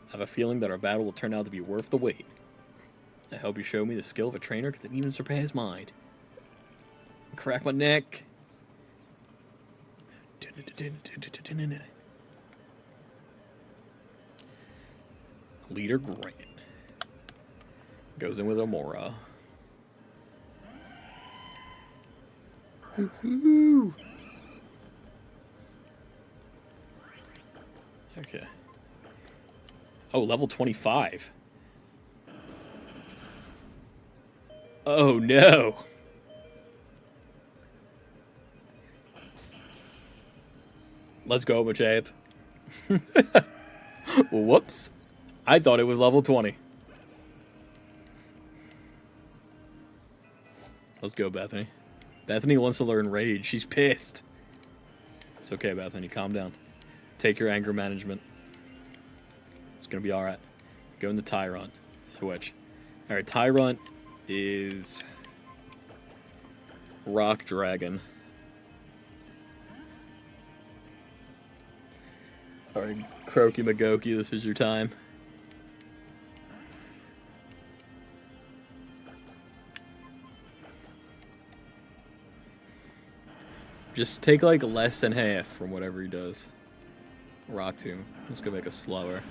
I have a feeling that our battle will turn out to be worth the wait. I hope you show me the skill of a trainer that even surpass mine. Crack my neck. Leader Grant. Goes in with Amora. Woohoo! Okay. Oh, level 25. Oh, no. Let's go, Machap. Whoops. I thought it was level 20. Let's go, Bethany. Bethany wants to learn Rage. She's pissed. It's okay, Bethany. Calm down. Take your anger management. It's going to be alright. Go in the Tyrant. Switch. Alright, Tyrant is Rock Dragon. Alright, Croaky Magoki, this is your time. Just take like less than half from whatever he does. Rock Tomb. I'm just gonna make it slower.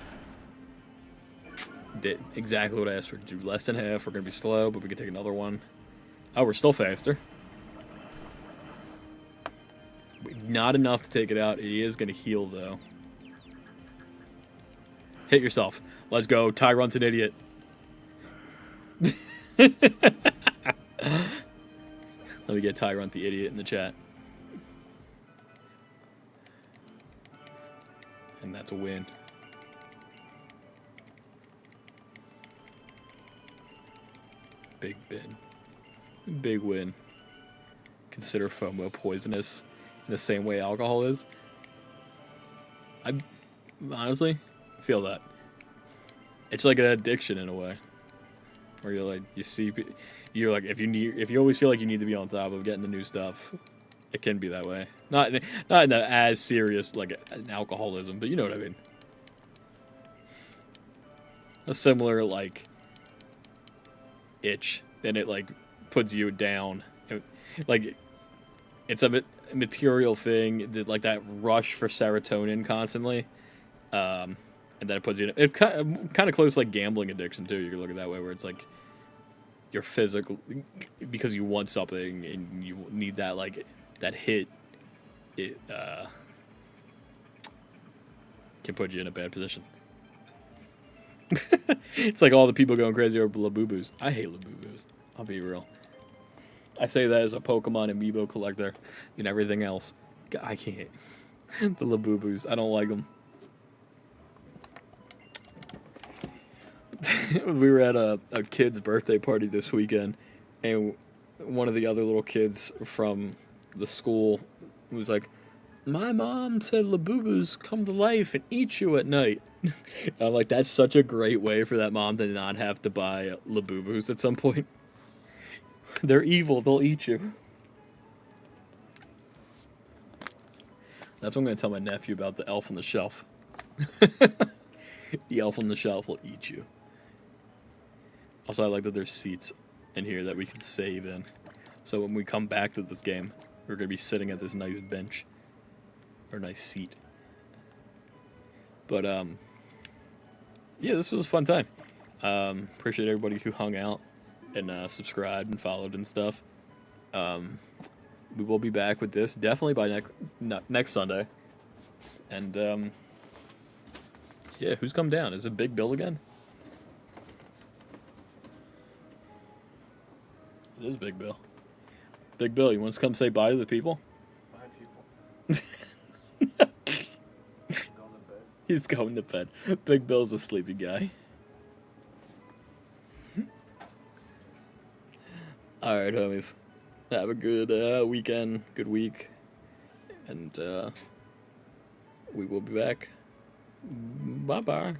Did exactly what I asked for. Do less than half. We're gonna be slow, but we can take another one. Oh, we're still faster. Not enough to take it out. He is gonna heal though. Hit yourself. Let's go. Tyrant's an idiot. Let me get Tyrant the idiot in the chat. And that's a win. Big bin. Big win. Consider FOMO poisonous in the same way alcohol is. I honestly feel that. It's like an addiction in a way. Where you're like, you're like, if you always feel like you need to be on top of getting the new stuff, It can be that way. Not in the as serious like an alcoholism, but you know what I mean. A similar like itch, and it like puts you down. Like it's a material thing that like that rush for serotonin constantly, and then it puts you. It's kind of close to like gambling addiction too. You can look at it that way, where it's like you're physical because you want something and you need that like that hit. It can put you in a bad position. It's like all the people going crazy over Labubus. I hate Labubus. I'll be real. I say that as a Pokemon amiibo collector and everything else. I can't. The Labubus. I don't like them. We were at a kid's birthday party this weekend, and one of the other little kids from the school was like, "My mom said Labubus come to life and eat you at night." I'm like, that's such a great way for that mom to not have to buy Labubus at some point. They're evil. They'll eat you. That's what I'm going to tell my nephew about the elf on the shelf. The elf on the shelf will eat you. Also, I like that there's seats in here that we can save in. So when we come back to this game, we're going to be sitting at this nice bench. Or nice seat. But, yeah, this was a fun time. Appreciate everybody who hung out and subscribed and followed and stuff. We will be back with this definitely by next Sunday. And, yeah, who's come down? Is it Big Bill again? It is Big Bill. Big Bill, you want to come say bye to the people? Bye, people. He's going to bed. Big Bill's a sleepy guy. Alright, homies. Have a good weekend, good week. And we will be back. Bye-bye.